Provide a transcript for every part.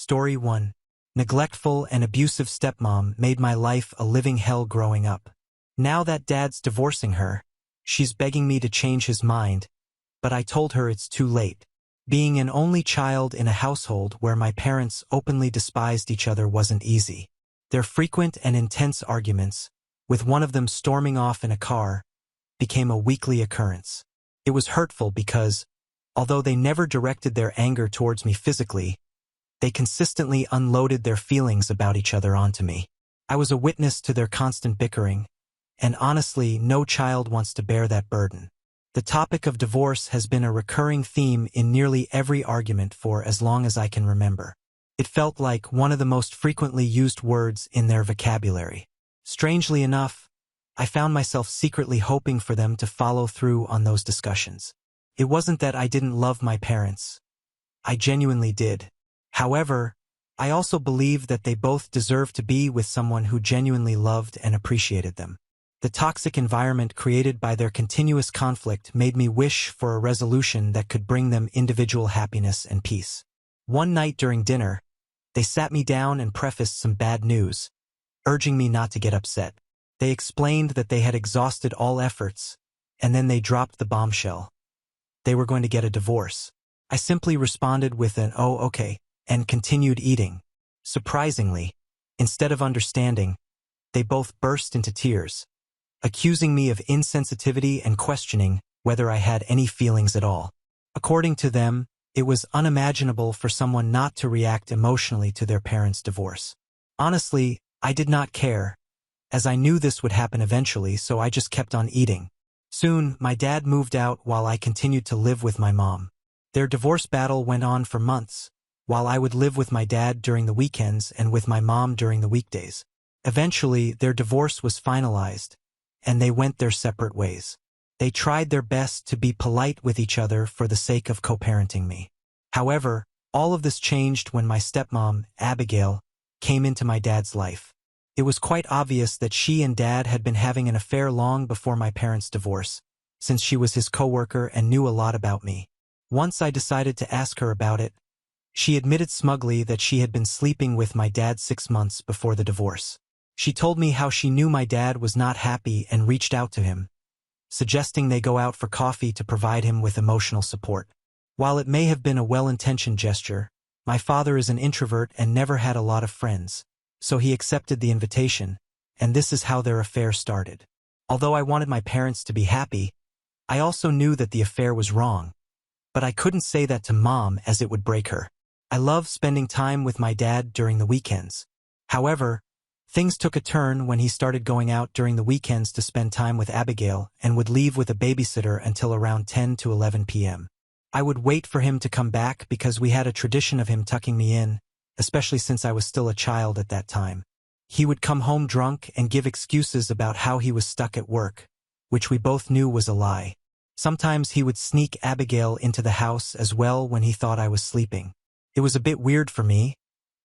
Story 1. Neglectful and abusive stepmom made my life a living hell growing up. Now that Dad's divorcing her, she's begging me to change his mind, but I told her it's too late. Being an only child in a household where my parents openly despised each other wasn't easy. Their frequent and intense arguments, with one of them storming off in a car, became a weekly occurrence. It was hurtful because, although they never directed their anger towards me physically, they consistently unloaded their feelings about each other onto me. I was a witness to their constant bickering, and honestly, no child wants to bear that burden. The topic of divorce has been a recurring theme in nearly every argument for as long as I can remember. It felt like one of the most frequently used words in their vocabulary. Strangely enough, I found myself secretly hoping for them to follow through on those discussions. It wasn't that I didn't love my parents. I genuinely did. However, I also believed that they both deserved to be with someone who genuinely loved and appreciated them. The toxic environment created by their continuous conflict made me wish for a resolution that could bring them individual happiness and peace. One night during dinner, they sat me down and prefaced some bad news, urging me not to get upset. They explained that they had exhausted all efforts, and then they dropped the bombshell. They were going to get a divorce. I simply responded with an "oh, okay," and continued eating. Surprisingly, instead of understanding, they both burst into tears, accusing me of insensitivity and questioning whether I had any feelings at all. According to them, it was unimaginable for someone not to react emotionally to their parents' divorce. Honestly, I did not care, as I knew this would happen eventually, so I just kept on eating. Soon, my dad moved out while I continued to live with my mom. Their divorce battle went on for months, while I would live with my dad during the weekends and with my mom during the weekdays. Eventually, their divorce was finalized, and they went their separate ways. They tried their best to be polite with each other for the sake of co-parenting me. However, all of this changed when my stepmom, Abigail, came into my dad's life. It was quite obvious that she and Dad had been having an affair long before my parents' divorce, since she was his coworker and knew a lot about me. Once I decided to ask her about it, she admitted smugly that she had been sleeping with my dad 6 months before the divorce. She told me how she knew my dad was not happy and reached out to him, suggesting they go out for coffee to provide him with emotional support. While it may have been a well-intentioned gesture, my father is an introvert and never had a lot of friends, so he accepted the invitation, and this is how their affair started. Although I wanted my parents to be happy, I also knew that the affair was wrong, but I couldn't say that to Mom as it would break her. I loved spending time with my dad during the weekends. However, things took a turn when he started going out during the weekends to spend time with Abigail and would leave with a babysitter until around 10 to 11 p.m. I would wait for him to come back because we had a tradition of him tucking me in, especially since I was still a child at that time. He would come home drunk and give excuses about how he was stuck at work, which we both knew was a lie. Sometimes he would sneak Abigail into the house as well when he thought I was sleeping. It was a bit weird for me,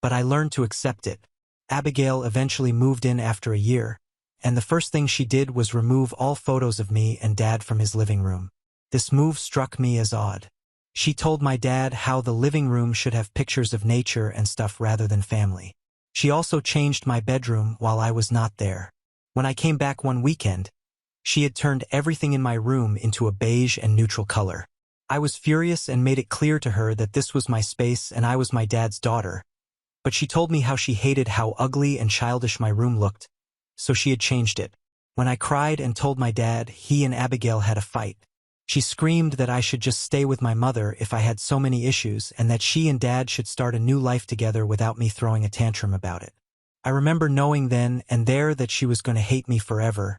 but I learned to accept it. Abigail eventually moved in after a year, and the first thing she did was remove all photos of me and Dad from his living room. This move struck me as odd. She told my dad how the living room should have pictures of nature and stuff rather than family. She also changed my bedroom while I was not there. When I came back one weekend, she had turned everything in my room into a beige and neutral color. I was furious and made it clear to her that this was my space and I was my dad's daughter, but she told me how she hated how ugly and childish my room looked, so she had changed it. When I cried and told my dad, he and Abigail had a fight. She screamed that I should just stay with my mother if I had so many issues and that she and Dad should start a new life together without me throwing a tantrum about it. I remember knowing then and there that she was going to hate me forever,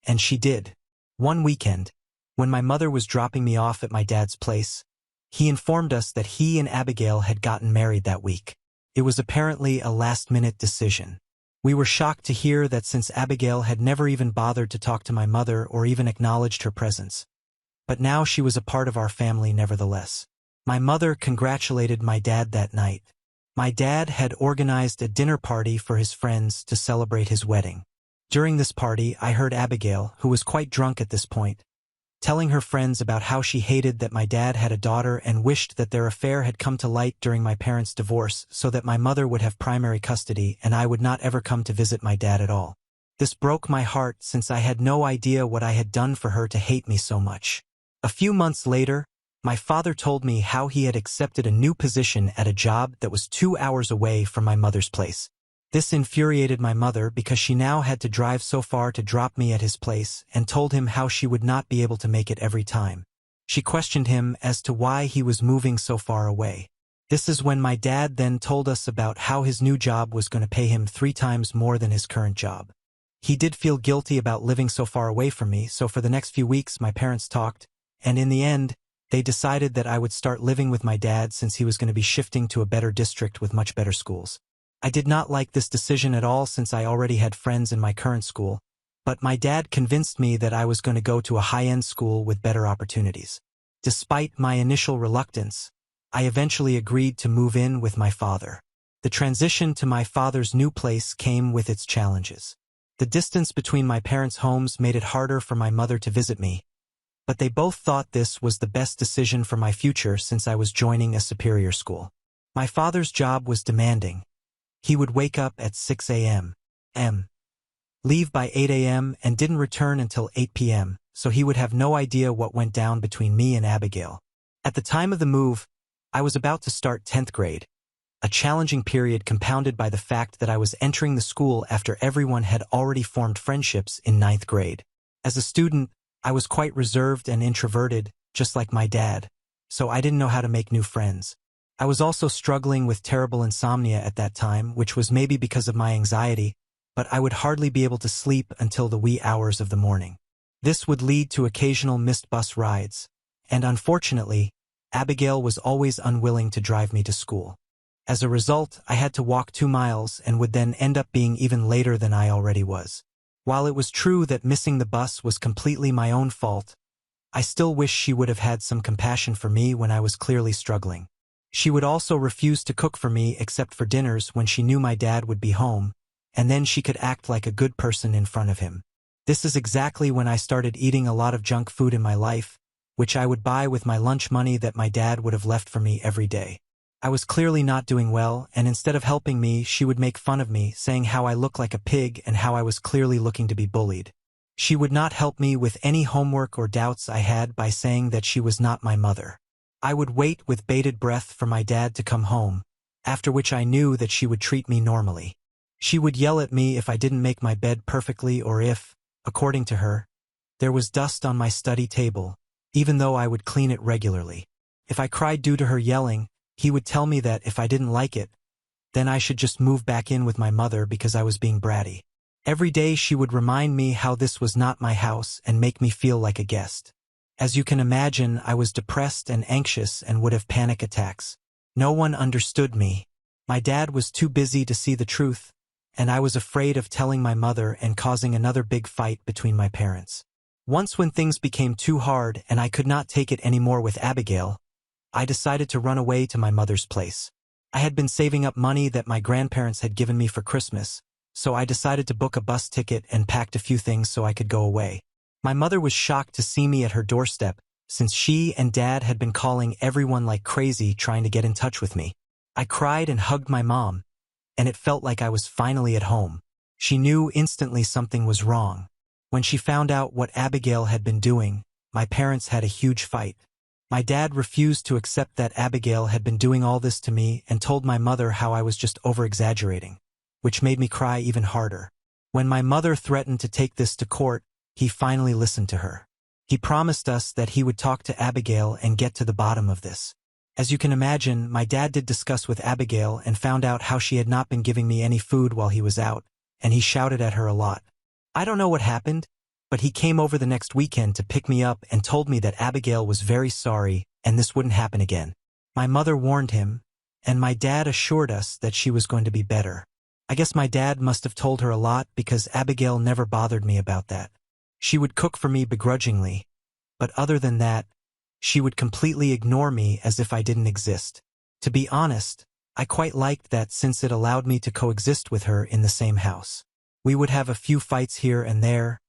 and she did. One weekend, when my mother was dropping me off at my dad's place, he informed us that he and Abigail had gotten married that week. It was apparently a last-minute decision. We were shocked to hear that since Abigail had never even bothered to talk to my mother or even acknowledged her presence. But now she was a part of our family nevertheless. My mother congratulated my dad that night. My dad had organized a dinner party for his friends to celebrate his wedding. During this party, I heard Abigail, who was quite drunk at this point, telling her friends about how she hated that my dad had a daughter and wished that their affair had come to light during my parents' divorce so that my mother would have primary custody and I would not ever come to visit my dad at all. This broke my heart since I had no idea what I had done for her to hate me so much. A few months later, my father told me how he had accepted a new position at a job that was 2 hours away from my mother's place. This infuriated my mother because she now had to drive so far to drop me at his place and told him how she would not be able to make it every time. She questioned him as to why he was moving so far away. This is when my dad then told us about how his new job was going to pay him 3 times more than his current job. He did feel guilty about living so far away from me, so for the next few weeks my parents talked, and in the end, they decided that I would start living with my dad since he was going to be shifting to a better district with much better schools. I did not like this decision at all since I already had friends in my current school, but my dad convinced me that I was going to go to a high-end school with better opportunities. Despite my initial reluctance, I eventually agreed to move in with my father. The transition to my father's new place came with its challenges. The distance between my parents' homes made it harder for my mother to visit me, but they both thought this was the best decision for my future since I was joining a superior school. My father's job was demanding. He would wake up at 6 a.m., leave by 8 a.m. and didn't return until 8 p.m., so he would have no idea what went down between me and Abigail. At the time of the move, I was about to start 10th grade, a challenging period compounded by the fact that I was entering the school after everyone had already formed friendships in 9th grade. As a student, I was quite reserved and introverted, just like my dad, so I didn't know how to make new friends. I was also struggling with terrible insomnia at that time, which was maybe because of my anxiety, but I would hardly be able to sleep until the wee hours of the morning. This would lead to occasional missed bus rides, and unfortunately, Abigail was always unwilling to drive me to school. As a result, I had to walk 2 miles and would then end up being even later than I already was. While it was true that missing the bus was completely my own fault, I still wish she would have had some compassion for me when I was clearly struggling. She would also refuse to cook for me except for dinners when she knew my dad would be home, and then she could act like a good person in front of him. This is exactly when I started eating a lot of junk food in my life, which I would buy with my lunch money that my dad would have left for me every day. I was clearly not doing well, and instead of helping me, she would make fun of me, saying how I looked like a pig and how I was clearly looking to be bullied. She would not help me with any homework or doubts I had by saying that she was not my mother. I would wait with bated breath for my dad to come home, after which I knew that she would treat me normally. She would yell at me if I didn't make my bed perfectly or if, according to her, there was dust on my study table, even though I would clean it regularly. If I cried due to her yelling, he would tell me that if I didn't like it, then I should just move back in with my mother because I was being bratty. Every day she would remind me how this was not my house and make me feel like a guest. As you can imagine, I was depressed and anxious and would have panic attacks. No one understood me. My dad was too busy to see the truth, and I was afraid of telling my mother and causing another big fight between my parents. Once when things became too hard and I could not take it anymore with Abigail, I decided to run away to my mother's place. I had been saving up money that my grandparents had given me for Christmas, so I decided to book a bus ticket and packed a few things so I could go away. My mother was shocked to see me at her doorstep, since she and Dad had been calling everyone like crazy trying to get in touch with me. I cried and hugged my mom, and it felt like I was finally at home. She knew instantly something was wrong. When she found out what Abigail had been doing, my parents had a huge fight. My dad refused to accept that Abigail had been doing all this to me and told my mother how I was just over-exaggerating, which made me cry even harder. When my mother threatened to take this to court, he finally listened to her. He promised us that he would talk to Abigail and get to the bottom of this. As you can imagine, my dad did discuss with Abigail and found out how she had not been giving me any food while he was out, and he shouted at her a lot. I don't know what happened, but he came over the next weekend to pick me up and told me that Abigail was very sorry and this wouldn't happen again. My mother warned him, and my dad assured us that she was going to be better. I guess my dad must have told her a lot because Abigail never bothered me about that. She would cook for me begrudgingly, but other than that, she would completely ignore me as if I didn't exist. To be honest, I quite liked that since it allowed me to coexist with her in the same house. We would have a few fights here and there,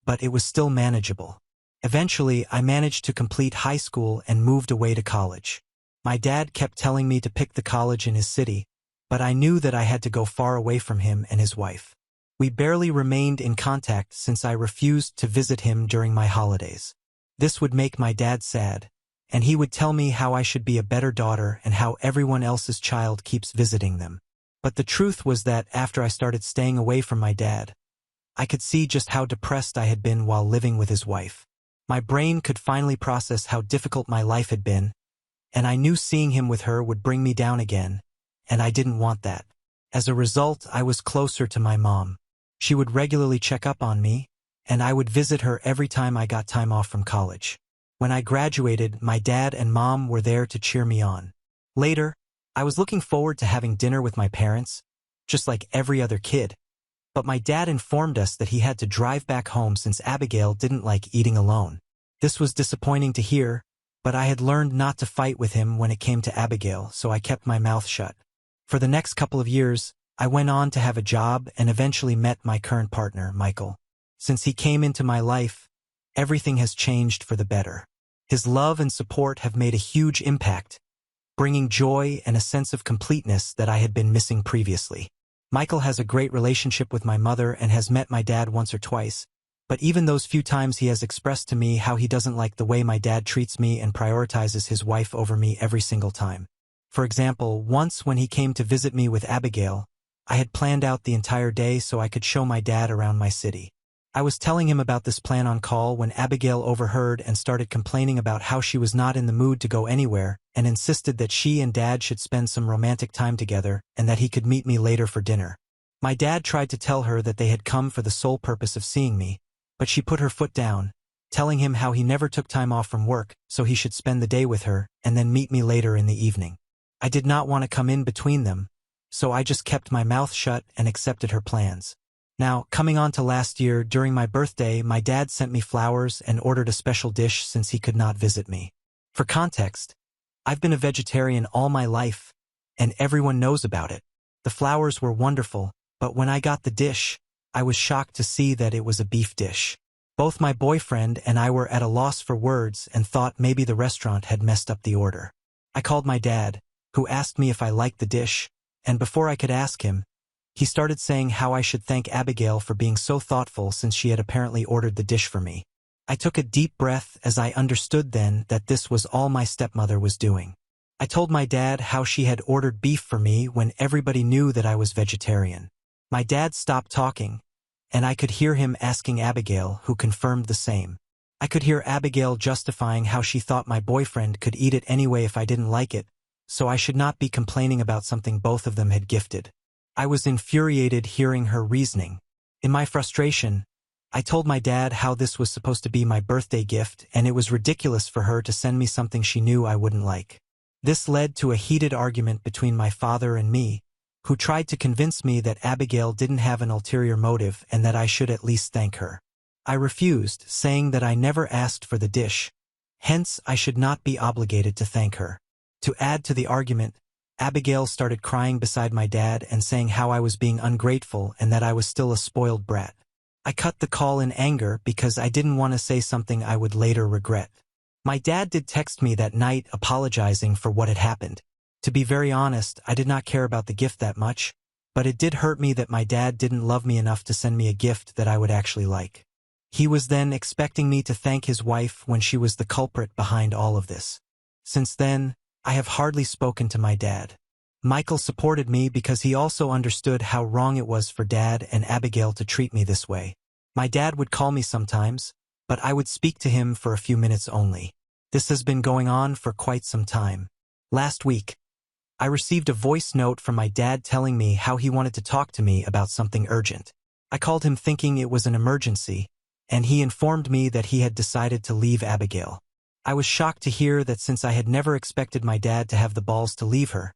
but it was still manageable. Eventually, I managed to complete high school and moved away to college. My dad kept telling me to pick the college in his city, but I knew that I had to go far away from him and his wife. We barely remained in contact since I refused to visit him during my holidays. This would make my dad sad, and he would tell me how I should be a better daughter and how everyone else's child keeps visiting them. But the truth was that after I started staying away from my dad, I could see just how depressed I had been while living with his wife. My brain could finally process how difficult my life had been, and I knew seeing him with her would bring me down again, and I didn't want that. As a result, I was closer to my mom. She would regularly check up on me, and I would visit her every time I got time off from college. When I graduated, my dad and mom were there to cheer me on. Later, I was looking forward to having dinner with my parents, just like every other kid. But my dad informed us that he had to drive back home since Abigail didn't like eating alone. This was disappointing to hear, but I had learned not to fight with him when it came to Abigail, so I kept my mouth shut. For the next couple of years, I went on to have a job and eventually met my current partner, Michael. Since he came into my life, everything has changed for the better. His love and support have made a huge impact, bringing joy and a sense of completeness that I had been missing previously. Michael has a great relationship with my mother and has met my dad once or twice, but even those few times he has expressed to me how he doesn't like the way my dad treats me and prioritizes his wife over me every single time. For example, once when he came to visit me with Abigail, I had planned out the entire day so I could show my dad around my city. I was telling him about this plan on call when Abigail overheard and started complaining about how she was not in the mood to go anywhere and insisted that she and Dad should spend some romantic time together and that he could meet me later for dinner. My dad tried to tell her that they had come for the sole purpose of seeing me, but she put her foot down, telling him how he never took time off from work so he should spend the day with her and then meet me later in the evening. I did not want to come in between them, so I just kept my mouth shut and accepted her plans. Now, coming on to last year, during my birthday, my dad sent me flowers and ordered a special dish since he could not visit me. For context, I've been a vegetarian all my life, and everyone knows about it. The flowers were wonderful, but when I got the dish, I was shocked to see that it was a beef dish. Both my boyfriend and I were at a loss for words and thought maybe the restaurant had messed up the order. I called my dad, who asked me if I liked the dish, and before I could ask him, he started saying how I should thank Abigail for being so thoughtful since she had apparently ordered the dish for me. I took a deep breath as I understood then that this was all my stepmother was doing. I told my dad how she had ordered beef for me when everybody knew that I was vegetarian. My dad stopped talking, and I could hear him asking Abigail, who confirmed the same. I could hear Abigail justifying how she thought my boyfriend could eat it anyway if I didn't like it, so I should not be complaining about something both of them had gifted. I was infuriated hearing her reasoning. In my frustration, I told my dad how this was supposed to be my birthday gift and it was ridiculous for her to send me something she knew I wouldn't like. This led to a heated argument between my father and me, who tried to convince me that Abigail didn't have an ulterior motive and that I should at least thank her. I refused, saying that I never asked for the dish, hence I should not be obligated to thank her. To add to the argument, Abigail started crying beside my dad and saying how I was being ungrateful and that I was still a spoiled brat. I cut the call in anger because I didn't want to say something I would later regret. My dad did text me that night apologizing for what had happened. To be very honest, I did not care about the gift that much, but it did hurt me that my dad didn't love me enough to send me a gift that I would actually like. He was then expecting me to thank his wife when she was the culprit behind all of this. Since then, I have hardly spoken to my dad. Michael supported me because he also understood how wrong it was for Dad and Abigail to treat me this way. My dad would call me sometimes, but I would speak to him for a few minutes only. This has been going on for quite some time. Last week, I received a voice note from my dad telling me how he wanted to talk to me about something urgent. I called him thinking it was an emergency, and he informed me that he had decided to leave Abigail. I was shocked to hear that since I had never expected my dad to have the balls to leave her,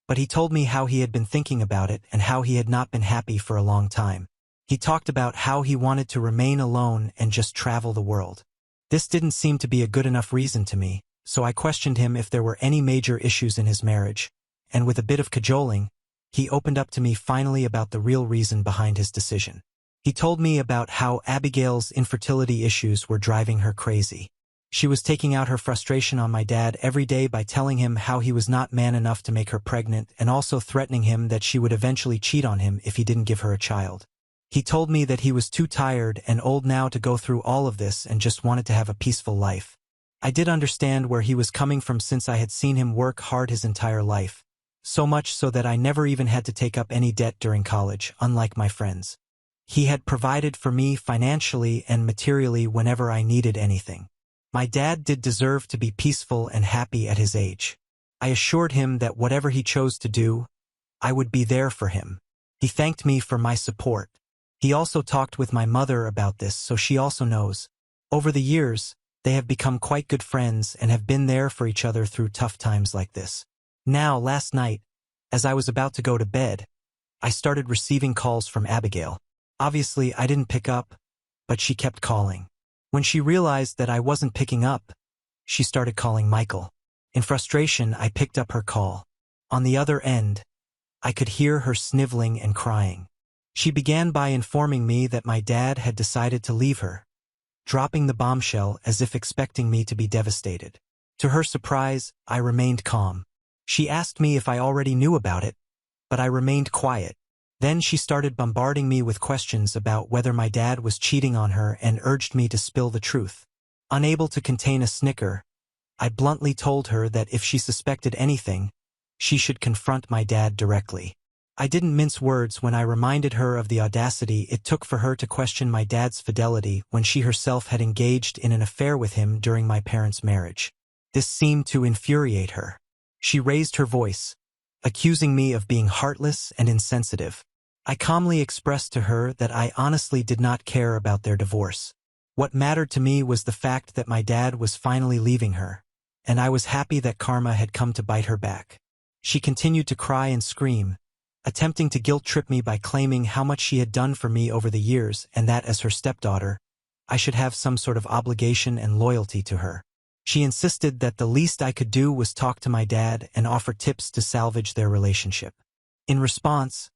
but he told me how he had been thinking about it and how he had not been happy for a long time. He talked about how he wanted to remain alone and just travel the world. This didn't seem to be a good enough reason to me, so I questioned him if there were any major issues in his marriage, and with a bit of cajoling, he opened up to me finally about the real reason behind his decision. He told me about how Abigail's infertility issues were driving her crazy. She was taking out her frustration on my dad every day by telling him how he was not man enough to make her pregnant and also threatening him that she would eventually cheat on him if he didn't give her a child. He told me that he was too tired and old now to go through all of this and just wanted to have a peaceful life. I did understand where he was coming from since I had seen him work hard his entire life, so much so that I never even had to take up any debt during college, unlike my friends. He had provided for me financially and materially whenever I needed anything. My dad did deserve to be peaceful and happy at his age. I assured him that whatever he chose to do, I would be there for him. He thanked me for my support. He also talked with my mother about this, so she also knows. Over the years, they have become quite good friends and have been there for each other through tough times like this. Now, last night, as I was about to go to bed, I started receiving calls from Abigail. Obviously, I didn't pick up, but she kept calling. When she realized that I wasn't picking up, she started calling Michael. In frustration, I picked up her call. On the other end, I could hear her sniveling and crying. She began by informing me that my dad had decided to leave her, dropping the bombshell as if expecting me to be devastated. To her surprise, I remained calm. She asked me if I already knew about it, but I remained quiet. Then she started bombarding me with questions about whether my dad was cheating on her and urged me to spill the truth. Unable to contain a snicker, I bluntly told her that if she suspected anything, she should confront my dad directly. I didn't mince words when I reminded her of the audacity it took for her to question my dad's fidelity when she herself had engaged in an affair with him during my parents' marriage. This seemed to infuriate her. She raised her voice, accusing me of being heartless and insensitive. I calmly expressed to her that I honestly did not care about their divorce. What mattered to me was the fact that my dad was finally leaving her, and I was happy that karma had come to bite her back. She continued to cry and scream, attempting to guilt-trip me by claiming how much she had done for me over the years and that as her stepdaughter, I should have some sort of obligation and loyalty to her. She insisted that the least I could do was talk to my dad and offer tips to salvage their relationship. In response,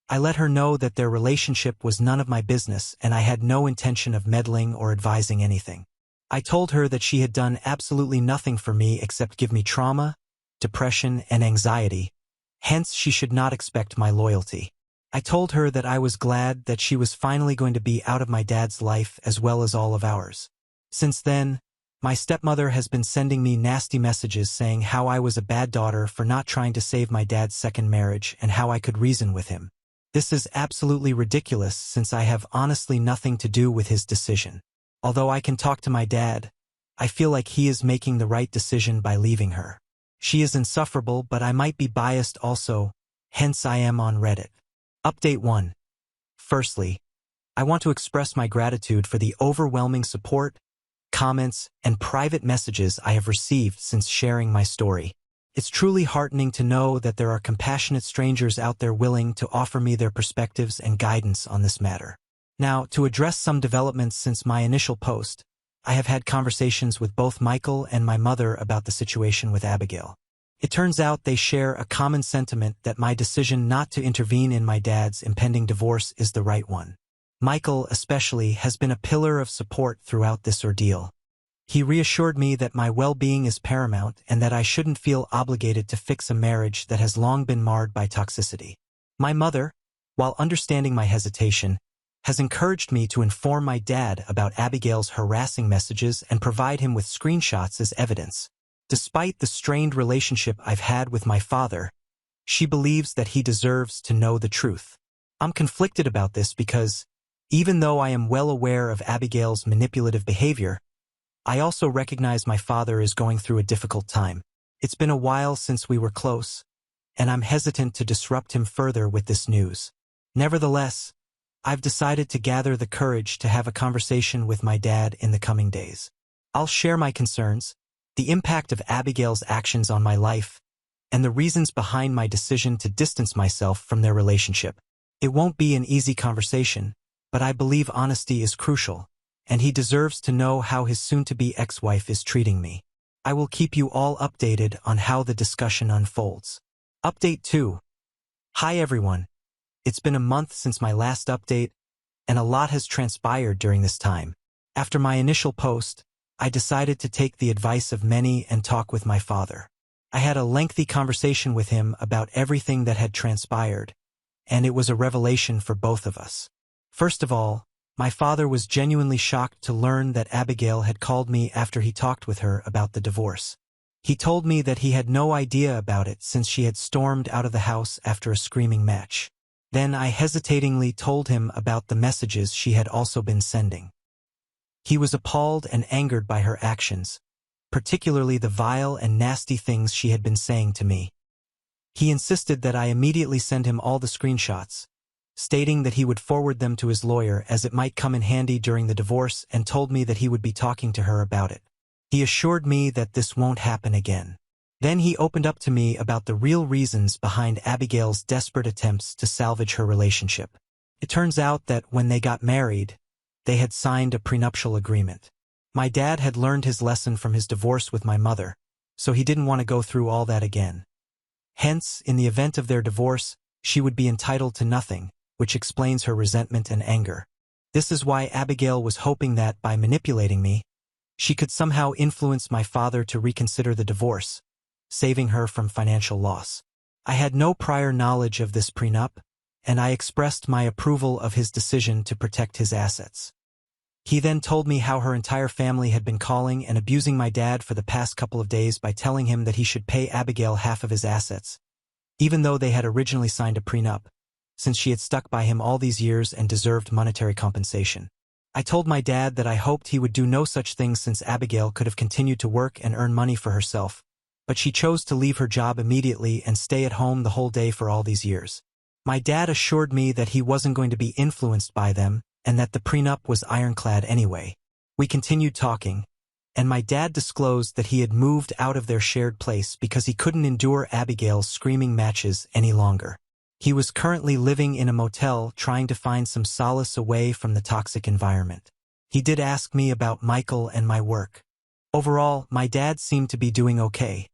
I let her know that their relationship was none of my business and I had no intention of meddling or advising anything. I told her that she had done absolutely nothing for me except give me trauma, depression, and anxiety, hence she should not expect my loyalty. I told her that I was glad that she was finally going to be out of my dad's life as well as all of ours. Since then, my stepmother has been sending me nasty messages saying how I was a bad daughter for not trying to save my dad's second marriage and how I could reason with him. This is absolutely ridiculous since I have honestly nothing to do with his decision. Although I can talk to my dad, I feel like he is making the right decision by leaving her. She is insufferable, but I might be biased also, hence I am on Reddit. Update 1. Firstly, I want to express my gratitude for the overwhelming support, comments, and private messages I have received since sharing my story. It's truly heartening to know that there are compassionate strangers out there willing to offer me their perspectives and guidance on this matter. Now, to address some developments since my initial post, I have had conversations with both Michael and my mother about the situation with Abigail. It turns out they share a common sentiment that my decision not to intervene in my dad's impending divorce is the right one. Michael, especially, has been a pillar of support throughout this ordeal. He reassured me that my well-being is paramount and that I shouldn't feel obligated to fix a marriage that has long been marred by toxicity. My mother, while understanding my hesitation, has encouraged me to inform my dad about Abigail's harassing messages and provide him with screenshots as evidence. Despite the strained relationship I've had with my father, she believes that he deserves to know the truth. I'm conflicted about this because, even though I am well aware of Abigail's manipulative behavior, I also recognize my father is going through a difficult time. It's been a while since we were close, and I'm hesitant to disrupt him further with this news. Nevertheless, I've decided to gather the courage to have a conversation with my dad in the coming days. I'll share my concerns, the impact of Abigail's actions on my life, and the reasons behind my decision to distance myself from their relationship. It won't be an easy conversation, but I believe honesty is crucial, and he deserves to know how his soon-to-be ex-wife is treating me. I will keep you all updated on how the discussion unfolds. Update 2. Hi everyone. It's been a month since my last update, and a lot has transpired during this time. After my initial post, I decided to take the advice of many and talk with my father. I had a lengthy conversation with him about everything that had transpired, and it was a revelation for both of us. First of all, my father was genuinely shocked to learn that Abigail had called me after he talked with her about the divorce. He told me that he had no idea about it since she had stormed out of the house after a screaming match. Then I hesitatingly told him about the messages she had also been sending. He was appalled and angered by her actions, particularly the vile and nasty things she had been saying to me. He insisted that I immediately send him all the screenshots, stating that he would forward them to his lawyer as it might come in handy during the divorce, and told me that he would be talking to her about it. He assured me that this won't happen again. Then he opened up to me about the real reasons behind Abigail's desperate attempts to salvage her relationship. It turns out that when they got married, they had signed a prenuptial agreement. My dad had learned his lesson from his divorce with my mother, so he didn't want to go through all that again. Hence, in the event of their divorce, she would be entitled to nothing, which explains her resentment and anger. This is why Abigail was hoping that, by manipulating me, she could somehow influence my father to reconsider the divorce, saving her from financial loss. I had no prior knowledge of this prenup, and I expressed my approval of his decision to protect his assets. He then told me how her entire family had been calling and abusing my dad for the past couple of days by telling him that he should pay Abigail half of his assets, even though they had originally signed a prenup, since she had stuck by him all these years and deserved monetary compensation. I told my dad that I hoped he would do no such thing since Abigail could have continued to work and earn money for herself, but she chose to leave her job immediately and stay at home the whole day for all these years. My dad assured me that he wasn't going to be influenced by them and that the prenup was ironclad anyway. We continued talking, and my dad disclosed that he had moved out of their shared place because he couldn't endure Abigail's screaming matches any longer. He was currently living in a motel trying to find some solace away from the toxic environment. He did ask me about Michael and my work. Overall, my dad seemed to be doing okay,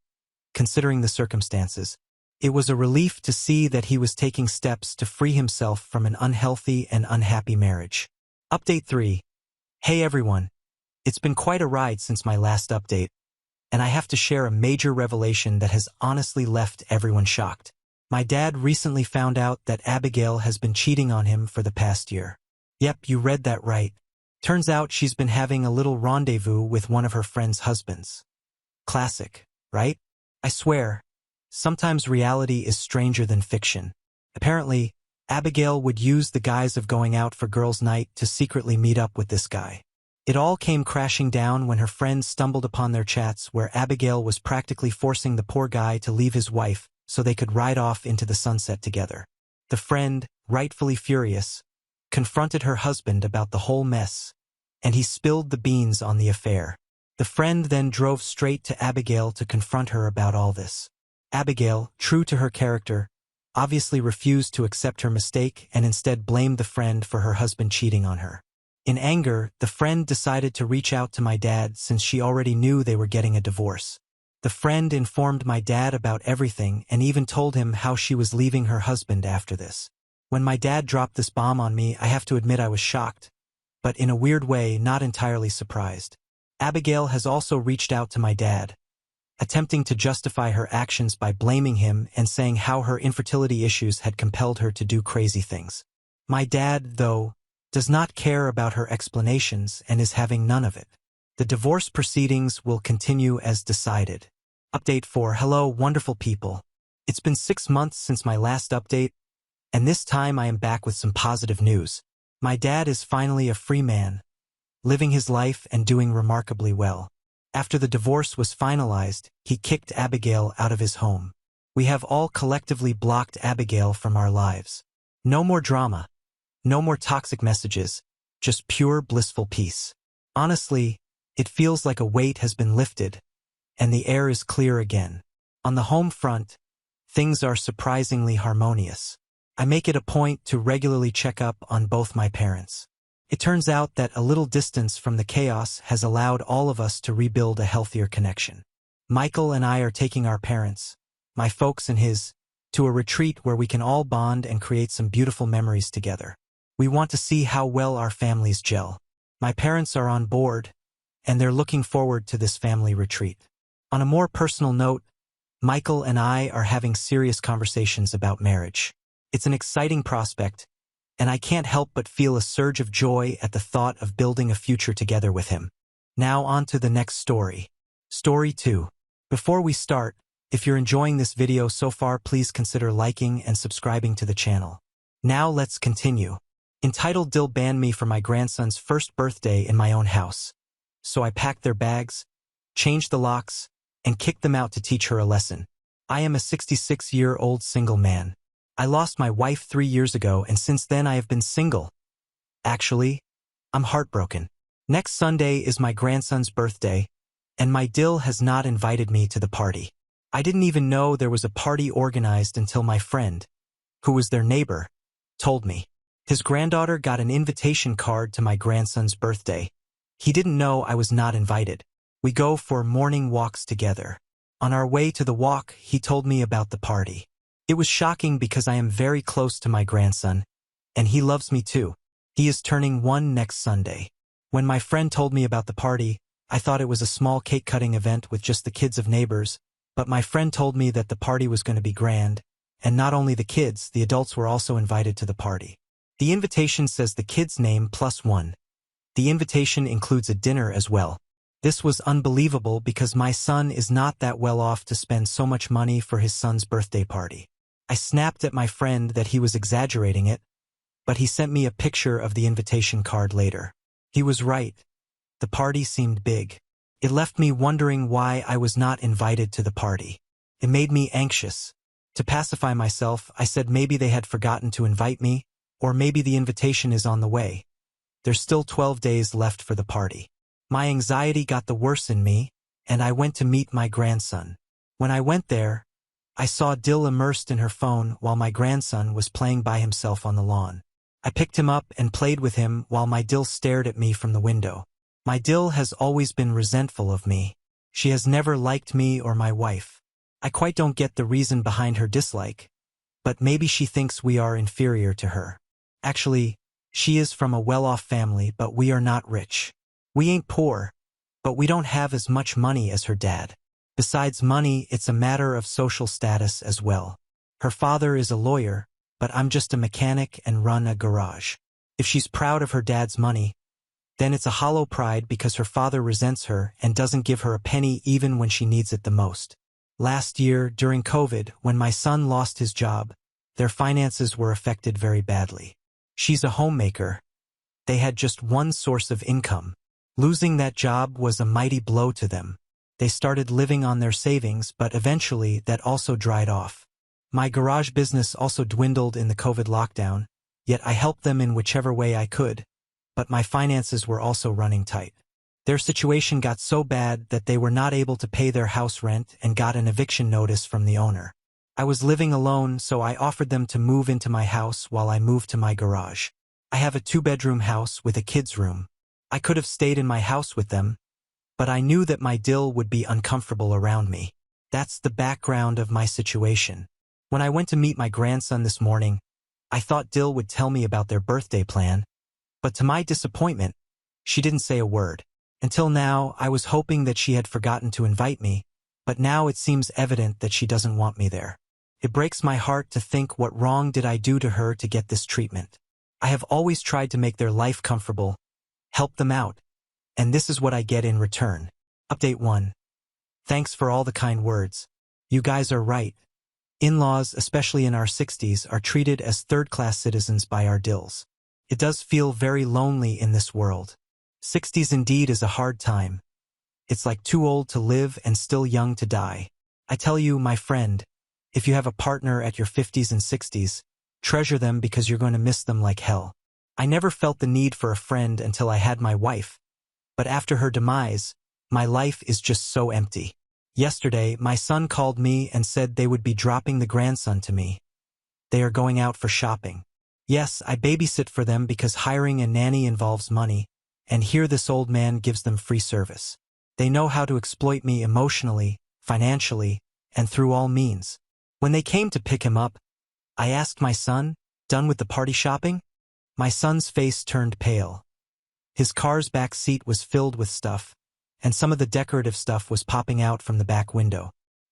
considering the circumstances. It was a relief to see that he was taking steps to free himself from an unhealthy and unhappy marriage. Update 3. Hey everyone. It's been quite a ride since my last update, and I have to share a major revelation that has honestly left everyone shocked. My dad recently found out that Abigail has been cheating on him for the past year. Yep, you read that right. Turns out she's been having a little rendezvous with one of her friend's husbands. Classic, right? I swear, sometimes reality is stranger than fiction. Apparently, Abigail would use the guise of going out for girls' night to secretly meet up with this guy. It all came crashing down when her friends stumbled upon their chats where Abigail was practically forcing the poor guy to leave his wife so they could ride off into the sunset together. The friend, rightfully furious, confronted her husband about the whole mess, and he spilled the beans on the affair. The friend then drove straight to Abigail to confront her about all this. Abigail, true to her character, obviously refused to accept her mistake and instead blamed the friend for her husband cheating on her. In anger, the friend decided to reach out to my dad since she already knew they were getting a divorce. The friend informed my dad about everything and even told him how she was leaving her husband after this. When my dad dropped this bomb on me, I have to admit I was shocked, but in a weird way, not entirely surprised. Abigail has also reached out to my dad, attempting to justify her actions by blaming him and saying how her infertility issues had compelled her to do crazy things. My dad, though, does not care about her explanations and is having none of it. The divorce proceedings will continue as decided. Update 4. Hello, wonderful people. It's been 6 months since my last update, and this time I am back with some positive news. My dad is finally a free man, living his life and doing remarkably well. After the divorce was finalized, he kicked Abigail out of his home. We have all collectively blocked Abigail from our lives. No more drama. No more toxic messages. Just pure blissful peace. Honestly, it feels like a weight has been lifted, and the air is clear again. On the home front, things are surprisingly harmonious. I make it a point to regularly check up on both my parents. It turns out that a little distance from the chaos has allowed all of us to rebuild a healthier connection. Michael and I are taking our parents, my folks and his, to a retreat where we can all bond and create some beautiful memories together. We want to see how well our families gel. My parents are on board, and they're looking forward to this family retreat. On a more personal note, Michael and I are having serious conversations about marriage. It's an exciting prospect, and I can't help but feel a surge of joy at the thought of building a future together with him. Now on to the next story. Story 2. Before we start, if you're enjoying this video so far, please consider liking and subscribing to the channel. Now let's continue. Entitled Dill banned me for my grandson's first birthday in my own house. So I packed their bags, changed the locks, and kicked them out to teach her a lesson. I am a 66-year-old single man. I lost my wife 3 years ago, and since then I have been single. Actually, I'm heartbroken. Next Sunday is my grandson's birthday, and my Dill has not invited me to the party. I didn't even know there was a party organized until my friend, who was their neighbor, told me. His granddaughter got an invitation card to my grandson's birthday. He didn't know I was not invited. We go for morning walks together. On our way to the walk, he told me about the party. It was shocking because I am very close to my grandson, and he loves me too. He is turning 1 next Sunday. When my friend told me about the party, I thought it was a small cake-cutting event with just the kids of neighbors, but my friend told me that the party was going to be grand, and not only the kids, the adults were also invited to the party. The invitation says the kid's name +1. The invitation includes a dinner as well. This was unbelievable because my son is not that well off to spend so much money for his son's birthday party. I snapped at my friend that he was exaggerating it, but he sent me a picture of the invitation card later. He was right. The party seemed big. It left me wondering why I was not invited to the party. It made me anxious. To pacify myself, I said maybe they had forgotten to invite me, or maybe the invitation is on the way. There's still 12 days left for the party. My anxiety got the worse in me, and I went to meet my grandson. When I went there, I saw Dill immersed in her phone while my grandson was playing by himself on the lawn. I picked him up and played with him while my Dill stared at me from the window. My Dill has always been resentful of me. She has never liked me or my wife. I quite don't get the reason behind her dislike, but maybe she thinks we are inferior to her. Actually, she is from a well-off family, but we are not rich. We ain't poor, but we don't have as much money as her dad. Besides money, it's a matter of social status as well. Her father is a lawyer, but I'm just a mechanic and run a garage. If she's proud of her dad's money, then it's a hollow pride because her father resents her and doesn't give her a penny even when she needs it the most. Last year, during COVID, when my son lost his job, their finances were affected very badly. She's a homemaker. They had just one source of income. Losing that job was a mighty blow to them. They started living on their savings, but eventually that also dried off. My garage business also dwindled in the COVID lockdown, yet I helped them in whichever way I could, but my finances were also running tight. Their situation got so bad that they were not able to pay their house rent and got an eviction notice from the owner. I was living alone, so I offered them to move into my house while I moved to my garage. I have a 2-bedroom house with a kid's room. I could have stayed in my house with them, but I knew that my Dill would be uncomfortable around me. That's the background of my situation. When I went to meet my grandson this morning, I thought Dill would tell me about their birthday plan, but to my disappointment, she didn't say a word. Until now, I was hoping that she had forgotten to invite me, but now it seems evident that she doesn't want me there. It breaks my heart to think what wrong did I do to her to get this treatment. I have always tried to make their life comfortable, help them out, and this is what I get in return. Update 1. Thanks for all the kind words. You guys are right. In-laws, especially in our 60s, are treated as third-class citizens by our Dills. It does feel very lonely in this world. 60s indeed is a hard time. It's like too old to live and still young to die. I tell you, my friend, if you have a partner at your 50s and 60s, treasure them because you're going to miss them like hell. I never felt the need for a friend until I had my wife, but after her demise, my life is just so empty. Yesterday, my son called me and said they would be dropping the grandson to me. They are going out for shopping. Yes, I babysit for them because hiring a nanny involves money, and here this old man gives them free service. They know how to exploit me emotionally, financially, and through all means. When they came to pick him up, I asked my son, "Done with the party shopping?" My son's face turned pale. His car's back seat was filled with stuff, and some of the decorative stuff was popping out from the back window.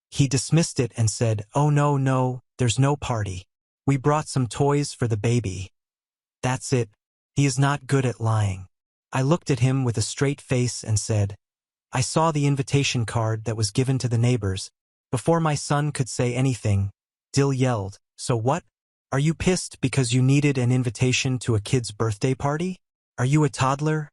He dismissed it and said, "Oh no, there's no party. We brought some toys for the baby." That's it. He is not good at lying. I looked at him with a straight face and said, "I saw the invitation card that was given to the neighbors." Before my son could say anything, Dill yelled, "So what? Are you pissed because you needed an invitation to a kid's birthday party? Are you a toddler?"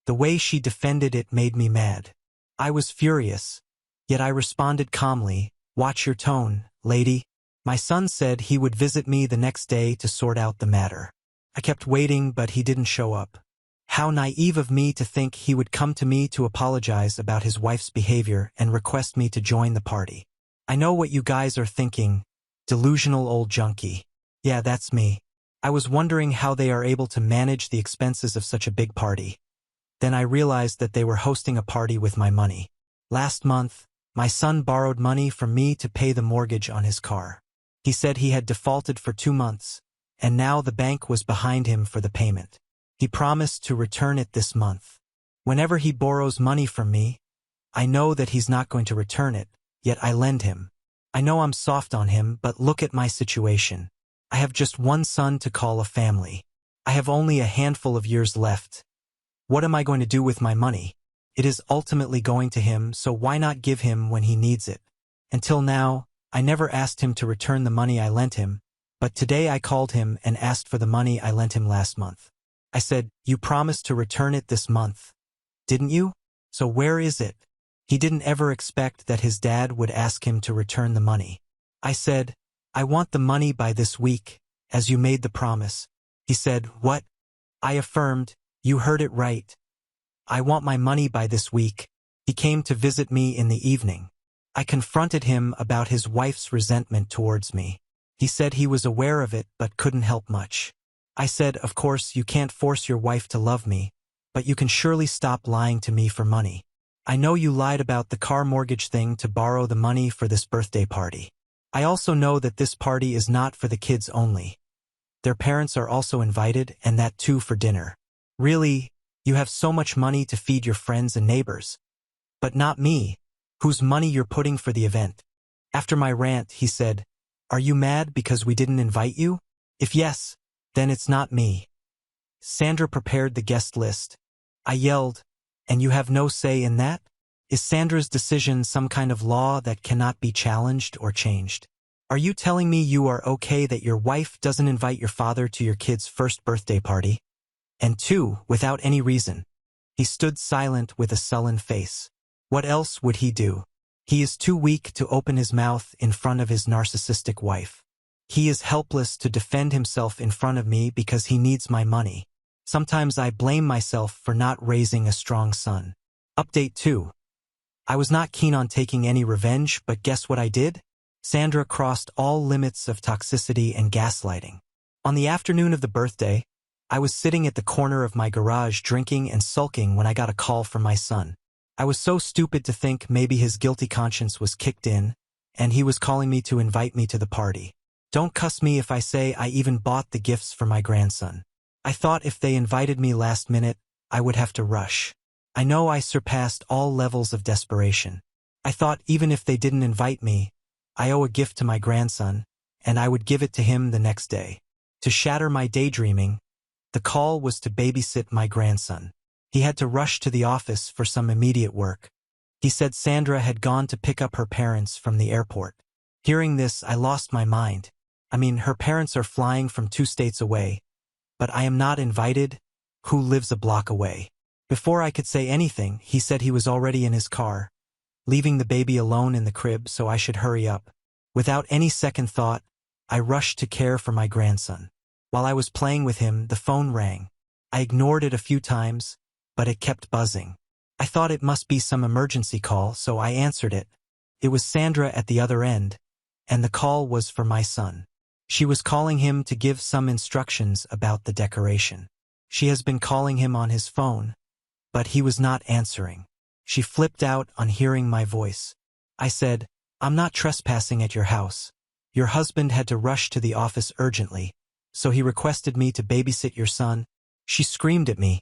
The way she defended it made me mad. I was furious, yet I responded calmly, "Watch your tone, lady." My son said he would visit me the next day to sort out the matter. I kept waiting, but he didn't show up. How naive of me to think he would come to me to apologize about his wife's behavior and request me to join the party. I know what you guys are thinking, delusional old junkie. Yeah, that's me. I was wondering how they are able to manage the expenses of such a big party. Then I realized that they were hosting a party with my money. Last month, my son borrowed money from me to pay the mortgage on his car. He said he had defaulted for 2 months, and now the bank was behind him for the payment. He promised to return it this month. Whenever he borrows money from me, I know that he's not going to return it, yet I lend him. I know I'm soft on him, but look at my situation. I have just one son to call a family. I have only a handful of years left. What am I going to do with my money? It is ultimately going to him, so why not give him when he needs it? Until now, I never asked him to return the money I lent him, but today I called him and asked for the money I lent him last month. I said, "You promised to return it this month, didn't you? So where is it?" He didn't ever expect that his dad would ask him to return the money. I said, "I want the money by this week, as you made the promise." He said, "What?" I affirmed, "You heard it right. I want my money by this week." He came to visit me in the evening. I confronted him about his wife's resentment towards me. He said he was aware of it but couldn't help much. I said, "Of course, you can't force your wife to love me, but you can surely stop lying to me for money. I know you lied about the car mortgage thing to borrow the money for this birthday party. I also know that this party is not for the kids only. Their parents are also invited, and that too for dinner. Really, you have so much money to feed your friends and neighbors. But not me, whose money you're putting for the event." After my rant, he said, "Are you mad because we didn't invite you? If yes, then it's not me. Sandra prepared the guest list." I yelled, "And you have no say in that? Is Sandra's decision some kind of law that cannot be challenged or changed? Are you telling me you are okay that your wife doesn't invite your father to your kid's first birthday party? And 2, without any reason." He stood silent with a sullen face. What else would he do? He is too weak to open his mouth in front of his narcissistic wife. He is helpless to defend himself in front of me because he needs my money. Sometimes I blame myself for not raising a strong son. Update 2. I was not keen on taking any revenge, but guess what I did? Sandra crossed all limits of toxicity and gaslighting. On the afternoon of the birthday, I was sitting at the corner of my garage drinking and sulking when I got a call from my son. I was so stupid to think maybe his guilty conscience was kicked in, and he was calling me to invite me to the party. Don't cuss me if I say I even bought the gifts for my grandson. I thought if they invited me last minute, I would have to rush. I know I surpassed all levels of desperation. I thought even if they didn't invite me, I owe a gift to my grandson, and I would give it to him the next day. To shatter my daydreaming, the call was to babysit my grandson. He had to rush to the office for some immediate work. He said Sandra had gone to pick up her parents from the airport. Hearing this, I lost my mind. I mean, her parents are flying from 2 states away, but I am not invited, who lives a block away. Before I could say anything, he said he was already in his car, leaving the baby alone in the crib so I should hurry up. Without any second thought, I rushed to care for my grandson. While I was playing with him, the phone rang. I ignored it a few times, but it kept buzzing. I thought it must be some emergency call, so I answered it. It was Sandra at the other end, and the call was for my son. She was calling him to give some instructions about the decoration. She has been calling him on his phone, but he was not answering. She flipped out on hearing my voice. I said, "I'm not trespassing at your house. Your husband had to rush to the office urgently, So he requested me to babysit your son? She screamed at me,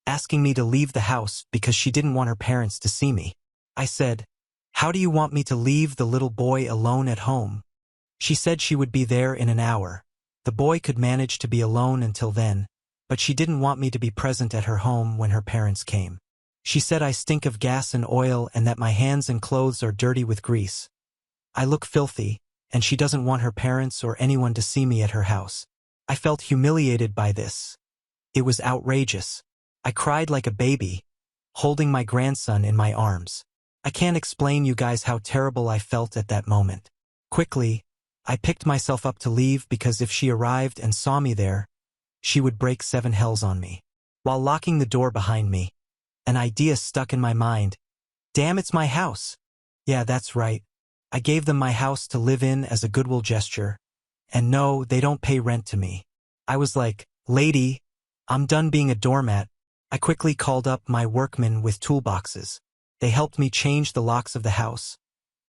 asking me to leave the house because she didn't want her parents to see me. I said, "How do you want me to leave the little boy alone at home?" She said she would be there in an hour. The boy could manage to be alone until then, but she didn't want me to be present at her home when her parents came. She said I stink of gas and oil and that my hands and clothes are dirty with grease. I look filthy, and she doesn't want her parents or anyone to see me at her house. I felt humiliated by this. It was outrageous. I cried like a baby, holding my grandson in my arms. I can't explain you guys how terrible I felt at that moment. Quickly, I picked myself up to leave because if she arrived and saw me there, she would break 7 hells on me. While locking the door behind me, an idea stuck in my mind. Damn, it's my house. Yeah, that's right. I gave them my house to live in as a goodwill gesture. And no, they don't pay rent to me. I was like, "Lady, I'm done being a doormat." I quickly called up my workmen with toolboxes. They helped me change the locks of the house,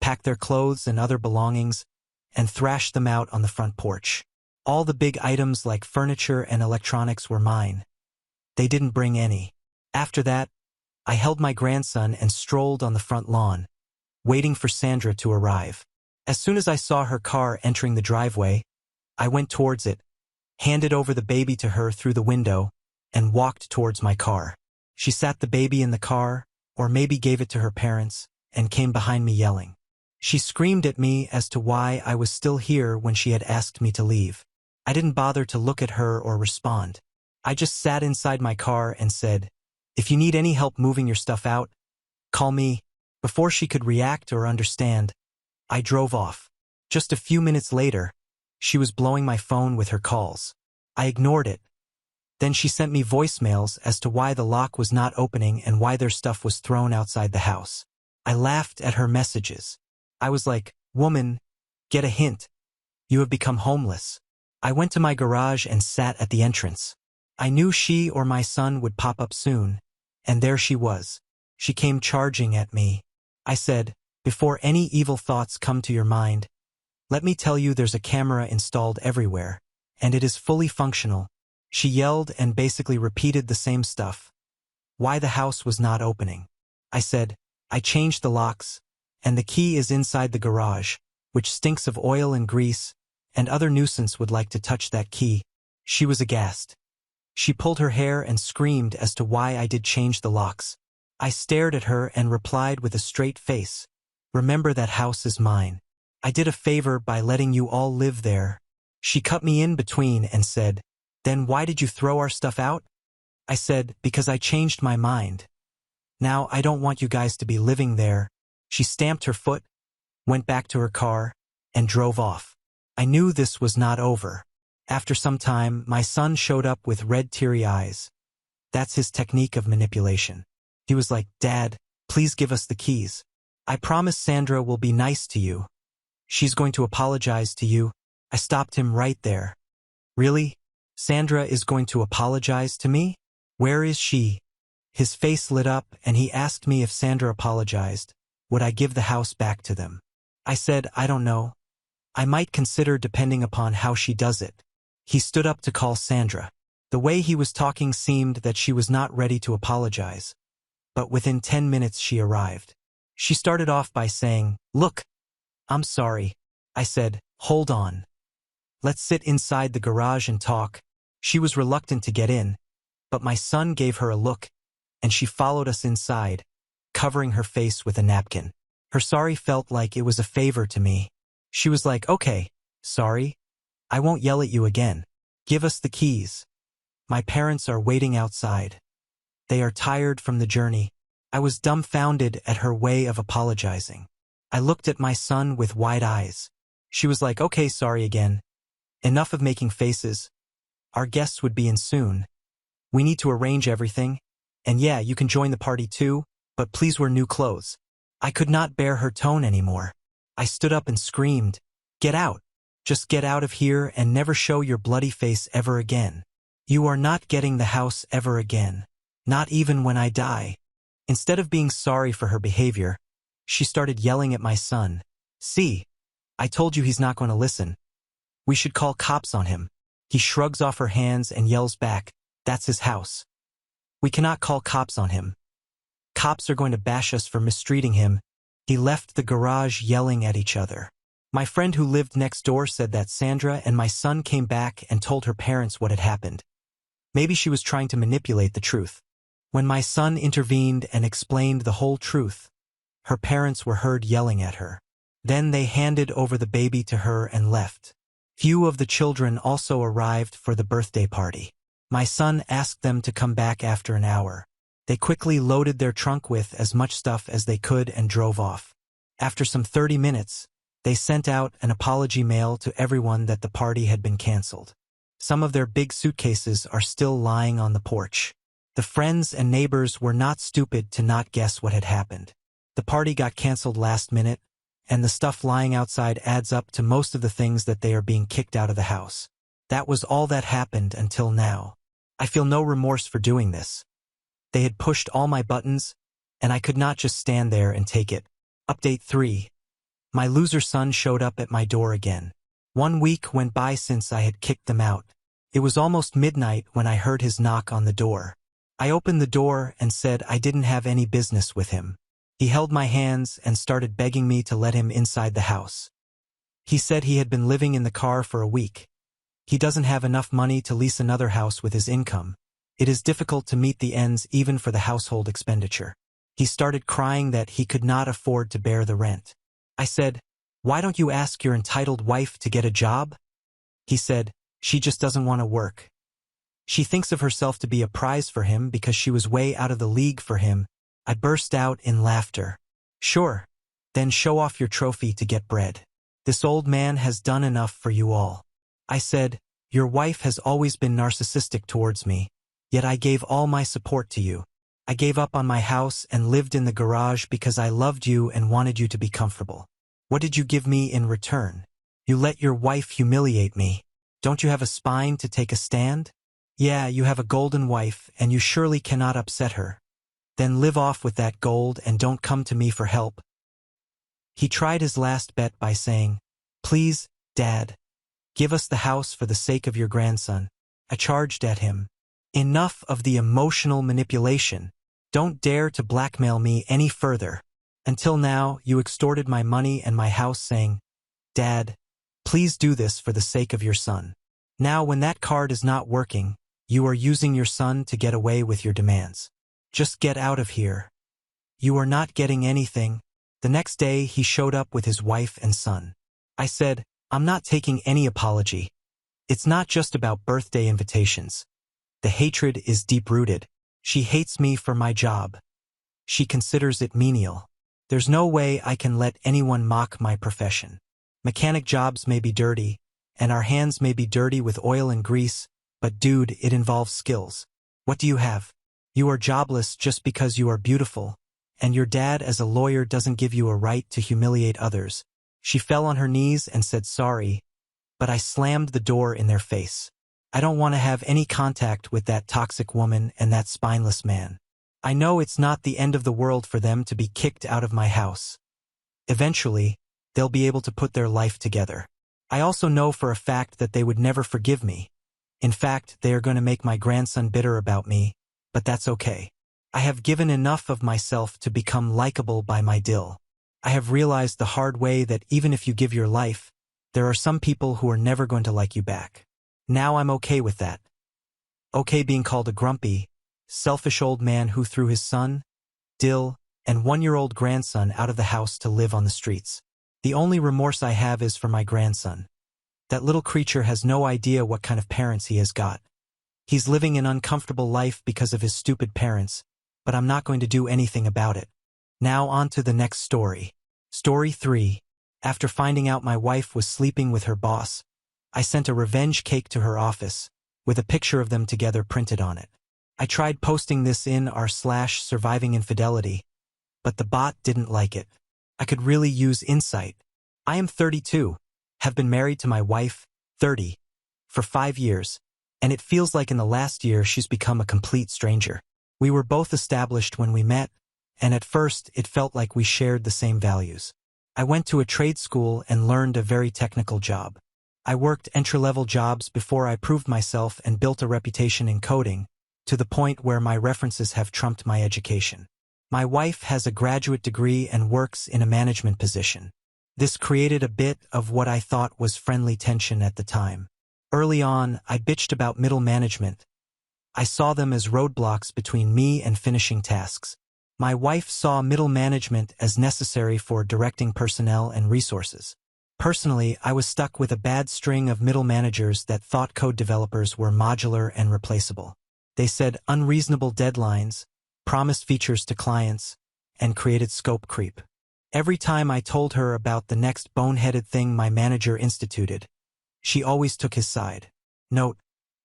pack their clothes and other belongings, and thrash them out on the front porch. All the big items like furniture and electronics were mine. They didn't bring any. After that, I held my grandson and strolled on the front lawn, waiting for Sandra to arrive. As soon as I saw her car entering the driveway, I went towards it, handed over the baby to her through the window, and walked towards my car. She sat the baby in the car, or maybe gave it to her parents, and came behind me yelling. She screamed at me as to why I was still here when she had asked me to leave. I didn't bother to look at her or respond. I just sat inside my car and said, "If you need any help moving your stuff out, call me." Before she could react or understand, I drove off. Just a few minutes later, she was blowing my phone with her calls. I ignored it. Then she sent me voicemails as to why the lock was not opening and why their stuff was thrown outside the house. I laughed at her messages. I was like, "Woman, get a hint. You have become homeless." I went to my garage and sat at the entrance. I knew she or my son would pop up soon, and there she was. She came charging at me. I said, "Before any evil thoughts come to your mind, let me tell you there's a camera installed everywhere, and it is fully functional." She yelled and basically repeated the same stuff. Why the house was not opening. I said, "I changed the locks, and the key is inside the garage, which stinks of oil and grease, and other nuisance would like to touch that key." She was aghast. She pulled her hair and screamed as to why I did change the locks. I stared at her and replied with a straight face, "Remember, that house is mine. I did a favor by letting you all live there." She cut me in between and said, "Then why did you throw our stuff out?" I said, "Because I changed my mind. Now I don't want you guys to be living there." She stamped her foot, went back to her car, and drove off. I knew this was not over. After some time, my son showed up with red, teary eyes. That's his technique of manipulation. He was like, "Dad, please give us the keys. I promise Sandra will be nice to you. She's going to apologize to you." I stopped him right there. "Really? Sandra is going to apologize to me? Where is she?" His face lit up and he asked me if Sandra apologized, would I give the house back to them? I said, "I don't know. I might consider depending upon how she does it." He stood up to call Sandra. The way he was talking seemed that she was not ready to apologize. But within 10 minutes she arrived. She started off by saying, "Look, I'm sorry." I said, "Hold on. Let's sit inside the garage and talk." She was reluctant to get in, but my son gave her a look, and she followed us inside, covering her face with a napkin. Her sorry felt like it was a favor to me. She was like, "Okay, sorry. I won't yell at you again. Give us the keys. My parents are waiting outside. They are tired from the journey." I was dumbfounded at her way of apologizing. I looked at my son with wide eyes. She was like, "Okay, sorry again. Enough of making faces. Our guests would be in soon. We need to arrange everything. And yeah, you can join the party too, but please wear new clothes." I could not bear her tone anymore. I stood up and screamed, "Get out. Just get out of here and never show your bloody face ever again. You are not getting the house ever again. Not even when I die." Instead of being sorry for her behavior, she started yelling at my son. "See, I told you he's not going to listen. We should call cops on him." He shrugs off her hands and yells back, "That's his house. We cannot call cops on him. Cops are going to bash us for mistreating him." He left the garage yelling at each other. My friend who lived next door said that Sandra and my son came back and told her parents what had happened. Maybe she was trying to manipulate the truth. When my son intervened and explained the whole truth, her parents were heard yelling at her. Then they handed over the baby to her and left. Few of the children also arrived for the birthday party. My son asked them to come back after an hour. They quickly loaded their trunk with as much stuff as they could and drove off. After some 30 minutes, they sent out an apology mail to everyone that the party had been canceled. Some of their big suitcases are still lying on the porch. The friends and neighbors were not stupid to not guess what had happened. The party got canceled last minute, and the stuff lying outside adds up to most of the things that they are being kicked out of the house. That was all that happened until now. I feel no remorse for doing this. They had pushed all my buttons, and I could not just stand there and take it. Update 3. My loser son showed up at my door again. 1 week went by since I had kicked them out. It was almost midnight when I heard his knock on the door. I opened the door and said I didn't have any business with him. He held my hands and started begging me to let him inside the house. He said he had been living in the car for a week. He doesn't have enough money to lease another house with his income. It is difficult to meet the ends even for the household expenditure. He started crying that he could not afford to bear the rent. I said, "Why don't you ask your entitled wife to get a job?" He said, "She just doesn't want to work. She thinks of herself to be a prize for him because she was way out of the league for him." I burst out in laughter. "Sure, then show off your trophy to get bread. This old man has done enough for you all." I said, "Your wife has always been narcissistic towards me, yet I gave all my support to you. I gave up on my house and lived in the garage because I loved you and wanted you to be comfortable. What did you give me in return? You let your wife humiliate me. Don't you have a spine to take a stand? Yeah, you have a golden wife and you surely cannot upset her. Then live off with that gold and don't come to me for help." He tried his last bet by saying, "Please, Dad, give us the house for the sake of your grandson." I charged at him, "Enough of the emotional manipulation. Don't dare to blackmail me any further. Until now, you extorted my money and my house saying, 'Dad, please do this for the sake of your son.' Now when that card is not working, you are using your son to get away with your demands. Just get out of here. You are not getting anything." The next day, he showed up with his wife and son. I said, "I'm not taking any apology. It's not just about birthday invitations. The hatred is deep-rooted. She hates me for my job. She considers it menial. There's no way I can let anyone mock my profession. Mechanic jobs may be dirty, and our hands may be dirty with oil and grease, but dude, it involves skills. What do you have? You are jobless just because you are beautiful, and your dad as a lawyer doesn't give you a right to humiliate others." She fell on her knees and said sorry, but I slammed the door in their face. I don't want to have any contact with that toxic woman and that spineless man. I know it's not the end of the world for them to be kicked out of my house. Eventually, they'll be able to put their life together. I also know for a fact that they would never forgive me. In fact, they are going to make my grandson bitter about me, but that's okay. I have given enough of myself to become likable by my dill. I have realized the hard way that even if you give your life, there are some people who are never going to like you back. Now I'm okay with that. Okay being called a grumpy, selfish old man who threw his son, dill, and 1-year-old grandson out of the house to live on the streets. The only remorse I have is for my grandson. That little creature has no idea what kind of parents he has got. He's living an uncomfortable life because of his stupid parents, but I'm not going to do anything about it. Now on to the next story. Story 3. After finding out my wife was sleeping with her boss, I sent a revenge cake to her office, with a picture of them together printed on it. I tried posting this in r/surviving infidelity, but the bot didn't like it. I could really use insight. I am 32, have been married to my wife, 30, for 5 years, and it feels like in the last year she's become a complete stranger. We were both established when we met, and at first it felt like we shared the same values. I went to a trade school and learned a very technical job. I worked entry-level jobs before I proved myself and built a reputation in coding, to the point where my references have trumped my education. My wife has a graduate degree and works in a management position. This created a bit of what I thought was friendly tension at the time. Early on, I bitched about middle management. I saw them as roadblocks between me and finishing tasks. My wife saw middle management as necessary for directing personnel and resources. Personally, I was stuck with a bad string of middle managers that thought code developers were modular and replaceable. They set unreasonable deadlines, promised features to clients, and created scope creep. Every time I told her about the next boneheaded thing my manager instituted, she always took his side. Note,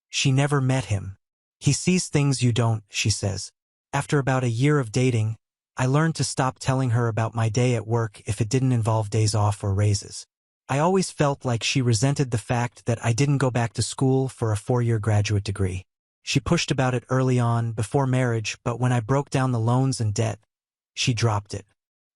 she never met him. He sees things you don't, she says. After about a year of dating, I learned to stop telling her about my day at work if it didn't involve days off or raises. I always felt like she resented the fact that I didn't go back to school for a 4-year graduate degree. She pushed about it early on, before marriage, but when I broke down the loans and debt, she dropped it.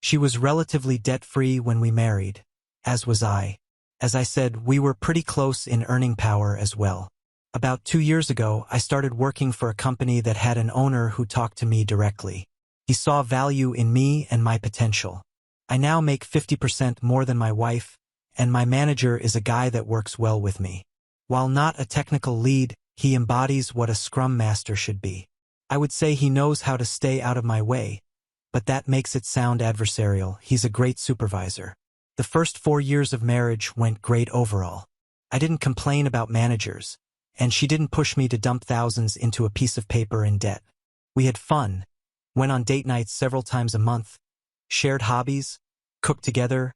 She was relatively debt-free when we married, as was I. As I said, we were pretty close in earning power as well. About 2 years ago, I started working for a company that had an owner who talked to me directly. He saw value in me and my potential. I now make 50% more than my wife, and my manager is a guy that works well with me. While not a technical lead, he embodies what a Scrum Master should be. I would say he knows how to stay out of my way, but that makes it sound adversarial. He's a great supervisor. The first 4 years of marriage went great overall. I didn't complain about managers, and she didn't push me to dump thousands into a piece of paper in debt. We had fun, went on date nights several times a month, shared hobbies, cooked together,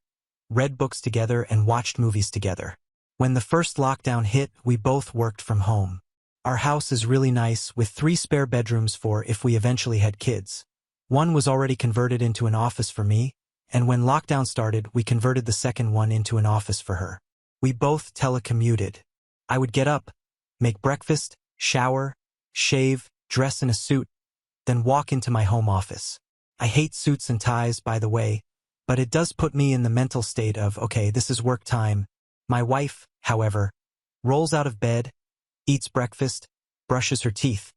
read books together, and watched movies together. When the first lockdown hit, we both worked from home. Our house is really nice, with 3 spare bedrooms for if we eventually had kids. One was already converted into an office for me, and when lockdown started, we converted the second one into an office for her. We both telecommuted. I would get up, make breakfast, shower, shave, dress in a suit, then walk into my home office. I hate suits and ties, by the way, but it does put me in the mental state of, okay, this is work time. My wife, however, rolls out of bed, eats breakfast, brushes her teeth,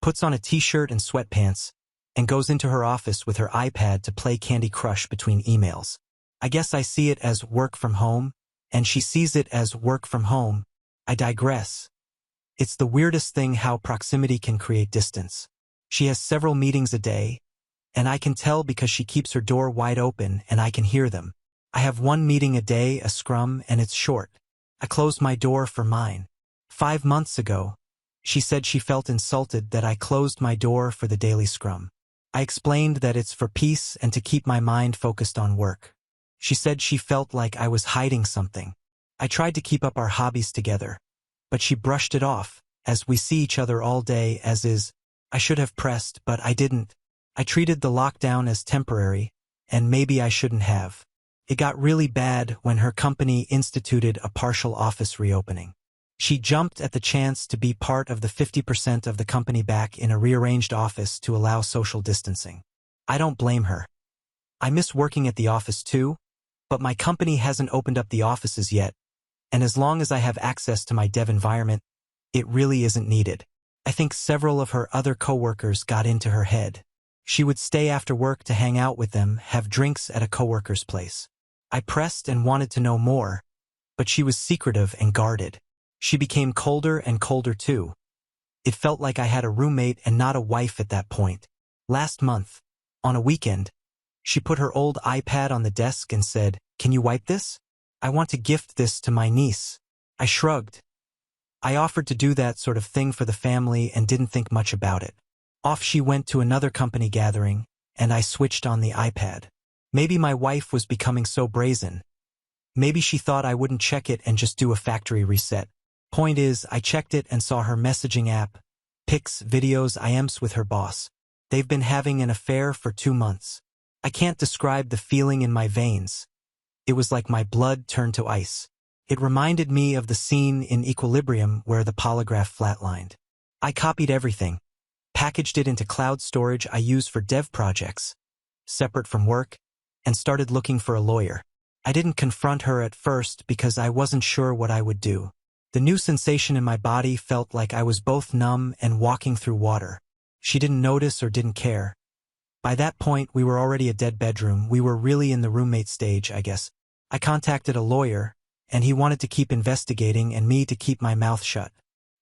puts on a t-shirt and sweatpants, and goes into her office with her iPad to play Candy Crush between emails. I guess I see it as work from home, and she sees it as work from home. I digress. It's the weirdest thing how proximity can create distance. She has several meetings a day, and I can tell because she keeps her door wide open and I can hear them. I have 1 meeting a day, a scrum, and it's short. I closed my door for mine. 5 months ago, she said she felt insulted that I closed my door for the daily scrum. I explained that it's for peace and to keep my mind focused on work. She said she felt like I was hiding something. I tried to keep up our hobbies together, but she brushed it off, as we see each other all day as is. I should have pressed, but I didn't. I treated the lockdown as temporary, and maybe I shouldn't have. It got really bad when her company instituted a partial office reopening. She jumped at the chance to be part of the 50% of the company back in a rearranged office to allow social distancing. I don't blame her. I miss working at the office too, but my company hasn't opened up the offices yet, and as long as I have access to my dev environment, it really isn't needed. I think several of her other coworkers got into her head. She would stay after work to hang out with them, have drinks at a coworker's place. I pressed and wanted to know more, but she was secretive and guarded. She became colder and colder too. It felt like I had a roommate and not a wife at that point. Last month, on a weekend, she put her old iPad on the desk and said, "Can you wipe this? I want to gift this to my niece." I shrugged. I offered to do that sort of thing for the family and didn't think much about it. Off she went to another company gathering, and I switched on the iPad. Maybe my wife was becoming so brazen. Maybe she thought I wouldn't check it and just do a factory reset. Point is, I checked it and saw her messaging app, pics, videos, IMs with her boss. They've been having an affair for 2 months. I can't describe the feeling in my veins. It was like my blood turned to ice. It reminded me of the scene in Equilibrium where the polygraph flatlined. I copied everything, packaged it into cloud storage I use for dev projects, separate from work, and started looking for a lawyer. I didn't confront her at first because I wasn't sure what I would do. The new sensation in my body felt like I was both numb and walking through water. She didn't notice or didn't care. By that point, we were already a dead bedroom. We were really in the roommate stage, I guess. I contacted a lawyer, and he wanted to keep investigating and me to keep my mouth shut.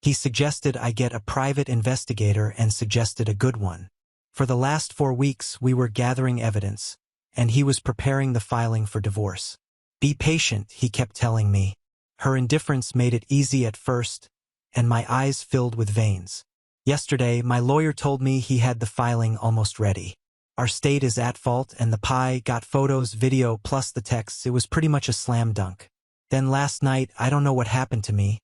He suggested I get a private investigator and suggested a good one. For the last 4 weeks, we were gathering evidence, and he was preparing the filing for divorce. Be patient, he kept telling me. Her indifference made it easy at first, and my eyes filled with veins. Yesterday, my lawyer told me he had the filing almost ready. Our state is at fault, and the PI got photos, video, plus the texts. It was pretty much a slam dunk. Then last night, I don't know what happened to me,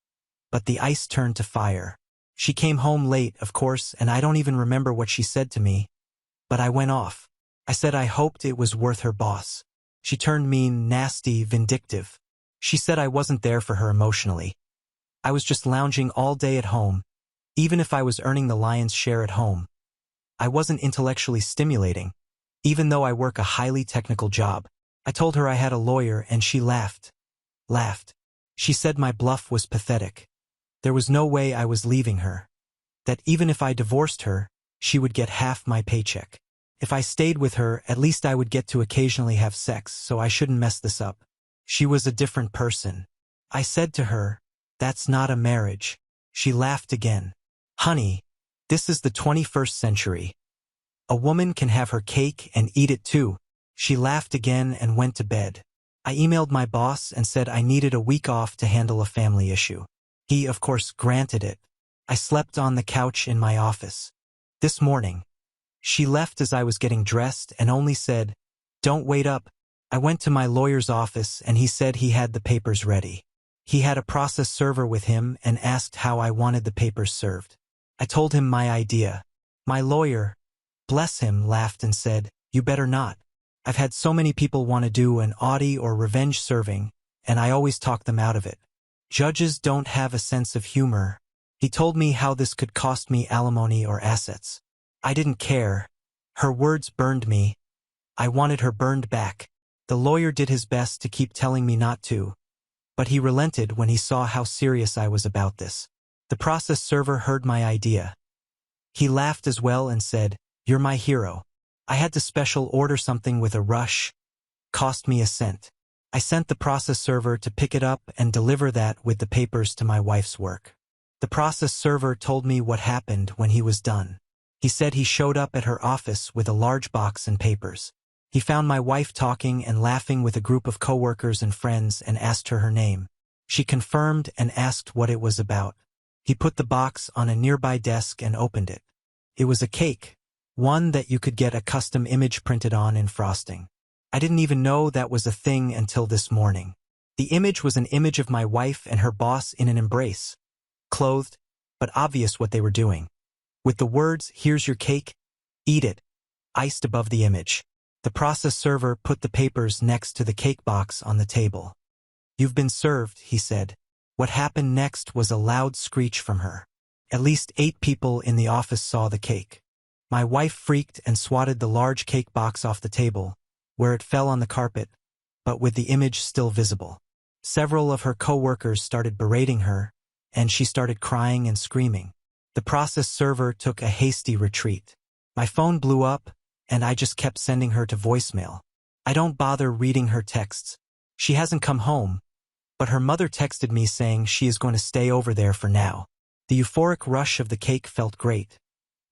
but the ice turned to fire. She came home late, of course, and I don't even remember what she said to me, but I went off. I said I hoped it was worth her boss. She turned mean, nasty, vindictive. She said I wasn't there for her emotionally. I was just lounging all day at home, even if I was earning the lion's share at home. I wasn't intellectually stimulating, even though I work a highly technical job. I told her I had a lawyer and she laughed. She said my bluff was pathetic. There was no way I was leaving her. That even if I divorced her, she would get half my paycheck. If I stayed with her, at least I would get to occasionally have sex, so I shouldn't mess this up. She was a different person. I said to her, "That's not a marriage." She laughed again. "Honey, this is the 21st century. A woman can have her cake and eat it too." She laughed again and went to bed. I emailed my boss and said I needed a week off to handle a family issue. He, of course, granted it. I slept on the couch in my office. This morning, she left as I was getting dressed and only said, "Don't wait up." I went to my lawyer's office and he said he had the papers ready. He had a process server with him and asked how I wanted the papers served. I told him my idea. My lawyer, bless him, laughed and said, "You better not. I've had so many people want to do an audit or revenge serving, and I always talk them out of it. Judges don't have a sense of humor." He told me how this could cost me alimony or assets. I didn't care. Her words burned me. I wanted her burned back. The lawyer did his best to keep telling me not to, but he relented when he saw how serious I was about this. The process server heard my idea. He laughed as well and said, "You're my hero." I had to special order something with a rush. Cost me a cent. I sent the process server to pick it up and deliver that with the papers to my wife's work. The process server told me what happened when he was done. He said he showed up at her office with a large box and papers. He found my wife talking and laughing with a group of coworkers and friends and asked her name. She confirmed and asked what it was about. He put the box on a nearby desk and opened it. It was a cake, one that you could get a custom image printed on in frosting. I didn't even know that was a thing until this morning. The image was an image of my wife and her boss in an embrace. Clothed, but obvious what they were doing. With the words, "Here's your cake, eat it," iced above the image. The process server put the papers next to the cake box on the table. "You've been served," he said. What happened next was a loud screech from her. At least 8 people in the office saw the cake. My wife freaked and swatted the large cake box off the table, where it fell on the carpet, but with the image still visible. Several of her co-workers started berating her, and she started crying and screaming. The process server took a hasty retreat. My phone blew up, and I just kept sending her to voicemail. I don't bother reading her texts. She hasn't come home, but her mother texted me saying she is going to stay over there for now. The euphoric rush of the cake felt great,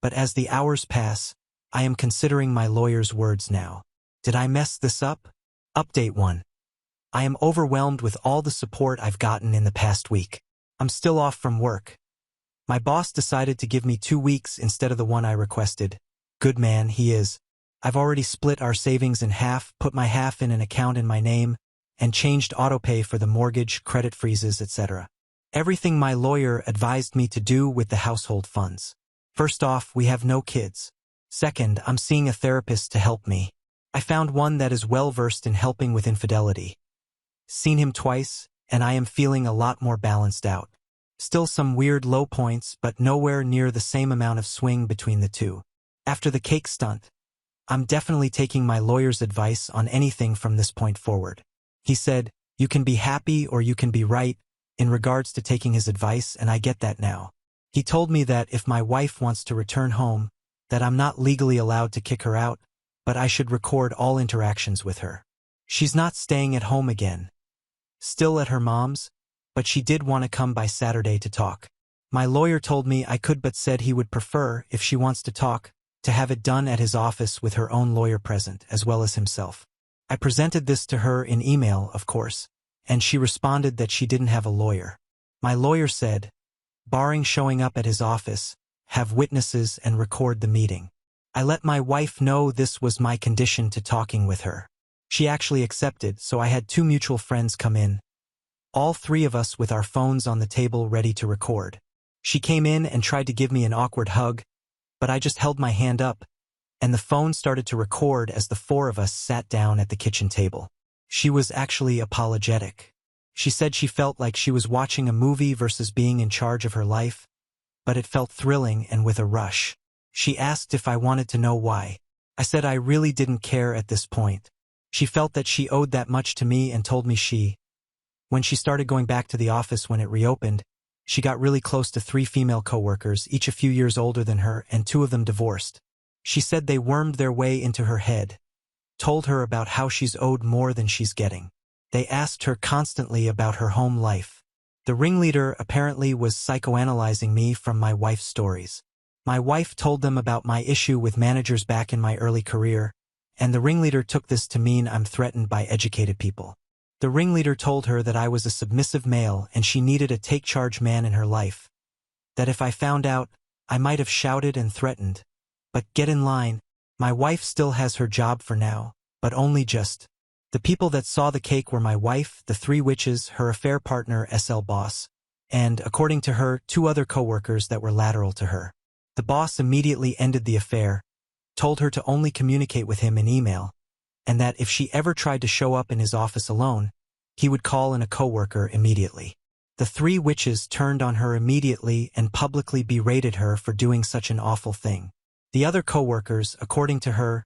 but as the hours pass, I am considering my lawyer's words now. Did I mess this up? Update 1. I am overwhelmed with all the support I've gotten in the past week. I'm still off from work. My boss decided to give me 2 weeks instead of the one I requested. Good man, he is. I've already split our savings in half, put my half in an account in my name, and changed autopay for the mortgage, credit freezes, etc. Everything my lawyer advised me to do with the household funds. First off, we have no kids. Second, I'm seeing a therapist to help me. I found one that is well-versed in helping with infidelity. Seen him twice, and I am feeling a lot more balanced out. Still some weird low points, but nowhere near the same amount of swing between the two. After the cake stunt, I'm definitely taking my lawyer's advice on anything from this point forward. He said, "You can be happy or you can be right," in regards to taking his advice, and I get that now. He told me that if my wife wants to return home, that I'm not legally allowed to kick her out, but I should record all interactions with her. She's not staying at home again. Still at her mom's, but she did want to come by Saturday to talk. My lawyer told me I could, but said he would prefer, if she wants to talk, to have it done at his office with her own lawyer present, as well as himself. I presented this to her in email, of course, and she responded that she didn't have a lawyer. My lawyer said, barring showing up at his office, have witnesses and record the meeting. I let my wife know this was my condition to talking with her. She actually accepted, so I had 2 mutual friends come in, all 3 of us with our phones on the table ready to record. She came in and tried to give me an awkward hug, but I just held my hand up, and the phone started to record as the 4 of us sat down at the kitchen table. She was actually apologetic. She said she felt like she was watching a movie versus being in charge of her life, but it felt thrilling and with a rush. She asked if I wanted to know why. I said I really didn't care at this point. She felt that she owed that much to me and told me when she started going back to the office when it reopened, she got really close to 3 female coworkers, each a few years older than her, and 2 of them divorced. She said they wormed their way into her head, told her about how she's owed more than she's getting. They asked her constantly about her home life. The ringleader apparently was psychoanalyzing me from my wife's stories. My wife told them about my issue with managers back in my early career, and the ringleader took this to mean I'm threatened by educated people. The ringleader told her that I was a submissive male and she needed a take-charge man in her life. That if I found out, I might have shouted and threatened. But get in line, my wife still has her job for now, but only just. The people that saw the cake were my wife, the 3 witches, her affair partner SL boss, and, according to her, 2 other coworkers that were lateral to her. The boss immediately ended the affair, told her to only communicate with him in email, and that if she ever tried to show up in his office alone, he would call in a coworker immediately. The 3 witches turned on her immediately and publicly berated her for doing such an awful thing. The other coworkers, according to her,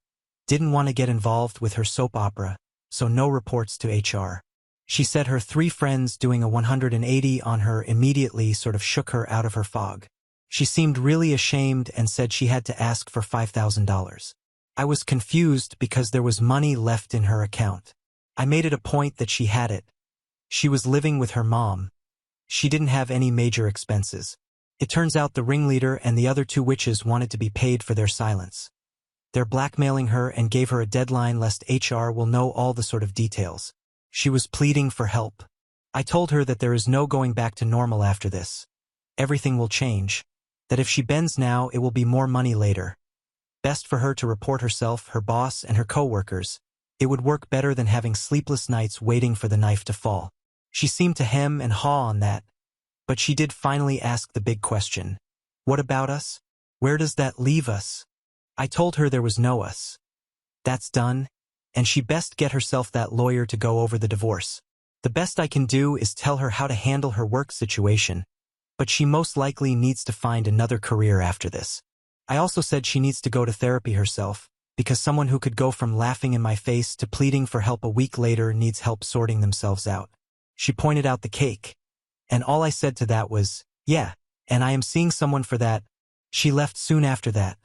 didn't want to get involved with her soap opera, so no reports to HR. She said her 3 friends doing a 180 on her immediately sort of shook her out of her fog. She seemed really ashamed and said she had to ask for $5,000. I was confused because there was money left in her account. I made it a point that she had it. She was living with her mom. She didn't have any major expenses. It turns out the ringleader and the other 2 witches wanted to be paid for their silence. They're blackmailing her and gave her a deadline lest HR will know all the sort of details. She was pleading for help. I told her that there is no going back to normal after this. Everything will change. That if she bends now, it will be more money later. Best for her to report herself, her boss, and her coworkers. It would work better than having sleepless nights waiting for the knife to fall. She seemed to hem and haw on that, but she did finally ask the big question. What about us? Where does that leave us? I told her there was no us. That's done, and she best get herself that lawyer to go over the divorce. The best I can do is tell her how to handle her work situation, but she most likely needs to find another career after this. I also said she needs to go to therapy herself, because someone who could go from laughing in my face to pleading for help a week later needs help sorting themselves out. She pointed out the cake, and all I said to that was, yeah, and I am seeing someone for that. She left soon after that.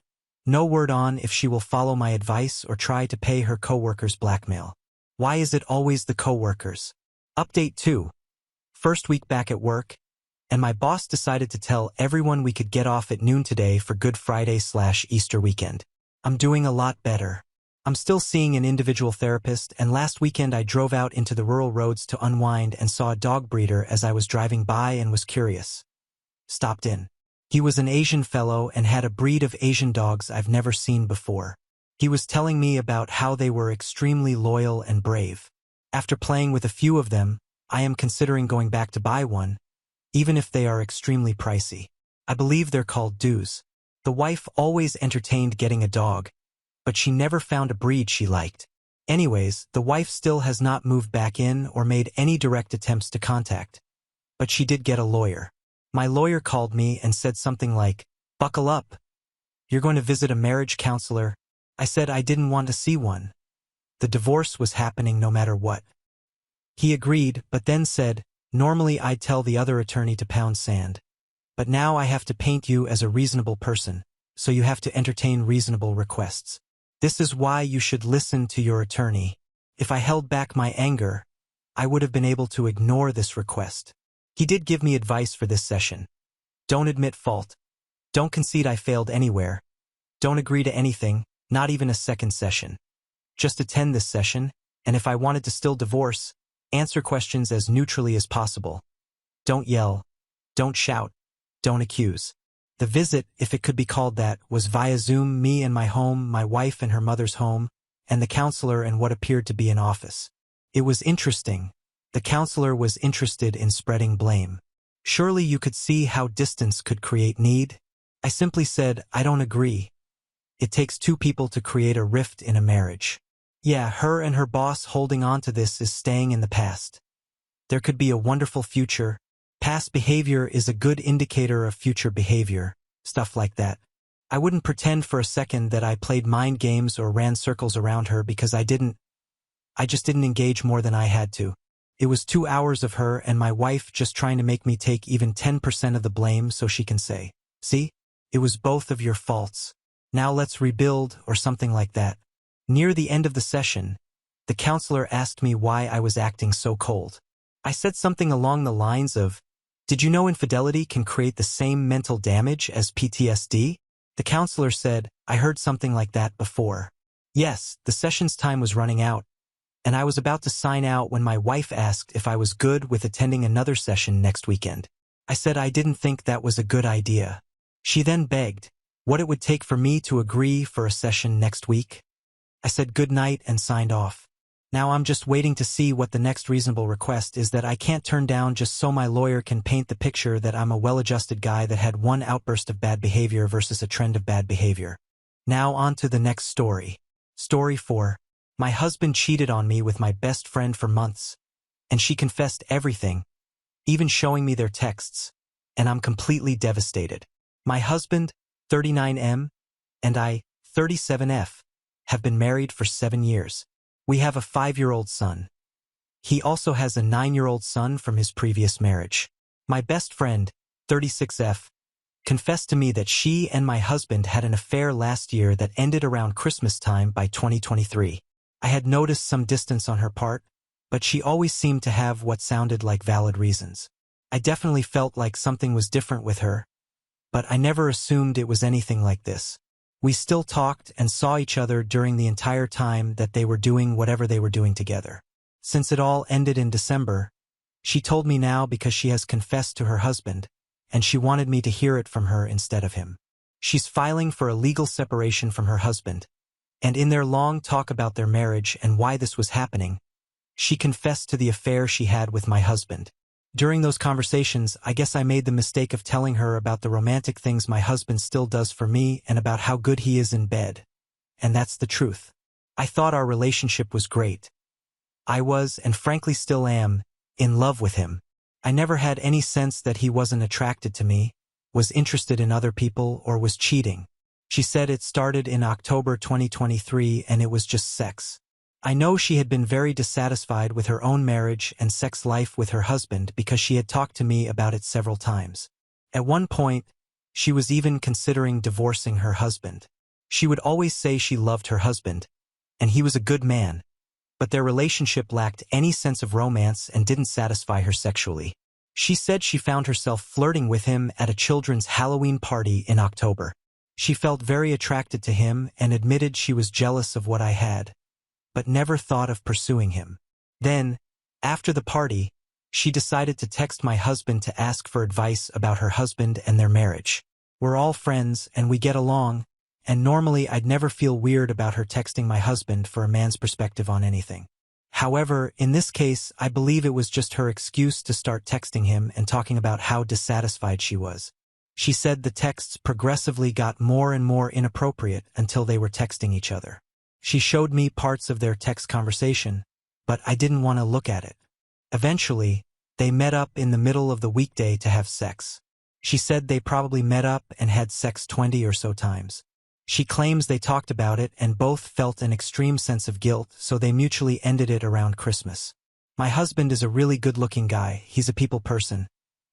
No word on if she will follow my advice or try to pay her coworkers blackmail. Why is it always the coworkers? Update 2. First week back at work, and my boss decided to tell everyone we could get off at noon today for Good Friday/Easter weekend. I'm doing a lot better. I'm still seeing an individual therapist, and last weekend I drove out into the rural roads to unwind and saw a dog breeder as I was driving by and was curious. Stopped in. He was an Asian fellow and had a breed of Asian dogs I've never seen before. He was telling me about how they were extremely loyal and brave. After playing with a few of them, I am considering going back to buy one, even if they are extremely pricey. I believe they're called doos. The wife always entertained getting a dog, but she never found a breed she liked. Anyways, the wife still has not moved back in or made any direct attempts to contact. But she did get a lawyer. My lawyer called me and said something like, "Buckle up. You're going to visit a marriage counselor." I said I didn't want to see one. The divorce was happening no matter what. He agreed, but then said, "Normally I'd tell the other attorney to pound sand. But now I have to paint you as a reasonable person, so you have to entertain reasonable requests. This is why you should listen to your attorney. If I held back my anger, I would have been able to ignore this request." He did give me advice for this session. Don't admit fault. Don't concede I failed anywhere. Don't agree to anything, not even a second session. Just attend this session, and if I wanted to still divorce, answer questions as neutrally as possible. Don't yell. Don't shout. Don't accuse. The visit, if it could be called that, was via Zoom, me and my home, my wife and her mother's home, and the counselor in what appeared to be an office. It was interesting. The counselor was interested in spreading blame. Surely you could see how distance could create need? I simply said, I don't agree. It takes two people to create a rift in a marriage. Yeah, her and her boss holding on to this is staying in the past. There could be a wonderful future. Past behavior is a good indicator of future behavior. Stuff like that. I wouldn't pretend for a second that I played mind games or ran circles around her because I just didn't engage more than I had to. It was 2 hours of her and my wife just trying to make me take even 10% of the blame so she can say, "See? It was both of your faults. Now let's rebuild," or something like that. Near the end of the session, the counselor asked me why I was acting so cold. I said something along the lines of, "Did you know infidelity can create the same mental damage as PTSD?" The counselor said, "I heard something like that before." Yes, the session's time was running out, and I was about to sign out when my wife asked if I was good with attending another session next weekend. I said I didn't think that was a good idea. She then begged what it would take for me to agree for a session next week. I said good night and signed off. Now I'm just waiting to see what the next reasonable request is that I can't turn down just so my lawyer can paint the picture that I'm a well-adjusted guy that had one outburst of bad behavior versus a trend of bad behavior. Now on to the next story. Story 4. My husband cheated on me with my best friend for months, and she confessed everything, even showing me their texts, and I'm completely devastated. My husband, 39M, and I, 37F, have been married for 7 years. We have a 5-year-old son. He also has a 9-year-old son from his previous marriage. My best friend, 36F, confessed to me that she and my husband had an affair last year that ended around Christmas time by 2023. I had noticed some distance on her part, but she always seemed to have what sounded like valid reasons. I definitely felt like something was different with her, but I never assumed it was anything like this. We still talked and saw each other during the entire time that they were doing whatever they were doing together. Since it all ended in December, she told me now because she has confessed to her husband, and she wanted me to hear it from her instead of him. She's filing for a legal separation from her husband, and in their long talk about their marriage and why this was happening, she confessed to the affair she had with my husband. During those conversations, I guess I made the mistake of telling her about the romantic things my husband still does for me and about how good he is in bed. And that's the truth. I thought our relationship was great. I was, and frankly still am, in love with him. I never had any sense that he wasn't attracted to me, was interested in other people, or was cheating. She said it started in October 2023 and it was just sex. I know she had been very dissatisfied with her own marriage and sex life with her husband because she had talked to me about it several times. At one point, she was even considering divorcing her husband. She would always say she loved her husband, and he was a good man, but their relationship lacked any sense of romance and didn't satisfy her sexually. She said she found herself flirting with him at a children's Halloween party in October. She felt very attracted to him and admitted she was jealous of what I had, but never thought of pursuing him. Then, after the party, she decided to text my husband to ask for advice about her husband and their marriage. We're all friends and we get along, and normally I'd never feel weird about her texting my husband for a man's perspective on anything. However, in this case, I believe it was just her excuse to start texting him and talking about how dissatisfied she was. She said the texts progressively got more and more inappropriate until they were texting each other. She showed me parts of their text conversation, but I didn't want to look at it. Eventually, they met up in the middle of the weekday to have sex. She said they probably met up and had sex 20 or so times. She claims they talked about it and both felt an extreme sense of guilt, so they mutually ended it around Christmas. My husband is a really good-looking guy. He's a people person.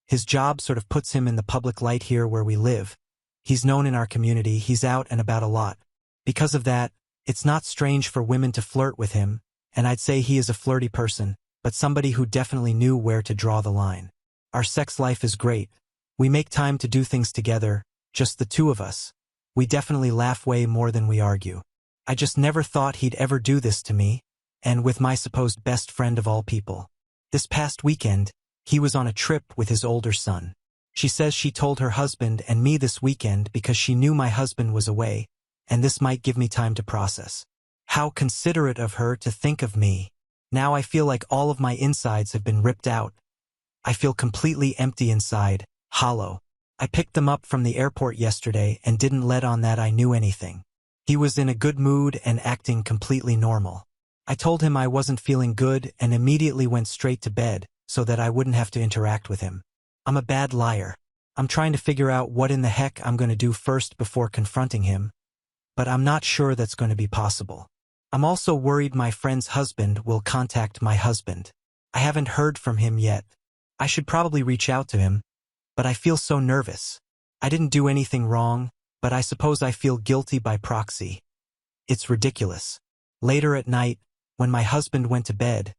His job sort of puts him in the public light here where we live. He's known in our community. He's out and about a lot. Because of that, it's not strange for women to flirt with him, and I'd say he is a flirty person, but somebody who definitely knew where to draw the line. Our sex life is great. We make time to do things together, just the two of us. We definitely laugh way more than we argue. I just never thought he'd ever do this to me, and with my supposed best friend of all people. This past weekend, he was on a trip with his older son. She says she told her husband and me this weekend because she knew my husband was away, and this might give me time to process. How considerate of her to think of me. Now I feel like all of my insides have been ripped out. I feel completely empty inside, hollow. I picked them up from the airport yesterday and didn't let on that I knew anything. He was in a good mood and acting completely normal. I told him I wasn't feeling good and immediately went straight to bed so that I wouldn't have to interact with him. I'm a bad liar. I'm trying to figure out what in the heck I'm going to do first before confronting him, but I'm not sure that's going to be possible. I'm also worried my friend's husband will contact my husband. I haven't heard from him yet. I should probably reach out to him, but I feel so nervous. I didn't do anything wrong, but I suppose I feel guilty by proxy. It's ridiculous. Later at night, when my husband went to bed,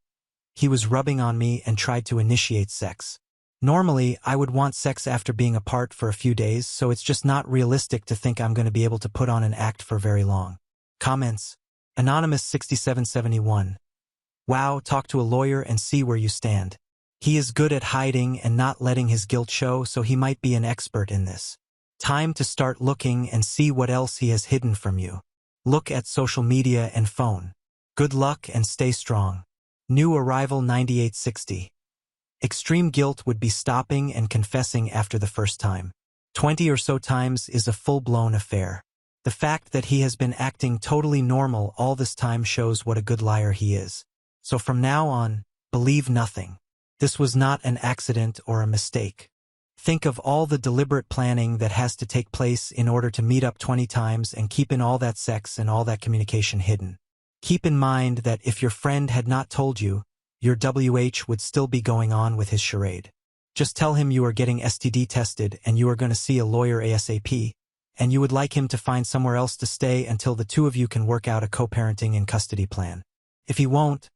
he was rubbing on me and tried to initiate sex. Normally, I would want sex after being apart for a few days, so it's just not realistic to think I'm going to be able to put on an act for very long. Comments. Anonymous 6771. Wow, talk to a lawyer and see where you stand. He is good at hiding and not letting his guilt show, so he might be an expert in this. Time to start looking and see what else he has hidden from you. Look at social media and phone. Good luck and stay strong. New arrival 9860. Extreme guilt would be stopping and confessing after the first time. 20 or so times is a full-blown affair. The fact that he has been acting totally normal all this time shows what a good liar he is. So from now on, believe nothing. This was not an accident or a mistake. Think of all the deliberate planning that has to take place in order to meet up 20 times and keep in all that sex and all that communication hidden. Keep in mind that if your friend had not told you, your WH would still be going on with his charade. Just tell him you are getting STD tested and you are going to see a lawyer ASAP, and you would like him to find somewhere else to stay until the two of you can work out a co-parenting and custody plan. If he won't,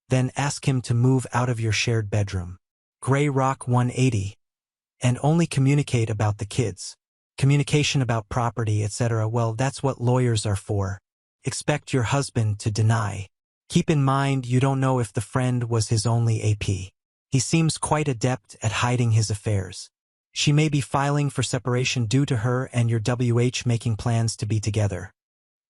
then ask him to move out of your shared bedroom. Gray Rock 180. And only communicate about the kids. Communication about property, etc. Well, that's what lawyers are for. Expect your husband to deny. Keep in mind you don't know if the friend was his only AP. He seems quite adept at hiding his affairs. She may be filing for separation due to her and your WH making plans to be together.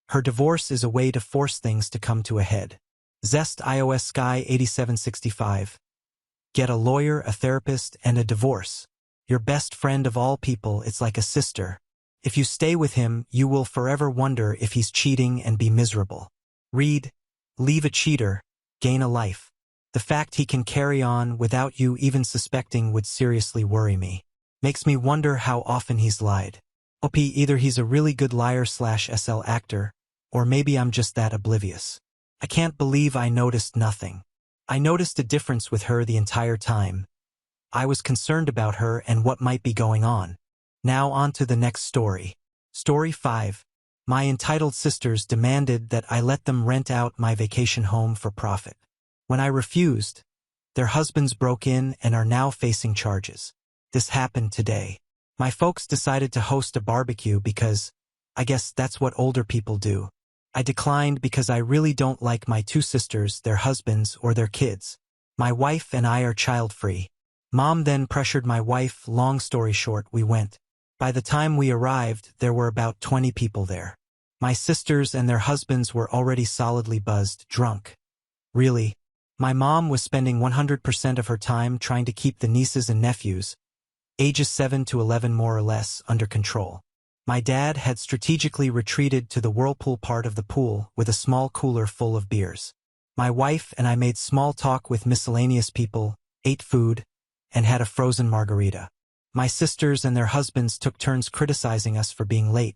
Her divorce is a way to force things to come to a head. Zest iOS Sky 8765. Get a lawyer, a therapist, and a divorce. Your best friend of all people, it's like a sister. If you stay with him, you will forever wonder if he's cheating and be miserable. Read, leave a cheater, gain a life. The fact he can carry on without you even suspecting would seriously worry me. Makes me wonder how often he's lied. OP, either he's a really good liar/SL actor, or maybe I'm just that oblivious. I can't believe I noticed nothing. I noticed a difference with her the entire time. I was concerned about her and what might be going on. Now on to the next story. Story 5. My entitled sisters demanded that I let them rent out my vacation home for profit. When I refused, their husbands broke in and are now facing charges. This happened today. My folks decided to host a barbecue because, I guess that's what older people do. I declined because I really don't like my two sisters, their husbands, or their kids. My wife and I are child-free. Mom then pressured my wife. Long story short, we went. By the time we arrived, there were about 20 people there. My sisters and their husbands were already solidly buzzed, drunk. Really, my mom was spending 100% of her time trying to keep the nieces and nephews, ages 7 to 11 more or less, under control. My dad had strategically retreated to the whirlpool part of the pool with a small cooler full of beers. My wife and I made small talk with miscellaneous people, ate food, and had a frozen margarita. My sisters and their husbands took turns criticizing us for being late,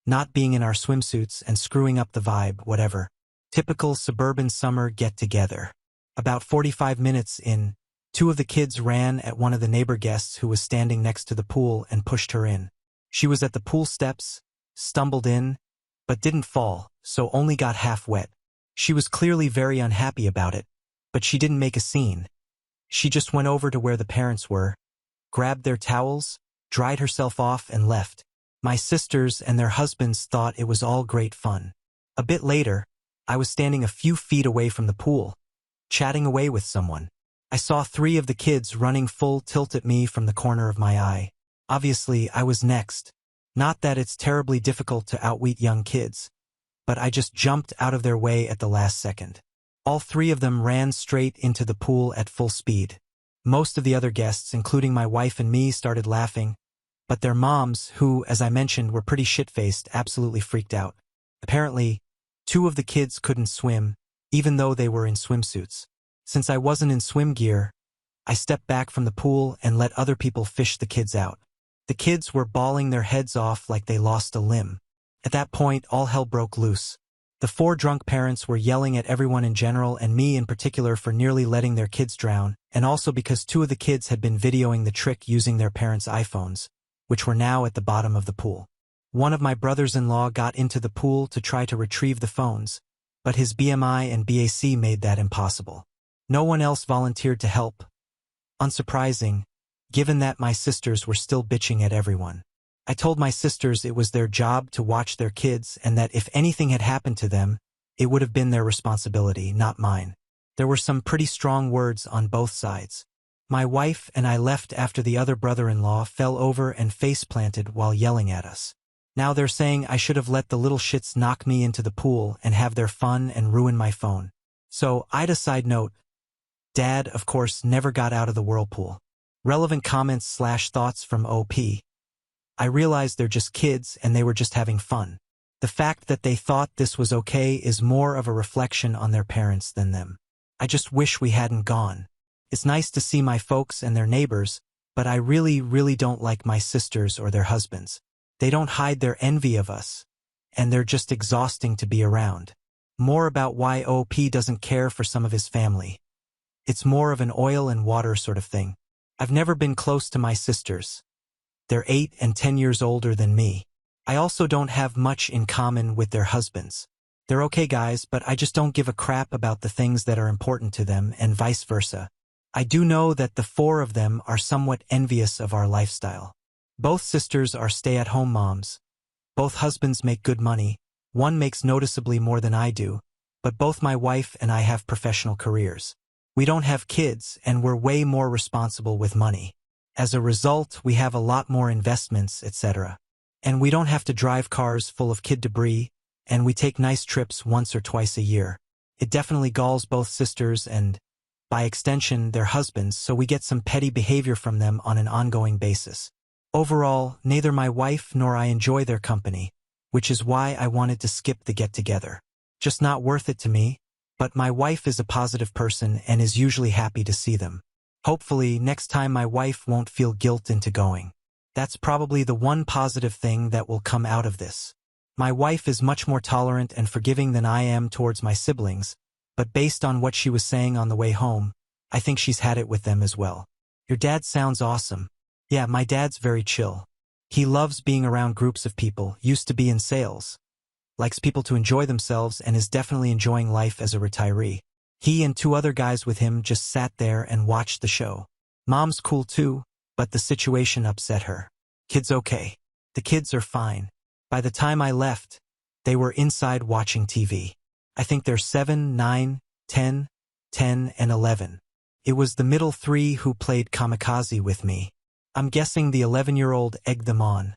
not being in our swimsuits and screwing up the vibe, whatever. Typical suburban summer get-together. About 45 minutes in, two of the kids ran at one of the neighbor guests who was standing next to the pool and pushed her in. She was at the pool steps, stumbled in, but didn't fall, so only got half wet. She was clearly very unhappy about it, but she didn't make a scene. She just went over to where the parents were, grabbed their towels, dried herself off and left. My sisters and their husbands thought it was all great fun. A bit later, I was standing a few feet away from the pool, chatting away with someone. I saw three of the kids running full tilt at me from the corner of my eye. Obviously, I was next. Not that it's terribly difficult to outwit young kids, but I just jumped out of their way at the last second. All three of them ran straight into the pool at full speed. Most of the other guests, including my wife and me, started laughing, but their moms, who, as I mentioned, were pretty shit-faced, absolutely freaked out. Apparently, two of the kids couldn't swim, even though they were in swimsuits. Since I wasn't in swim gear, I stepped back from the pool and let other people fish the kids out. The kids were bawling their heads off like they lost a limb. At that point, all hell broke loose. The four drunk parents were yelling at everyone in general and me in particular for nearly letting their kids drown, and also because two of the kids had been videoing the trick using their parents' iPhones, which were now at the bottom of the pool. One of my brothers-in-law got into the pool to try to retrieve the phones, but his BMI and BAC made that impossible. No one else volunteered to help. Unsurprising, given that my sisters were still bitching at everyone. I told my sisters it was their job to watch their kids and that if anything had happened to them, it would have been their responsibility, not mine. There were some pretty strong words on both sides. My wife and I left after the other brother-in-law fell over and face-planted while yelling at us. Now they're saying I should have let the little shits knock me into the pool and have their fun and ruin my phone. So, Ida side note, Dad, of course, never got out of the whirlpool. Relevant comments/thoughts from OP. I realized they're just kids and they were just having fun. The fact that they thought this was okay is more of a reflection on their parents than them. I just wish we hadn't gone. It's nice to see my folks and their neighbors, but I really don't like my sisters or their husbands. They don't hide their envy of us, and they're just exhausting to be around. More about why OP doesn't care for some of his family. It's more of an oil and water sort of thing. I've never been close to my sisters. They're 8 and 10 years older than me. I also don't have much in common with their husbands. They're okay guys, but I just don't give a crap about the things that are important to them and vice versa. I do know that the four of them are somewhat envious of our lifestyle. Both sisters are stay-at-home moms. Both husbands make good money. One makes noticeably more than I do, but both my wife and I have professional careers. We don't have kids and we're way more responsible with money. As a result, we have a lot more investments, etc. And we don't have to drive cars full of kid debris, and we take nice trips once or twice a year. It definitely galls both sisters and, by extension, their husbands, so we get some petty behavior from them on an ongoing basis. Overall, neither my wife nor I enjoy their company, which is why I wanted to skip the get-together. Just not worth it to me, but my wife is a positive person and is usually happy to see them. Hopefully, next time my wife won't feel guilt into going. That's probably the one positive thing that will come out of this. My wife is much more tolerant and forgiving than I am towards my siblings, but based on what she was saying on the way home, I think she's had it with them as well. Your dad sounds awesome. Yeah, my dad's very chill. He loves being around groups of people, used to be in sales. Likes people to enjoy themselves and is definitely enjoying life as a retiree. He and two other guys with him just sat there and watched the show. Mom's cool too, but the situation upset her. Kids okay. The kids are fine. By the time I left, they were inside watching TV. I think they're 7, 9, 10, 10, and 11. It was the middle three who played kamikaze with me. I'm guessing the 11-year-old egged them on.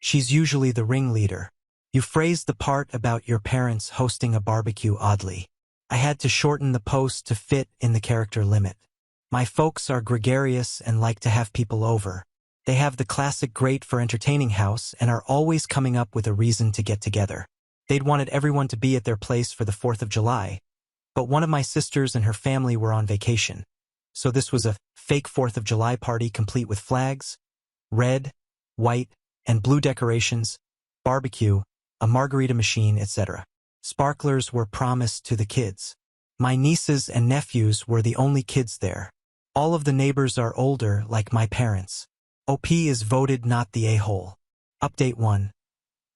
She's usually the ringleader. You phrased the part about your parents hosting a barbecue oddly. I had to shorten the post to fit in the character limit. My folks are gregarious and like to have people over. They have the classic great for entertaining house and are always coming up with a reason to get together. They'd wanted everyone to be at their place for the 4th of July, but one of my sisters and her family were on vacation. So this was a fake 4th of July party complete with flags, red, white, and blue decorations, barbecue, a margarita machine, etc. Sparklers were promised to the kids. My nieces and nephews were the only kids there. All of the neighbors are older, like my parents. OP is voted not the a-hole. Update 1.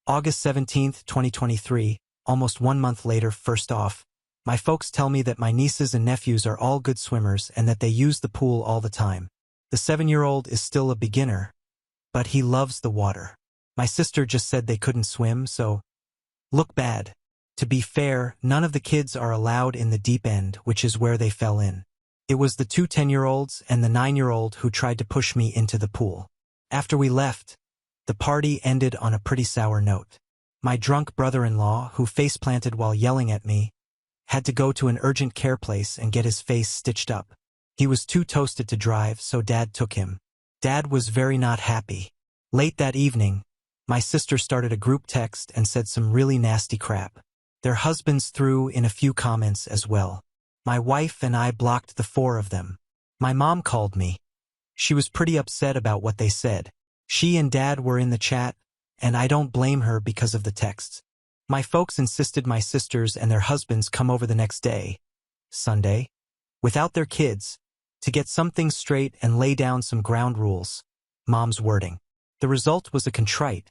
August 17th, 2023, almost 1 month later. First off, my folks tell me that my nieces and nephews are all good swimmers and that they use the pool all the time. The 7-year-old is still a beginner, but he loves the water. My sister just said they couldn't swim, so look bad. To be fair, none of the kids are allowed in the deep end, which is where they fell in. It was the 2 10-year-olds and the 9-year-old who tried to push me into the pool. After we left, the party ended on a pretty sour note. My drunk brother-in-law, who face-planted while yelling at me, had to go to an urgent care place and get his face stitched up. He was too toasted to drive, so Dad took him. Dad was very not happy. Late that evening, my sister started a group text and said some really nasty crap. Their husbands threw in a few comments as well. My wife and I blocked the 4 of them. My mom called me. She was pretty upset about what they said. She and Dad were in the chat, and I don't blame her because of the texts. My folks insisted my sisters and their husbands come over the next day, Sunday, without their kids, to get some things straight and lay down some ground rules. Mom's wording. The result was a contrite,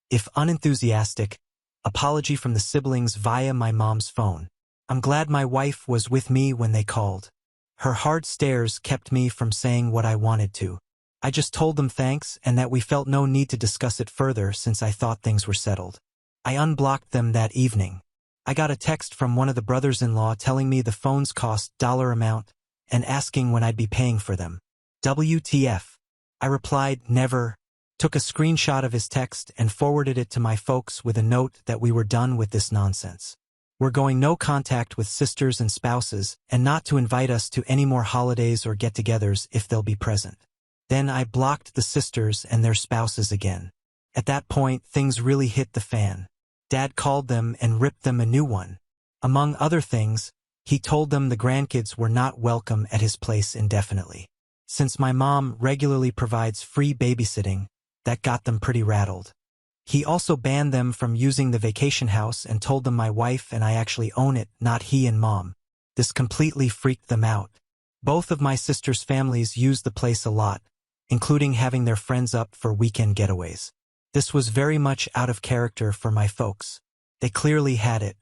if unenthusiastic, apology from the siblings via my mom's phone. I'm glad my wife was with me when they called. Her hard stares kept me from saying what I wanted to. I just told them thanks and that we felt no need to discuss it further since I thought things were settled. I unblocked them that evening. I got a text from one of the brothers-in-law telling me the phones cost dollar amount and asking when I'd be paying for them. WTF. I replied, never, took a screenshot of his text and forwarded it to my folks with a note that we were done with this nonsense. We're going no contact with sisters and spouses and not to invite us to any more holidays or get-togethers if they'll be present. Then I blocked the sisters and their spouses again. At that point, things really hit the fan. Dad called them and ripped them a new one. Among other things, he told them the grandkids were not welcome at his place indefinitely. Since my mom regularly provides free babysitting, that got them pretty rattled. He also banned them from using the vacation house and told them my wife and I actually own it, not he and Mom. This completely freaked them out. Both of my sister's families use the place a lot, including having their friends up for weekend getaways. This was very much out of character for my folks. They clearly had it.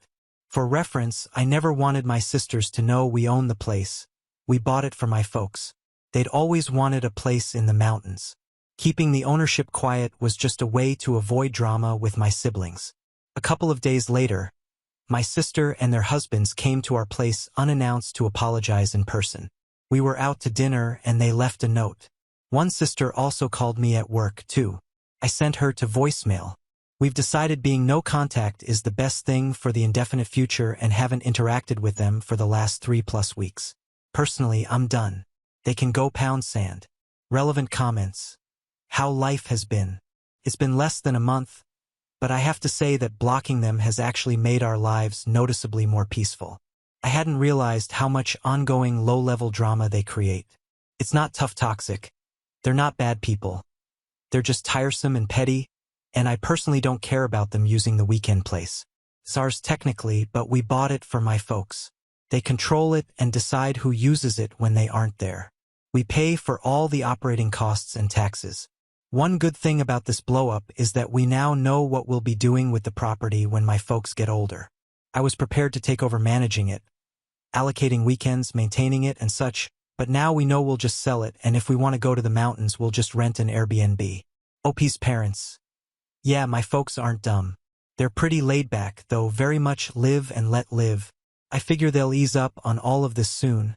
For reference, I never wanted my sisters to know we owned the place. We bought it for my folks. They'd always wanted a place in the mountains. Keeping the ownership quiet was just a way to avoid drama with my siblings. A couple of days later, my sister and their husbands came to our place unannounced to apologize in person. We were out to dinner and they left a note. One sister also called me at work, too. I sent her to voicemail. We've decided being no contact is the best thing for the indefinite future and haven't interacted with them for the last 3+ weeks. Personally, I'm done. They can go pound sand. Relevant comments. How life has been. It's been less than a month, but I have to say that blocking them has actually made our lives noticeably more peaceful. I hadn't realized how much ongoing low-level drama they create. It's not tough toxic. They're not bad people. They're just tiresome and petty, and I personally don't care about them using the weekend place. It's ours technically, but we bought it for my folks. They control it and decide who uses it when they aren't there. We pay for all the operating costs and taxes. One good thing about this blow-up is that we now know what we'll be doing with the property when my folks get older. I was prepared to take over managing it, allocating weekends, maintaining it, and such, but now we know we'll just sell it, and if we want to go to the mountains, we'll just rent an Airbnb. OP's parents. Yeah, my folks aren't dumb. They're pretty laid back, though very much live and let live. I figure they'll ease up on all of this soon,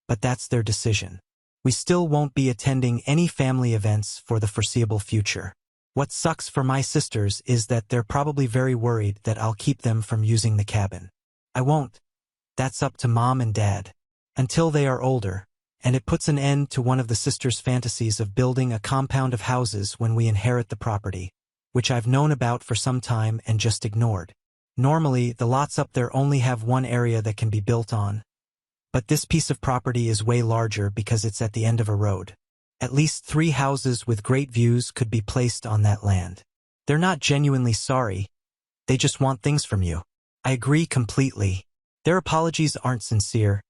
but that's their decision. We still won't be attending any family events for the foreseeable future. What sucks for my sisters is that they're probably very worried that I'll keep them from using the cabin. I won't. That's up to Mom and Dad. Until they are older, and it puts an end to one of the sisters' fantasies of building a compound of houses when we inherit the property, which I've known about for some time and just ignored. Normally, the lots up there only have one area that can be built on, but this piece of property is way larger because it's at the end of a road. At least 3 houses with great views could be placed on that land. They're not genuinely sorry. They just want things from you. I agree completely. Their apologies aren't sincere,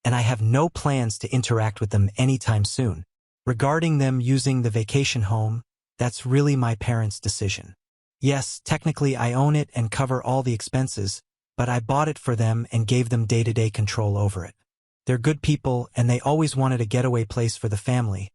and I have no plans to interact with them anytime soon. Regarding them using the vacation home, that's really my parents' decision. Yes, technically I own it and cover all the expenses, but I bought it for them and gave them day-to-day control over it. They're good people and they always wanted a getaway place for the family,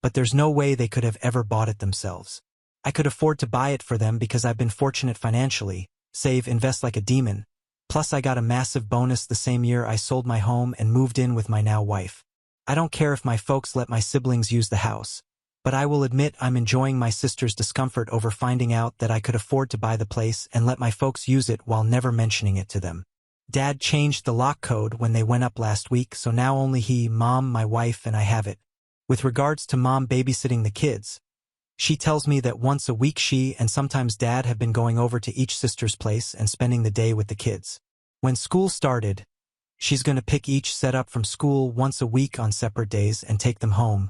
but there's no way they could have ever bought it themselves. I could afford to buy it for them because I've been fortunate financially, save, invest like a demon. Plus I got a massive bonus the same year I sold my home and moved in with my now wife. I don't care if my folks let my siblings use the house, but I will admit I'm enjoying my sister's discomfort over finding out that I could afford to buy the place and let my folks use it while never mentioning it to them. Dad changed the lock code when they went up last week, so now only he, Mom, my wife, and I have it. With regards to Mom babysitting the kids, she tells me that once a week she and sometimes Dad have been going over to each sister's place and spending the day with the kids. When school started, she's going to pick each set up from school once a week on separate days and take them home,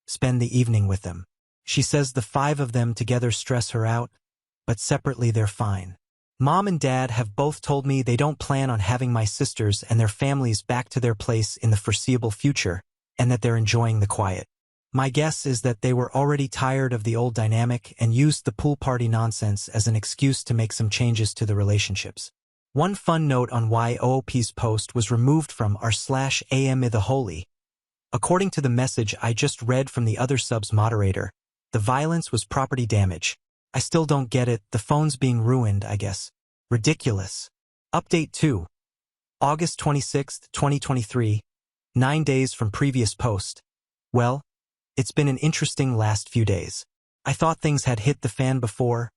spend the evening with them. She says the 5 of them together stress her out, but separately they're fine. Mom and Dad have both told me they don't plan on having my sisters and their families back to their place in the foreseeable future, and that they're enjoying the quiet. My guess is that they were already tired of the old dynamic and used the pool party nonsense as an excuse to make some changes to the relationships. One fun note on why OOP's post was removed from r/AMITheholy. According to the message I just read from the other sub's moderator, the violence was property damage. I still don't get it, the phone's being ruined, I guess. Ridiculous. Update 2. August 26, 2023. 9 days from previous post. Well, it's been an interesting last few days. I thought things had hit the fan before,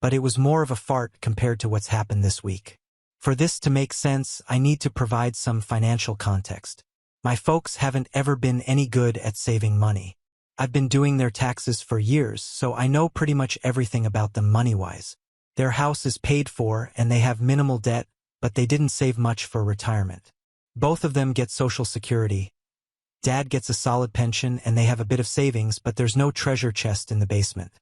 but it was more of a fart compared to what's happened this week. For this to make sense, I need to provide some financial context. My folks haven't ever been any good at saving money. I've been doing their taxes for years, so I know pretty much everything about them money-wise. Their house is paid for and they have minimal debt, but they didn't save much for retirement. Both of them get Social Security. Dad gets a solid pension and they have a bit of savings, but there's no treasure chest in the basement.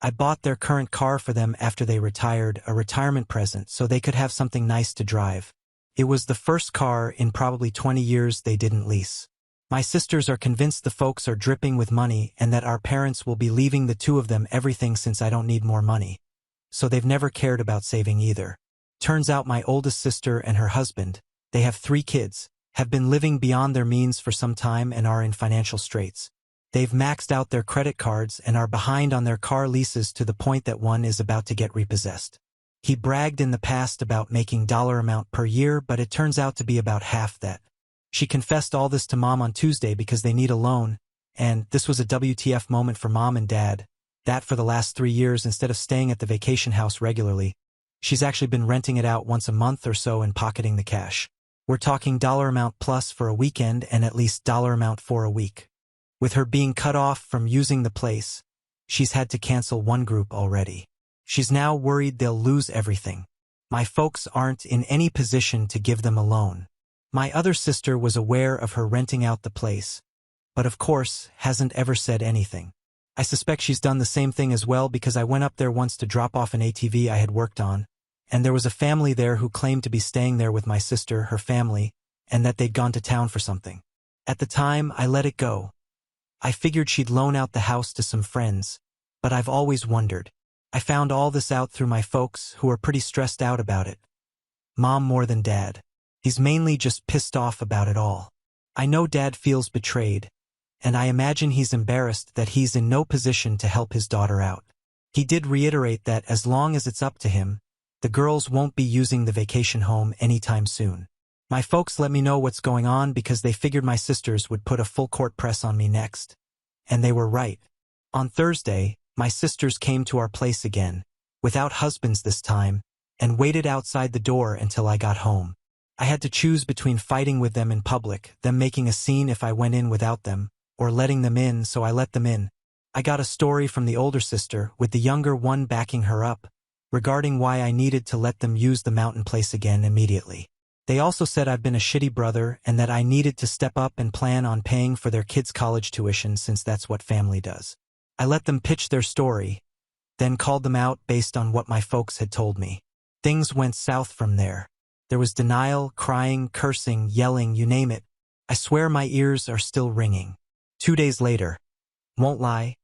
I bought their current car for them after they retired, a retirement present, so they could have something nice to drive. It was the first car in probably 20 years they didn't lease. My sisters are convinced the folks are dripping with money and that our parents will be leaving the 2 of them everything since I don't need more money. So they've never cared about saving either. Turns out my oldest sister and her husband, they have 3 kids, have been living beyond their means for some time and are in financial straits. They've maxed out their credit cards and are behind on their car leases to the point that one is about to get repossessed. He bragged in the past about making dollar amount per year, but it turns out to be about half that. She confessed all this to Mom on Tuesday because they need a loan, and this was a WTF moment for Mom and Dad. That for the last 3 years, instead of staying at the vacation house regularly, she's actually been renting it out once a month or so and pocketing the cash. We're talking dollar amount plus for a weekend and at least dollar amount for a week. With her being cut off from using the place, she's had to cancel one group already. She's now worried they'll lose everything. My folks aren't in any position to give them a loan. My other sister was aware of her renting out the place, but of course hasn't ever said anything. I suspect she's done the same thing as well because I went up there once to drop off an ATV I had worked on, and there was a family there who claimed to be staying there with my sister, her family, and that they'd gone to town for something. At the time, I let it go. I figured she'd loan out the house to some friends, but I've always wondered. I found all this out through my folks, who are pretty stressed out about it. Mom more than Dad. He's mainly just pissed off about it all. I know Dad feels betrayed, and I imagine he's embarrassed that he's in no position to help his daughter out. He did reiterate that as long as it's up to him, the girls won't be using the vacation home anytime soon. My folks let me know what's going on because they figured my sisters would put a full court press on me next. And they were right. On Thursday, my sisters came to our place again, without husbands this time, and waited outside the door until I got home. I had to choose between fighting with them in public, them making a scene if I went in without them, or letting them in, so I let them in. I got a story from the older sister, with the younger one backing her up, regarding why I needed to let them use the mountain place again immediately. They also said I've been a shitty brother and that I needed to step up and plan on paying for their kids' college tuition since that's what family does. I let them pitch their story, then called them out based on what my folks had told me. Things went south from there. There was denial, crying, cursing, yelling, you name it. I swear my ears are still ringing. 2 days later, won't lie,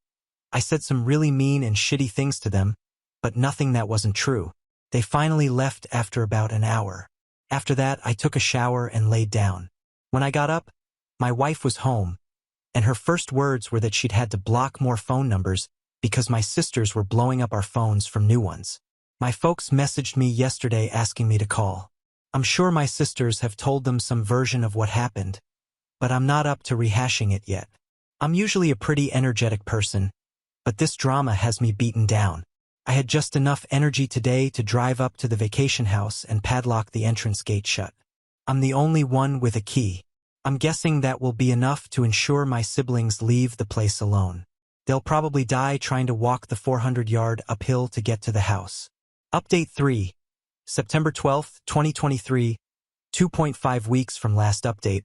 I said some really mean and shitty things to them, but nothing that wasn't true. They finally left after about an hour. After that, I took a shower and laid down. When I got up, my wife was home, and her first words were that she'd had to block more phone numbers because my sisters were blowing up our phones from new ones. My folks messaged me yesterday asking me to call. I'm sure my sisters have told them some version of what happened, but I'm not up to rehashing it yet. I'm usually a pretty energetic person, but this drama has me beaten down. I had just enough energy today to drive up to the vacation house and padlock the entrance gate shut. I'm the only one with a key. I'm guessing that will be enough to ensure my siblings leave the place alone. They'll probably die trying to walk the 400-yard uphill to get to the house. Update 3. September 12, 2023, 2.5 weeks from last update.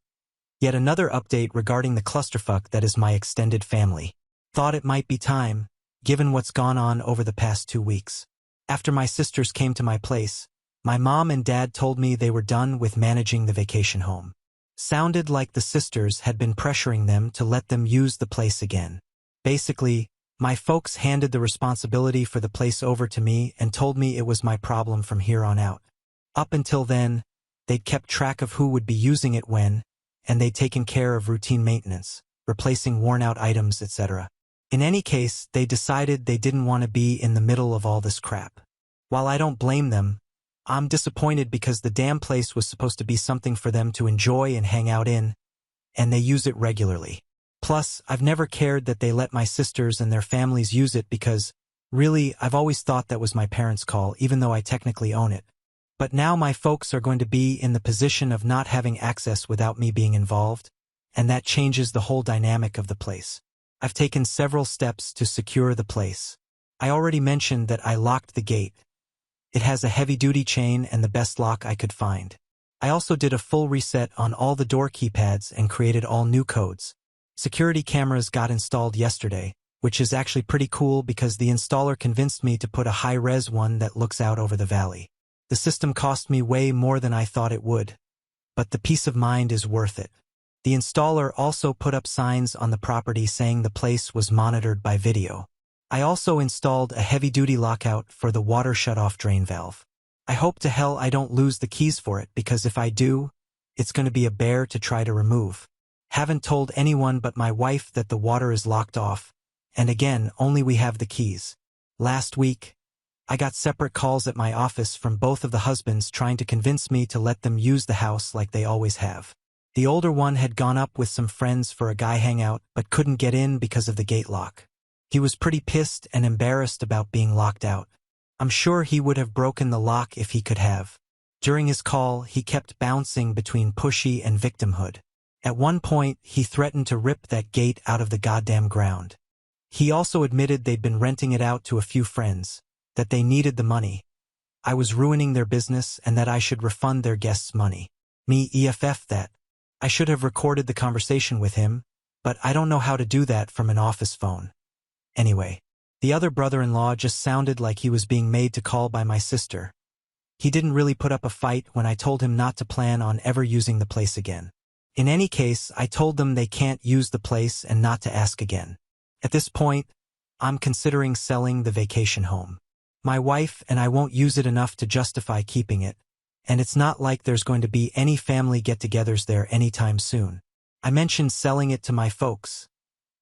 Yet another update regarding the clusterfuck that is my extended family. Thought it might be time, given what's gone on over the past 2 weeks. After my sisters came to my place, my mom and dad told me they were done with managing the vacation home. Sounded like the sisters had been pressuring them to let them use the place again. Basically, my folks handed the responsibility for the place over to me and told me it was my problem from here on out. Up until then, they'd kept track of who would be using it when, and they'd taken care of routine maintenance, replacing worn-out items, etc. In any case, they decided they didn't want to be in the middle of all this crap. While I don't blame them, I'm disappointed because the damn place was supposed to be something for them to enjoy and hang out in, and they use it regularly. Plus, I've never cared that they let my sisters and their families use it because, really, I've always thought that was my parents' call, even though I technically own it. But now my folks are going to be in the position of not having access without me being involved, and that changes the whole dynamic of the place. I've taken several steps to secure the place. I already mentioned that I locked the gate. It has a heavy-duty chain and the best lock I could find. I also did a full reset on all the door keypads and created all new codes. Security cameras got installed yesterday, which is actually pretty cool because the installer convinced me to put a high-res one that looks out over the valley. The system cost me way more than I thought it would, but the peace of mind is worth it. The installer also put up signs on the property saying the place was monitored by video. I also installed a heavy-duty lockout for the water shut-off drain valve. I hope to hell I don't lose the keys for it because if I do, it's going to be a bear to try to remove. Haven't told anyone but my wife that the water is locked off, and again, only we have the keys. Last week, I got separate calls at my office from both of the husbands trying to convince me to let them use the house like they always have. The older one had gone up with some friends for a guy hangout but couldn't get in because of the gate lock. He was pretty pissed and embarrassed about being locked out. I'm sure he would have broken the lock if he could have. During his call, he kept bouncing between pushy and victimhood. At one point, he threatened to rip that gate out of the goddamn ground. He also admitted they'd been renting it out to a few friends, that they needed the money. I was ruining their business and that I should refund their guests' money. Me EFF that. I should have recorded the conversation with him, but I don't know how to do that from an office phone. Anyway, the other brother-in-law just sounded like he was being made to call by my sister. He didn't really put up a fight when I told him not to plan on ever using the place again. In any case, I told them they can't use the place and not to ask again. At this point, I'm considering selling the vacation home. My wife and I won't use it enough to justify keeping it, and it's not like there's going to be any family get-togethers there anytime soon. I mentioned selling it to my folks.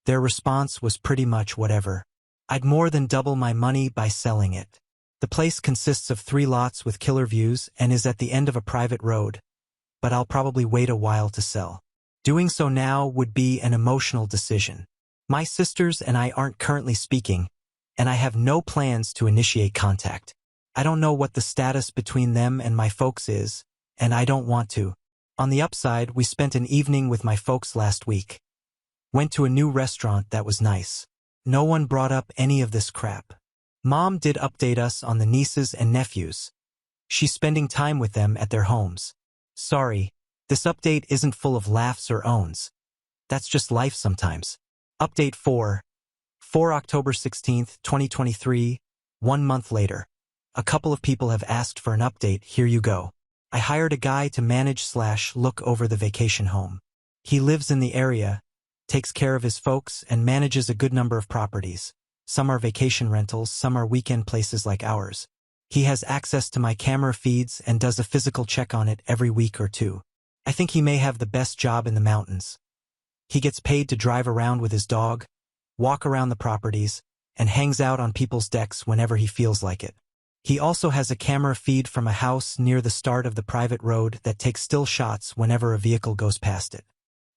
Their response was pretty much whatever. I'd more than double my money by selling it. The place consists of 3 lots with killer views and is at the end of a private road, but I'll probably wait a while to sell. Doing so now would be an emotional decision. My sisters and I aren't currently speaking, and I have no plans to initiate contact. I don't know what the status between them and my folks is, and I don't want to. On the upside, we spent an evening with my folks last week. Went to a new restaurant that was nice. No one brought up any of this crap. Mom did update us on the nieces and nephews. She's spending time with them at their homes. Sorry, this update isn't full of laughs or owns. That's just life sometimes. Update 4. October 16th, 2023, 1 month later. A couple of people have asked for an update, here you go. I hired a guy to manage/look over the vacation home. He lives in the area, takes care of his folks, and manages a good number of properties. Some are vacation rentals, some are weekend places like ours. He has access to my camera feeds and does a physical check on it every week or two. I think he may have the best job in the mountains. He gets paid to drive around with his dog, walk around the properties, and hangs out on people's decks whenever he feels like it. He also has a camera feed from a house near the start of the private road that takes still shots whenever a vehicle goes past it.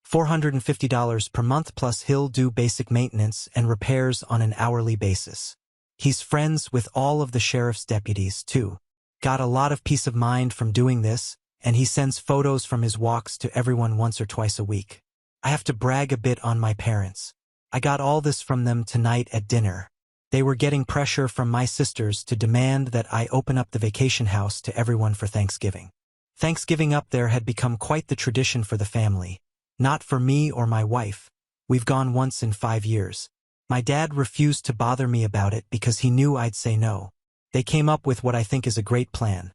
$450 per month, plus he'll do basic maintenance and repairs on an hourly basis. He's friends with all of the sheriff's deputies, too. Got a lot of peace of mind from doing this, and he sends photos from his walks to everyone once or twice a week. I have to brag a bit on my parents. I got all this from them tonight at dinner. They were getting pressure from my sisters to demand that I open up the vacation house to everyone for Thanksgiving. Thanksgiving up there had become quite the tradition for the family. Not for me or my wife. We've gone once in 5 years. My dad refused to bother me about it because he knew I'd say no. They came up with what I think is a great plan.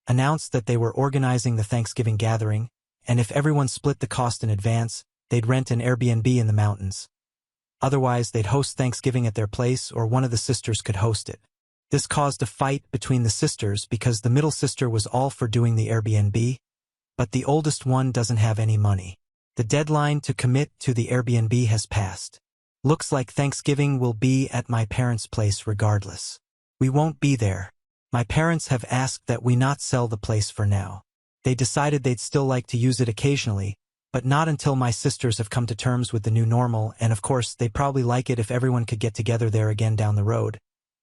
Announced that they were organizing the Thanksgiving gathering, and if everyone split the cost in advance, they'd rent an Airbnb in the mountains. Otherwise, they'd host Thanksgiving at their place, or one of the sisters could host it. This caused a fight between the sisters because the middle sister was all for doing the Airbnb, but the oldest one doesn't have any money. The deadline to commit to the Airbnb has passed. Looks like Thanksgiving will be at my parents' place regardless. We won't be there. My parents have asked that we not sell the place for now. They decided they'd still like to use it occasionally, but not until my sisters have come to terms with the new normal, and of course they'd probably like it if everyone could get together there again down the road.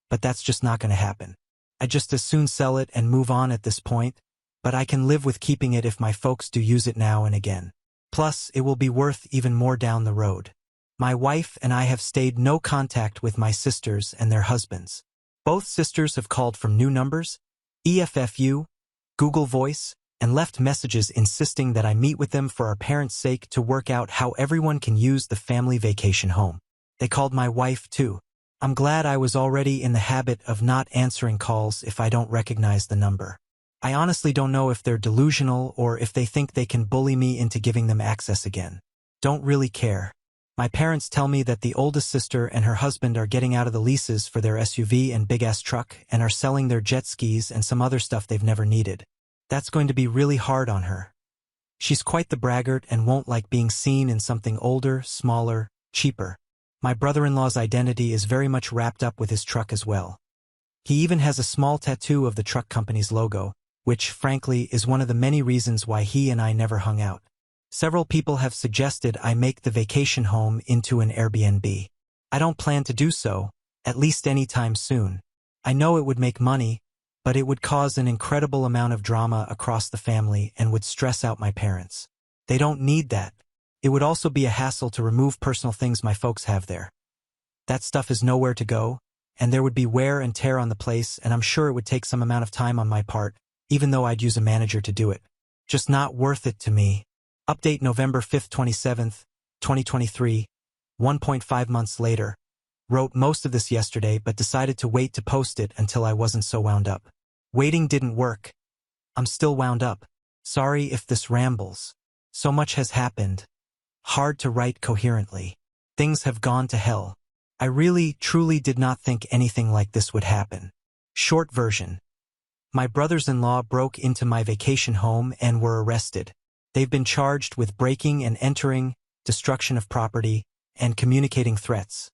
But that's just not going to happen. I'd just as soon sell it and move on at this point, but I can live with keeping it if my folks do use it now and again. Plus, it will be worth even more down the road. My wife and I have stayed no contact with my sisters and their husbands. Both sisters have called from new numbers, EFFU, Google Voice, and left messages insisting that I meet with them for our parents' sake to work out how everyone can use the family vacation home. They called my wife too. I'm glad I was already in the habit of not answering calls if I don't recognize the number. I honestly don't know if they're delusional or if they think they can bully me into giving them access again. Don't really care. My parents tell me that the oldest sister and her husband are getting out of the leases for their SUV and big-ass truck and are selling their jet skis and some other stuff they've never needed. That's going to be really hard on her. She's quite the braggart and won't like being seen in something older, smaller, cheaper. My brother-in-law's identity is very much wrapped up with his truck as well. He even has a small tattoo of the truck company's logo, which, frankly, is one of the many reasons why he and I never hung out. Several people have suggested I make the vacation home into an Airbnb. I don't plan to do so, at least anytime soon. I know it would make money, but it would cause an incredible amount of drama across the family and would stress out my parents. They don't need that. It would also be a hassle to remove personal things my folks have there. That stuff is nowhere to go, and there would be wear and tear on the place, and I'm sure it would take some amount of time on my part, even though I'd use a manager to do it. Just not worth it to me. Update November 5th, 27th, 2023, 1.5 months later. Wrote most of this yesterday but decided to wait to post it until I wasn't so wound up. Waiting didn't work. I'm still wound up. Sorry if this rambles. So much has happened. Hard to write coherently. Things have gone to hell. I really, truly did not think anything like this would happen. Short version. My brothers-in-law broke into my vacation home and were arrested. They've been charged with breaking and entering, destruction of property, and communicating threats.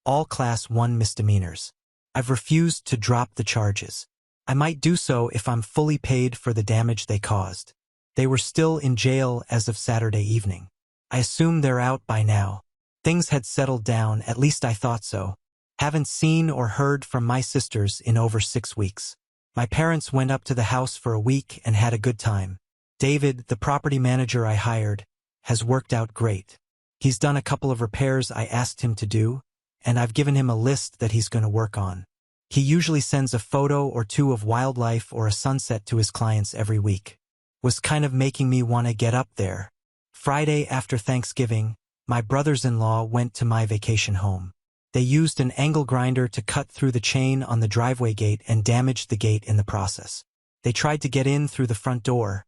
All Class 1 misdemeanors. I've refused to drop the charges. I might do so if I'm fully paid for the damage they caused. They were still in jail as of Saturday evening. I assume they're out by now. Things had settled down, at least I thought so. Haven't seen or heard from my sisters in over 6 weeks. My parents went up to the house for a week and had a good time. David, the property manager I hired, has worked out great. He's done a couple of repairs I asked him to do, and I've given him a list that he's going to work on. He usually sends a photo or two of wildlife or a sunset to his clients every week. Was kind of making me want to get up there. Friday after Thanksgiving, my brothers-in-law went to my vacation home. They used an angle grinder to cut through the chain on the driveway gate and damaged the gate in the process. They tried to get in through the front door,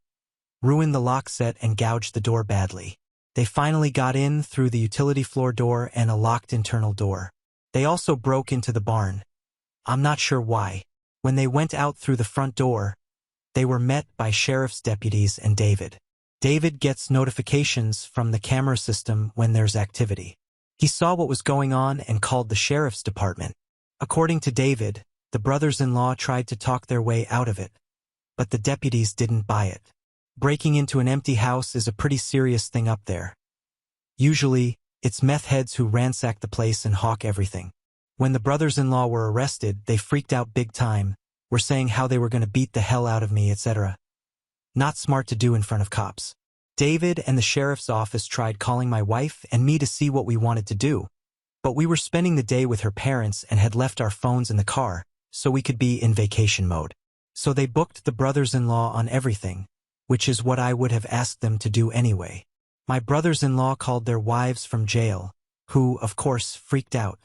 ruined the lock set and gouged the door badly. They finally got in through the utility floor door and a locked internal door. They also broke into the barn. I'm not sure why. When they went out through the front door, they were met by sheriff's deputies and David. David gets notifications from the camera system when there's activity. He saw what was going on and called the sheriff's department. According to David, the brothers-in-law tried to talk their way out of it, but the deputies didn't buy it. Breaking into an empty house is a pretty serious thing up there. Usually, it's meth heads who ransack the place and hawk everything. When the brothers-in-law were arrested, they freaked out big time, were saying how they were going to beat the hell out of me, etc. Not smart to do in front of cops. David and the sheriff's office tried calling my wife and me to see what we wanted to do, but we were spending the day with her parents and had left our phones in the car, so we could be in vacation mode. So they booked the brothers-in-law on everything, which is what I would have asked them to do anyway. My brothers-in-law called their wives from jail, who, of course, freaked out.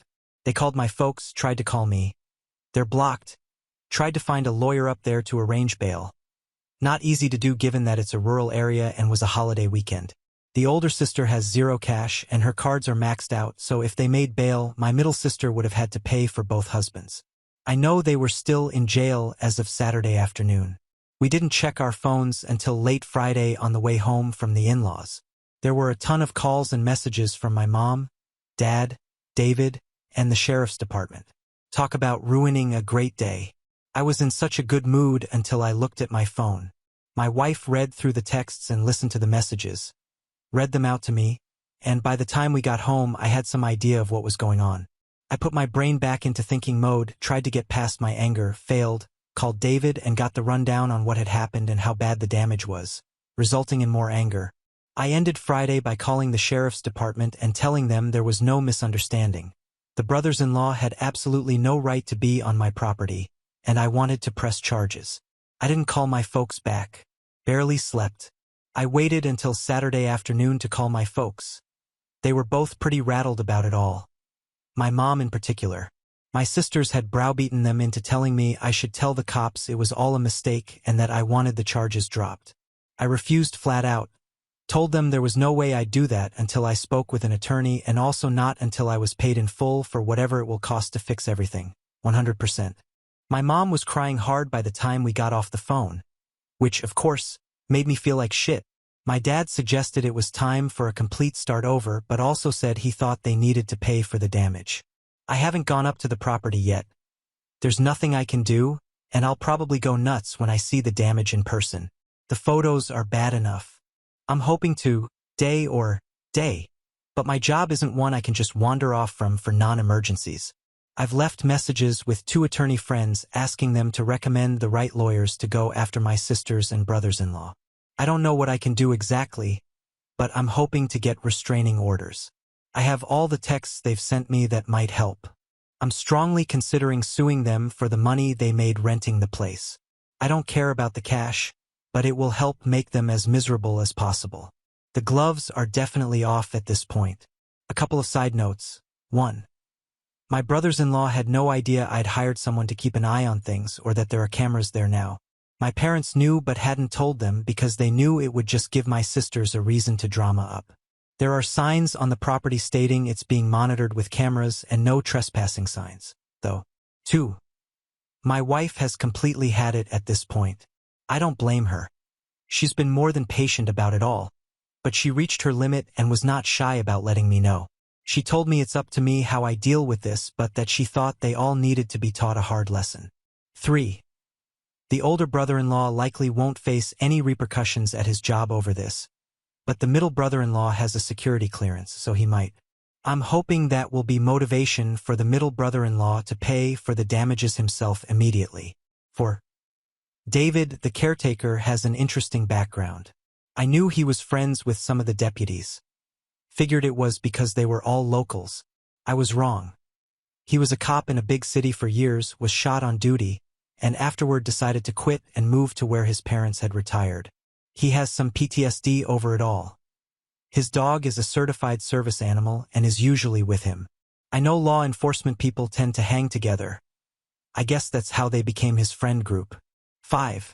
They called my folks, tried to call me. They're blocked. Tried to find a lawyer up there to arrange bail. Not easy to do given that it's a rural area and was a holiday weekend. The older sister has zero cash and her cards are maxed out, so if they made bail, my middle sister would have had to pay for both husbands. I know they were still in jail as of Saturday afternoon. We didn't check our phones until late Friday on the way home from the in-laws. There were a ton of calls and messages from my mom, dad, David, and the sheriff's department. Talk about ruining a great day. I was in such a good mood until I looked at my phone. My wife read through the texts and listened to the messages, read them out to me, and by the time we got home I had some idea of what was going on. I put my brain back into thinking mode, tried to get past my anger, failed, called David and got the rundown on what had happened and how bad the damage was, resulting in more anger. I ended Friday by calling the sheriff's department and telling them there was no misunderstanding. The brothers-in-law had absolutely no right to be on my property, and I wanted to press charges. I didn't call my folks back. Barely slept. I waited until Saturday afternoon to call my folks. They were both pretty rattled about it all. My mom in particular. My sisters had browbeaten them into telling me I should tell the cops it was all a mistake and that I wanted the charges dropped. I refused flat out. Told them there was no way I'd do that until I spoke with an attorney and also not until I was paid in full for whatever it will cost to fix everything. 100%. My mom was crying hard by the time we got off the phone, which, of course, made me feel like shit. My dad suggested it was time for a complete start over but also said he thought they needed to pay for the damage. I haven't gone up to the property yet. There's nothing I can do, and I'll probably go nuts when I see the damage in person. The photos are bad enough. I'm hoping to, day, but my job isn't one I can just wander off from for non-emergencies. I've left messages with 2 attorney friends asking them to recommend the right lawyers to go after my sisters and brothers-in-law. I don't know what I can do exactly, but I'm hoping to get restraining orders. I have all the texts they've sent me that might help. I'm strongly considering suing them for the money they made renting the place. I don't care about the cash, but it will help make them as miserable as possible. The gloves are definitely off at this point. A couple of side notes. 1. My brothers-in-law had no idea I'd hired someone to keep an eye on things or that there are cameras there now. My parents knew but hadn't told them because they knew it would just give my sisters a reason to drama up. There are signs on the property stating it's being monitored with cameras and no trespassing signs, though. 2. My wife has completely had it at this point. I don't blame her. She's been more than patient about it all, but she reached her limit and was not shy about letting me know. She told me it's up to me how I deal with this, but that she thought they all needed to be taught a hard lesson. 3. The older brother-in-law likely won't face any repercussions at his job over this, but the middle brother-in-law has a security clearance, so he might. I'm hoping that will be motivation for the middle brother-in-law to pay for the damages himself immediately. 4. David, the caretaker, has an interesting background. I knew he was friends with some of the deputies. Figured it was because they were all locals. I was wrong. He was a cop in a big city for years, was shot on duty, and afterward decided to quit and move to where his parents had retired. He has some PTSD over it all. His dog is a certified service animal and is usually with him. I know law enforcement people tend to hang together. I guess that's how they became his friend group. 5.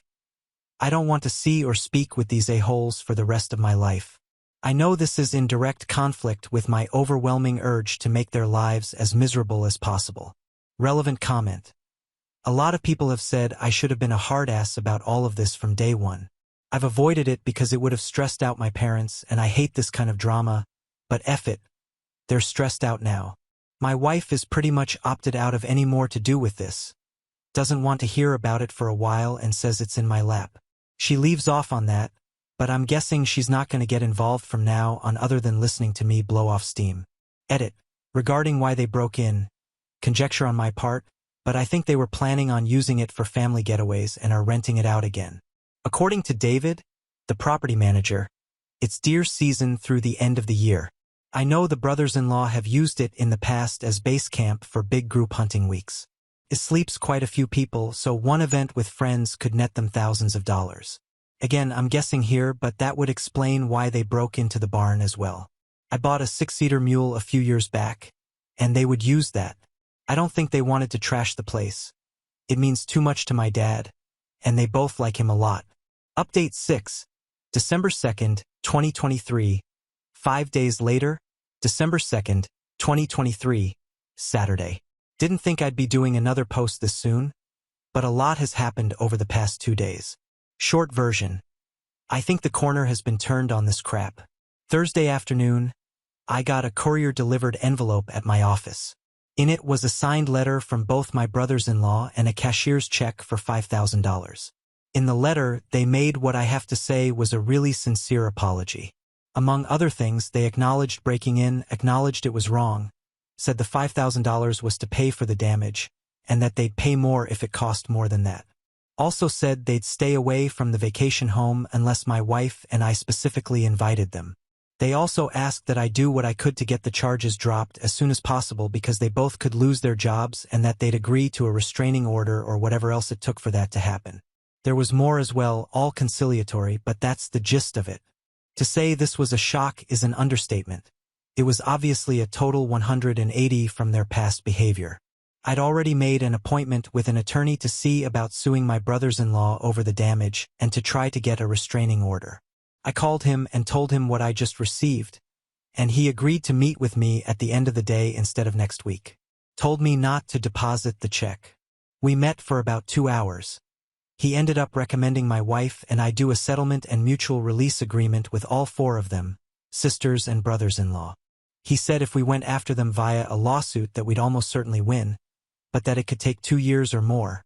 I don't want to see or speak with these a-holes for the rest of my life. I know this is in direct conflict with my overwhelming urge to make their lives as miserable as possible. Relevant comment. A lot of people have said I should have been a hard ass about all of this from day one. I've avoided it because it would have stressed out my parents, and I hate this kind of drama, but F it. They're stressed out now. My wife is pretty much opted out of any more to do with this. Doesn't want to hear about it for a while and says it's in my lap. She leaves off on that, but I'm guessing she's not going to get involved from now on other than listening to me blow off steam. Edit. Regarding why they broke in, conjecture on my part, but I think they were planning on using it for family getaways and are renting it out again. According to David, the property manager, it's deer season through the end of the year. I know the brothers-in-law have used it in the past as base camp for big group hunting weeks. It sleeps quite a few people, so one event with friends could net them thousands of dollars. Again, I'm guessing here, but that would explain why they broke into the barn as well. I bought a 6-seater mule a few years back, and they would use that. I don't think they wanted to trash the place. It means too much to my dad, and they both like him a lot. Update 6. December 2nd, 2023. 5 days later, December 2nd, 2023, Saturday. Didn't think I'd be doing another post this soon, but a lot has happened over the past 2 days. Short version. I think the corner has been turned on this crap. Thursday afternoon, I got a courier-delivered envelope at my office. In it was a signed letter from both my brothers-in-law and a cashier's check for $5,000. In the letter, they made what I have to say was a really sincere apology. Among other things, they acknowledged breaking in, acknowledged it was wrong, said the $5,000 was to pay for the damage, and that they'd pay more if it cost more than that. Also said they'd stay away from the vacation home unless my wife and I specifically invited them. They also asked that I do what I could to get the charges dropped as soon as possible because they both could lose their jobs and that they'd agree to a restraining order or whatever else it took for that to happen. There was more as well, all conciliatory, but that's the gist of it. To say this was a shock is an understatement. It was obviously a total 180 from their past behavior. I'd already made an appointment with an attorney to see about suing my brothers-in-law over the damage and to try to get a restraining order. I called him and told him what I just received, and he agreed to meet with me at the end of the day instead of next week. Told me not to deposit the check. We met for about 2 hours. He ended up recommending my wife and I do a settlement and mutual release agreement with all 4 of them, sisters and brothers-in-law. He said if we went after them via a lawsuit that we'd almost certainly win, but that it could take 2 years or more.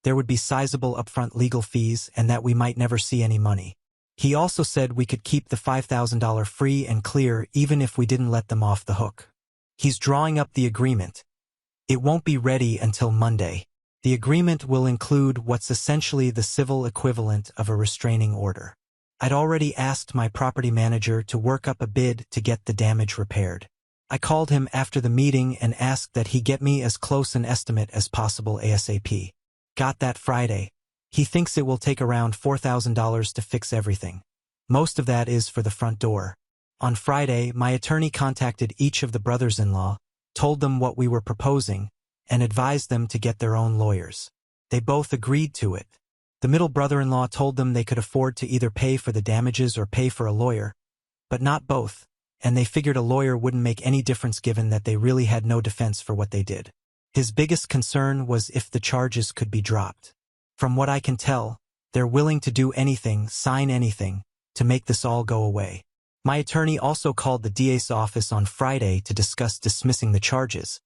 There would be sizable upfront legal fees and that we might never see any money. He also said we could keep the $5,000 free and clear even if we didn't let them off the hook. He's drawing up the agreement. It won't be ready until Monday. The agreement will include what's essentially the civil equivalent of a restraining order. I'd already asked my property manager to work up a bid to get the damage repaired. I called him after the meeting and asked that he get me as close an estimate as possible ASAP. Got that Friday. He thinks it will take around $4,000 to fix everything. Most of that is for the front door. On Friday, my attorney contacted each of the brothers-in-law, told them what we were proposing, and advised them to get their own lawyers. They both agreed to it. The middle brother-in-law told them they could afford to either pay for the damages or pay for a lawyer, but not both, and they figured a lawyer wouldn't make any difference given that they really had no defense for what they did. His biggest concern was if the charges could be dropped. From what I can tell, they're willing to do anything, sign anything, to make this all go away. My attorney also called the DA's office on Friday to discuss dismissing the charges.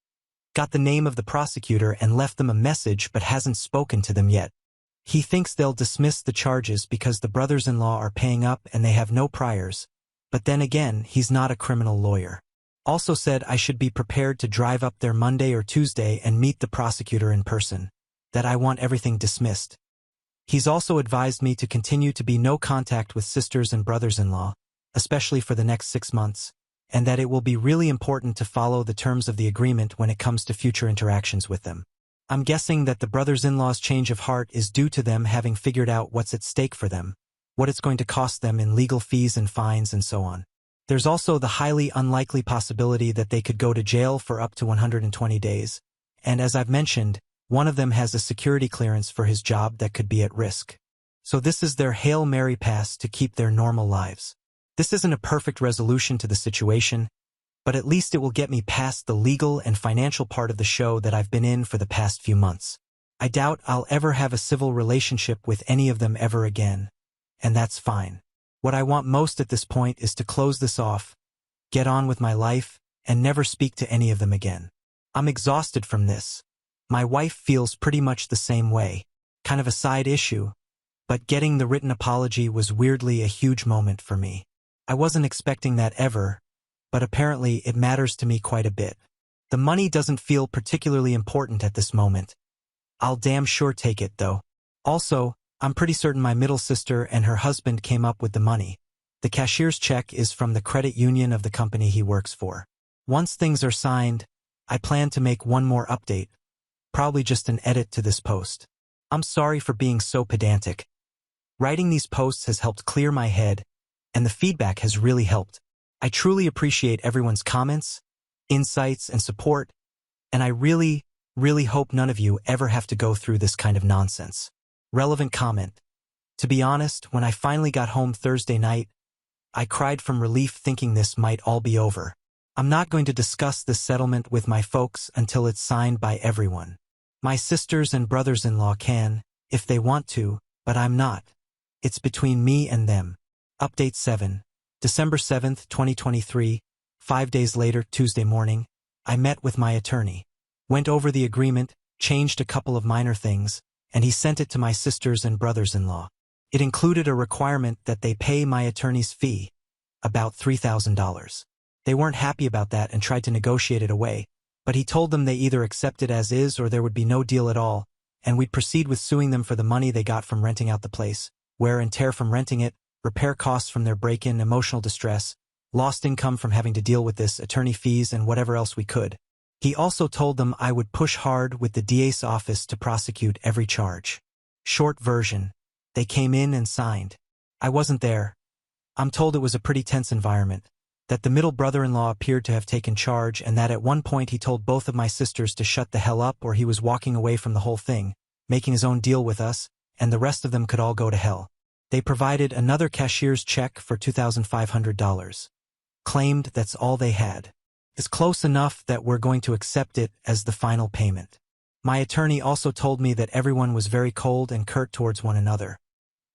Got the name of the prosecutor and left them a message but hasn't spoken to them yet. He thinks they'll dismiss the charges because the brothers-in-law are paying up and they have no priors, but then again, he's not a criminal lawyer. Also said I should be prepared to drive up there Monday or Tuesday and meet the prosecutor in person, that I want everything dismissed. He's also advised me to continue to be no contact with sisters and brothers-in-law, especially for the next 6 months, and that it will be really important to follow the terms of the agreement when it comes to future interactions with them. I'm guessing that the brothers-in-law's change of heart is due to them having figured out what's at stake for them, what it's going to cost them in legal fees and fines and so on. There's also the highly unlikely possibility that they could go to jail for up to 120 days, and as I've mentioned, one of them has a security clearance for his job that could be at risk. So this is their Hail Mary pass to keep their normal lives. This isn't a perfect resolution to the situation, but at least it will get me past the legal and financial part of the show that I've been in for the past few months. I doubt I'll ever have a civil relationship with any of them ever again, and that's fine. What I want most at this point is to close this off, get on with my life, and never speak to any of them again. I'm exhausted from this. My wife feels pretty much the same way. Kind of a side issue, but getting the written apology was weirdly a huge moment for me. I wasn't expecting that ever, but apparently it matters to me quite a bit. The money doesn't feel particularly important at this moment. I'll damn sure take it, though. Also, I'm pretty certain my middle sister and her husband came up with the money. The cashier's check is from the credit union of the company he works for. Once things are signed, I plan to make one more update, probably just an edit to this post. I'm sorry for being so pedantic. Writing these posts has helped clear my head, and the feedback has really helped. I truly appreciate everyone's comments, insights, and support, and I really hope none of you ever have to go through this kind of nonsense. Relevant comment. To be honest, when I finally got home Thursday night, I cried from relief thinking this might all be over. I'm not going to discuss this settlement with my folks until it's signed by everyone. My sisters and brothers-in-law can, if they want to, but I'm not. It's between me and them. Update 7. December 7th, 2023, 5 days later, Tuesday morning, I met with my attorney. Went over the agreement, changed a couple of minor things, and he sent it to my sisters and brothers-in-law. It included a requirement that they pay my attorney's fee, about $3,000. They weren't happy about that and tried to negotiate it away, but he told them they either accept it as is or there would be no deal at all, and we'd proceed with suing them for the money they got from renting out the place, wear and tear from renting it, repair costs from their break-in, emotional distress, lost income from having to deal with this, attorney fees, and whatever else we could. He also told them I would push hard with the DA's office to prosecute every charge. Short version. They came in and signed. I wasn't there. I'm told it was a pretty tense environment, that the middle brother-in-law appeared to have taken charge and that at one point he told both of my sisters to shut the hell up or he was walking away from the whole thing, making his own deal with us, and the rest of them could all go to hell. They provided another cashier's check for $2,500. Claimed that's all they had. It's close enough that we're going to accept it as the final payment. My attorney also told me that everyone was very cold and curt towards one another,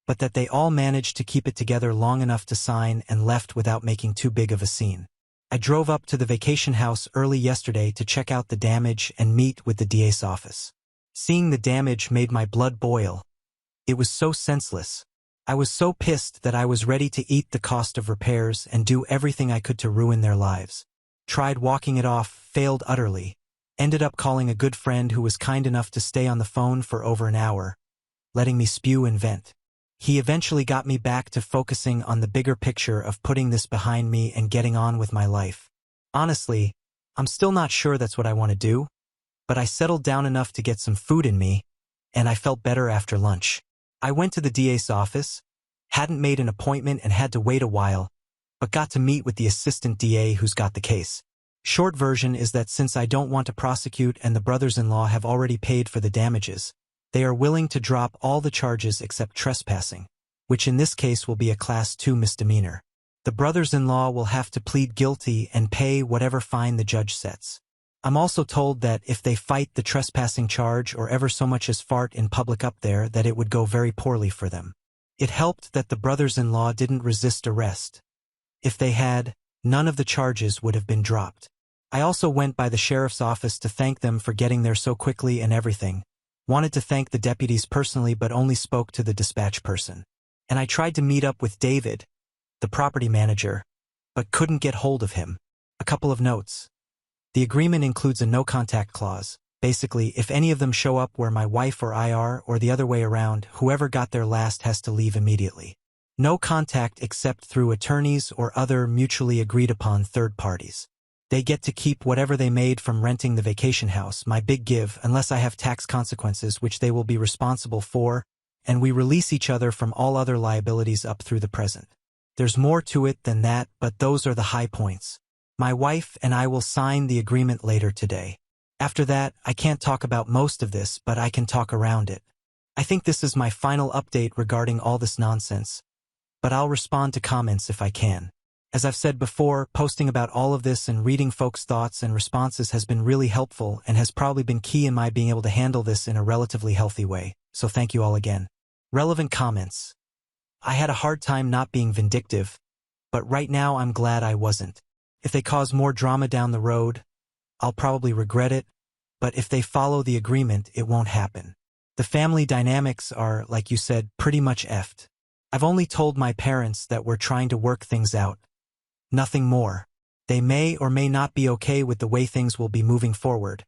but that they all managed to keep it together long enough to sign and left without making too big of a scene. I drove up to the vacation house early yesterday to check out the damage and meet with the DA's office. Seeing the damage made my blood boil. It was so senseless. I was so pissed that I was ready to eat the cost of repairs and do everything I could to ruin their lives. Tried walking it off, failed utterly. Ended up calling a good friend who was kind enough to stay on the phone for over an hour, letting me spew and vent. He eventually got me back to focusing on the bigger picture of putting this behind me and getting on with my life. Honestly, I'm still not sure that's what I want to do, but I settled down enough to get some food in me, and I felt better after lunch. I went to the DA's office, hadn't made an appointment and had to wait a while, but got to meet with the assistant DA who's got the case. Short version is that since I don't want to prosecute and the brothers-in-law have already paid for the damages, they are willing to drop all the charges except trespassing, which in this case will be a Class 2 misdemeanor. The brothers-in-law will have to plead guilty and pay whatever fine the judge sets. I'm also told that if they fight the trespassing charge or ever so much as fart in public up there, that it would go very poorly for them. It helped that the brothers-in-law didn't resist arrest. If they had, none of the charges would have been dropped. I also went by the sheriff's office to thank them for getting there so quickly and everything. Wanted to thank the deputies personally but only spoke to the dispatch person. And I tried to meet up with David, the property manager, but couldn't get hold of him. A couple of notes. The agreement includes a no-contact clause. Basically, if any of them show up where my wife or I are, or the other way around, whoever got there last has to leave immediately. No contact except through attorneys or other mutually agreed-upon third parties. They get to keep whatever they made from renting the vacation house, my big give, unless I have tax consequences which they will be responsible for, and we release each other from all other liabilities up through the present. There's more to it than that, but those are the high points. My wife and I will sign the agreement later today. After that, I can't talk about most of this, but I can talk around it. I think this is my final update regarding all this nonsense, but I'll respond to comments if I can. As I've said before, posting about all of this and reading folks' thoughts and responses has been really helpful and has probably been key in my being able to handle this in a relatively healthy way, so thank you all again. Relevant comments. I had a hard time not being vindictive, but right now I'm glad I wasn't. If they cause more drama down the road, I'll probably regret it, but if they follow the agreement, it won't happen. The family dynamics are, like you said, pretty much effed. I've only told my parents that we're trying to work things out. Nothing more. They may or may not be okay with the way things will be moving forward,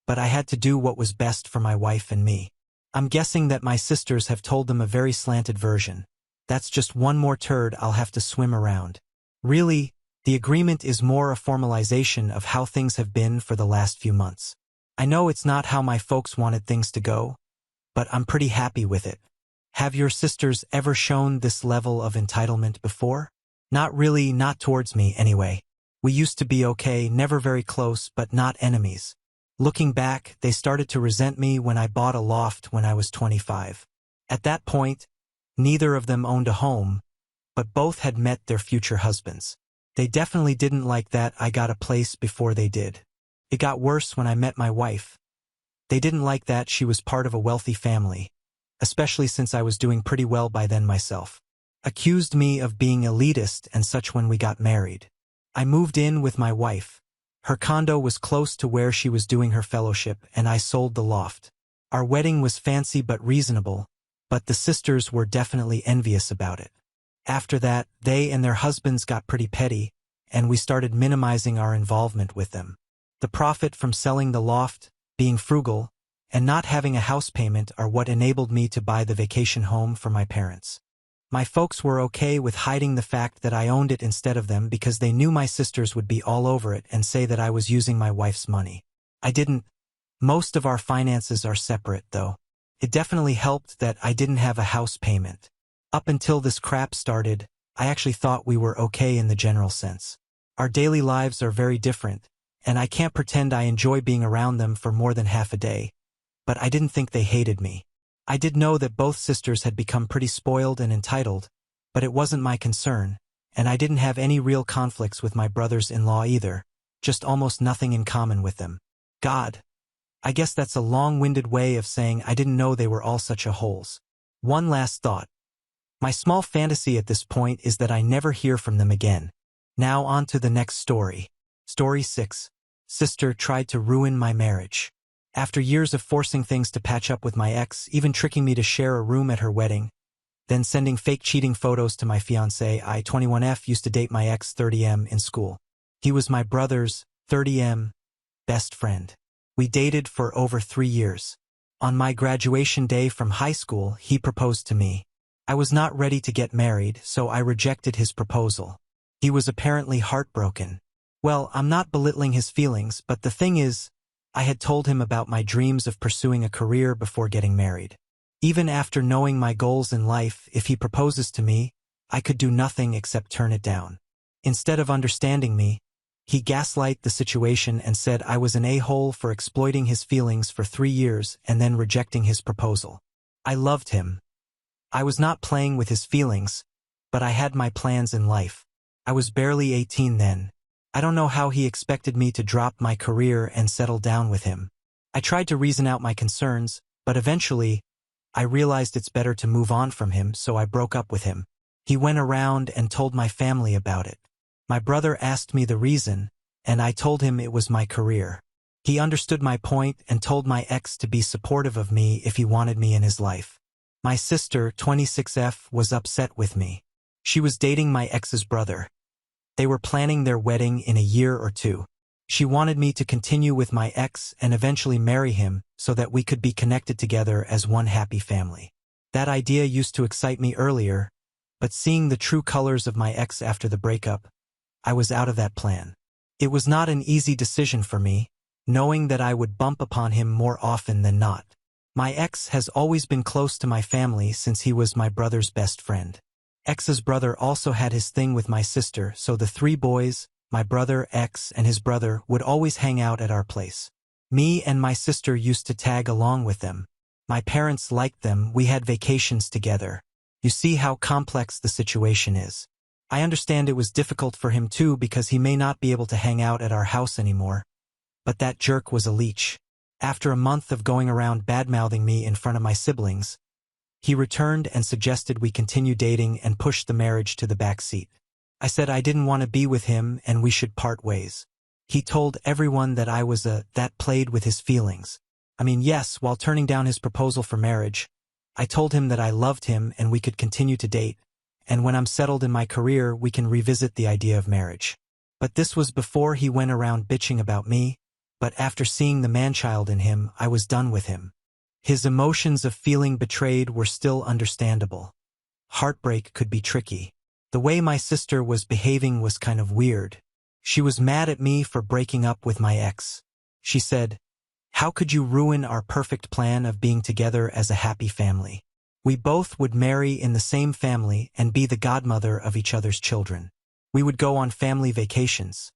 but I had to do what was best for my wife and me. I'm guessing that my sisters have told them a very slanted version. That's just one more turd I'll have to swim around. Really, the agreement is more a formalization of how things have been for the last few months. I know it's not how my folks wanted things to go, but I'm pretty happy with it. Have your sisters ever shown this level of entitlement before? Not really, not towards me anyway. We used to be okay, never very close, but not enemies. Looking back, they started to resent me when I bought a loft when I was 25. At that point, neither of them owned a home, but both had met their future husbands. They definitely didn't like that I got a place before they did. It got worse when I met my wife. They didn't like that she was part of a wealthy family, especially since I was doing pretty well by then myself. Accused me of being elitist and such when we got married. I moved in with my wife. Her condo was close to where she was doing her fellowship, and I sold the loft. Our wedding was fancy but reasonable, but the sisters were definitely envious about it. After that, they and their husbands got pretty petty, and we started minimizing our involvement with them. The profit from selling the loft, being frugal, and not having a house payment are what enabled me to buy the vacation home for my parents. My folks were okay with hiding the fact that I owned it instead of them because they knew my sisters would be all over it and say that I was using my wife's money. I didn't. Most of our finances are separate, though. It definitely helped that I didn't have a house payment. Up until this crap started, I actually thought we were okay in the general sense. Our daily lives are very different, and I can't pretend I enjoy being around them for more than half a day, but I didn't think they hated me. I did know that both sisters had become pretty spoiled and entitled, but it wasn't my concern, and I didn't have any real conflicts with my brothers-in-law either, just almost nothing in common with them. God. I guess that's a long-winded way of saying I didn't know they were all such a-holes. One last thought. My small fantasy at this point is that I never hear from them again. Now on to the next story. Story 6. Sister tried to ruin my marriage. After years of forcing things to patch up with my ex, even tricking me to share a room at her wedding, then sending fake cheating photos to my fiancé, I, 21F, used to date my ex, 30M, in school. He was my brother's, 30M, best friend. We dated for over 3 years. On my graduation day from high school, he proposed to me. I was not ready to get married, so I rejected his proposal. He was apparently heartbroken. Well, I'm not belittling his feelings, but the thing is, I had told him about my dreams of pursuing a career before getting married. Even after knowing my goals in life, if he proposes to me, I could do nothing except turn it down. Instead of understanding me, he gaslighted the situation and said I was an a-hole for exploiting his feelings for 3 years and then rejecting his proposal. I loved him. I was not playing with his feelings, but I had my plans in life. I was barely 18 then. I don't know how he expected me to drop my career and settle down with him. I tried to reason out my concerns, but eventually, I realized it's better to move on from him, so I broke up with him. He went around and told my family about it. My brother asked me the reason, and I told him it was my career. He understood my point and told my ex to be supportive of me if he wanted me in his life. My sister, 26F, was upset with me. She was dating my ex's brother. They were planning their wedding in a year or 2. She wanted me to continue with my ex and eventually marry him so that we could be connected together as one happy family. That idea used to excite me earlier, but seeing the true colors of my ex after the breakup, I was out of that plan. It was not an easy decision for me, knowing that I would bump upon him more often than not. My ex has always been close to my family since he was my brother's best friend. Ex's brother also had his thing with my sister, so the 3 boys, my brother, ex, and his brother, would always hang out at our place. Me and my sister used to tag along with them. My parents liked them, we had vacations together. You see how complex the situation is. I understand it was difficult for him too because he may not be able to hang out at our house anymore. But that jerk was a leech. After a month of going around bad-mouthing me in front of my siblings, he returned and suggested we continue dating and pushed the marriage to the back seat. I said I didn't want to be with him and we should part ways. He told everyone that I was that played with his feelings. I mean, yes, while turning down his proposal for marriage, I told him that I loved him and we could continue to date, and when I'm settled in my career we can revisit the idea of marriage. But this was before he went around bitching about me, but after seeing the man-child in him, I was done with him. His emotions of feeling betrayed were still understandable. Heartbreak could be tricky. The way my sister was behaving was kind of weird. She was mad at me for breaking up with my ex. She said, "How could you ruin our perfect plan of being together as a happy family? We both would marry in the same family and be the godmother of each other's children. We would go on family vacations.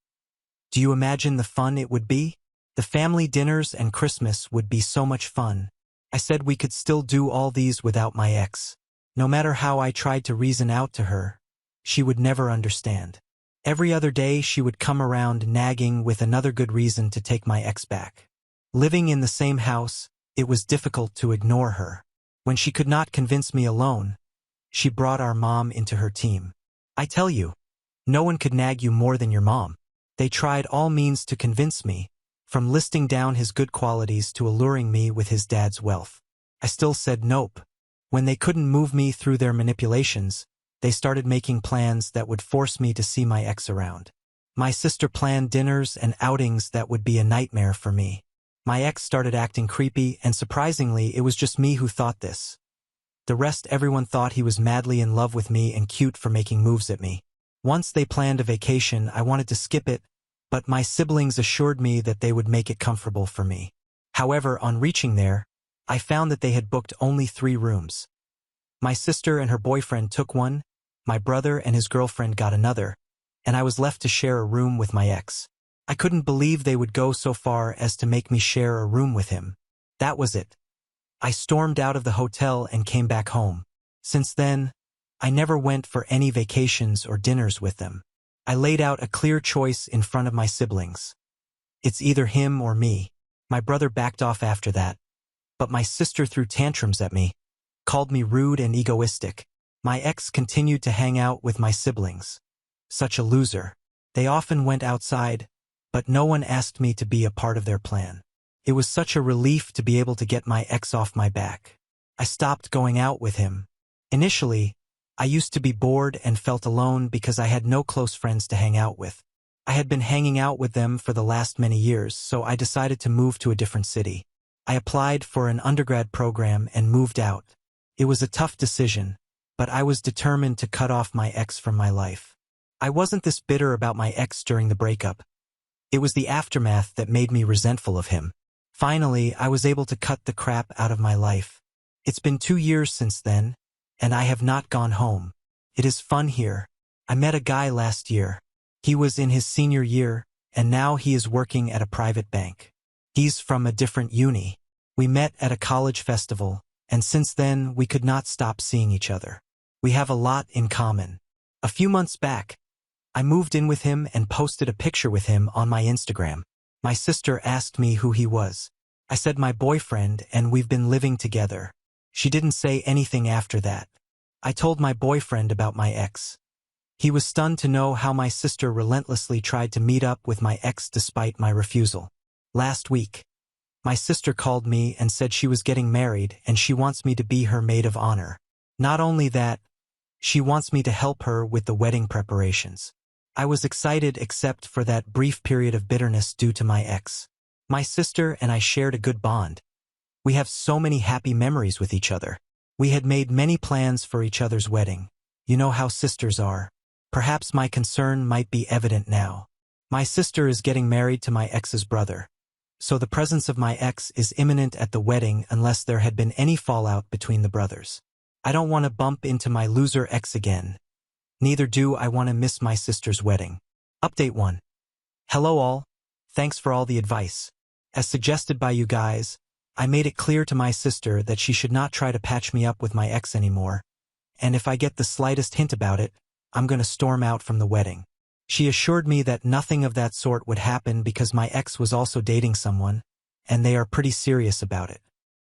Do you imagine the fun it would be? The family dinners and Christmas would be so much fun." I said we could still do all these without my ex. No matter how I tried to reason out to her, she would never understand. Every other day she would come around nagging with another good reason to take my ex back. Living in the same house, it was difficult to ignore her. When she could not convince me alone, she brought our mom into her team. I tell you, no one could nag you more than your mom. They tried all means to convince me, from listing down his good qualities to alluring me with his dad's wealth. I still said nope. When they couldn't move me through their manipulations, they started making plans that would force me to see my ex around. My sister planned dinners and outings that would be a nightmare for me. My ex started acting creepy, and surprisingly, it was just me who thought this. The rest, everyone thought he was madly in love with me and cute for making moves at me. Once they planned a vacation, I wanted to skip it, but my siblings assured me that they would make it comfortable for me. However, on reaching there, I found that they had booked only 3 rooms. My sister and her boyfriend took one, my brother and his girlfriend got another, and I was left to share a room with my ex. I couldn't believe they would go so far as to make me share a room with him. That was it. I stormed out of the hotel and came back home. Since then, I never went for any vacations or dinners with them. I laid out a clear choice in front of my siblings. It's either him or me. My brother backed off after that, but my sister threw tantrums at me, called me rude and egoistic. My ex continued to hang out with my siblings. Such a loser. They often went outside, but no one asked me to be a part of their plan. It was such a relief to be able to get my ex off my back. I stopped going out with him. Initially, I used to be bored and felt alone because I had no close friends to hang out with. I had been hanging out with them for the last many years, so I decided to move to a different city. I applied for an undergrad program and moved out. It was a tough decision, but I was determined to cut off my ex from my life. I wasn't this bitter about my ex during the breakup. It was the aftermath that made me resentful of him. Finally, I was able to cut the crap out of my life. It's been 2 years since then, and I have not gone home. It is fun here. I met a guy last year. He was in his senior year, and now he is working at a private bank. He's from a different uni. We met at a college festival, and since then we could not stop seeing each other. We have a lot in common. A few months back, I moved in with him and posted a picture with him on my Instagram. My sister asked me who he was. I said my boyfriend, and we've been living together. She didn't say anything after that. I told my boyfriend about my ex. He was stunned to know how my sister relentlessly tried to meet up with my ex despite my refusal. Last week, my sister called me and said she was getting married and she wants me to be her maid of honor. Not only that, she wants me to help her with the wedding preparations. I was excited except for that brief period of bitterness due to my ex. My sister and I shared a good bond. We have so many happy memories with each other. We had made many plans for each other's wedding. You know how sisters are. Perhaps my concern might be evident now. My sister is getting married to my ex's brother, so the presence of my ex is imminent at the wedding unless there had been any fallout between the brothers. I don't want to bump into my loser ex again. Neither do I want to miss my sister's wedding. Update 1. Hello all. Thanks for all the advice. As suggested by you guys, I made it clear to my sister that she should not try to patch me up with my ex anymore, and if I get the slightest hint about it, I'm gonna storm out from the wedding. She assured me that nothing of that sort would happen because my ex was also dating someone, and they are pretty serious about it.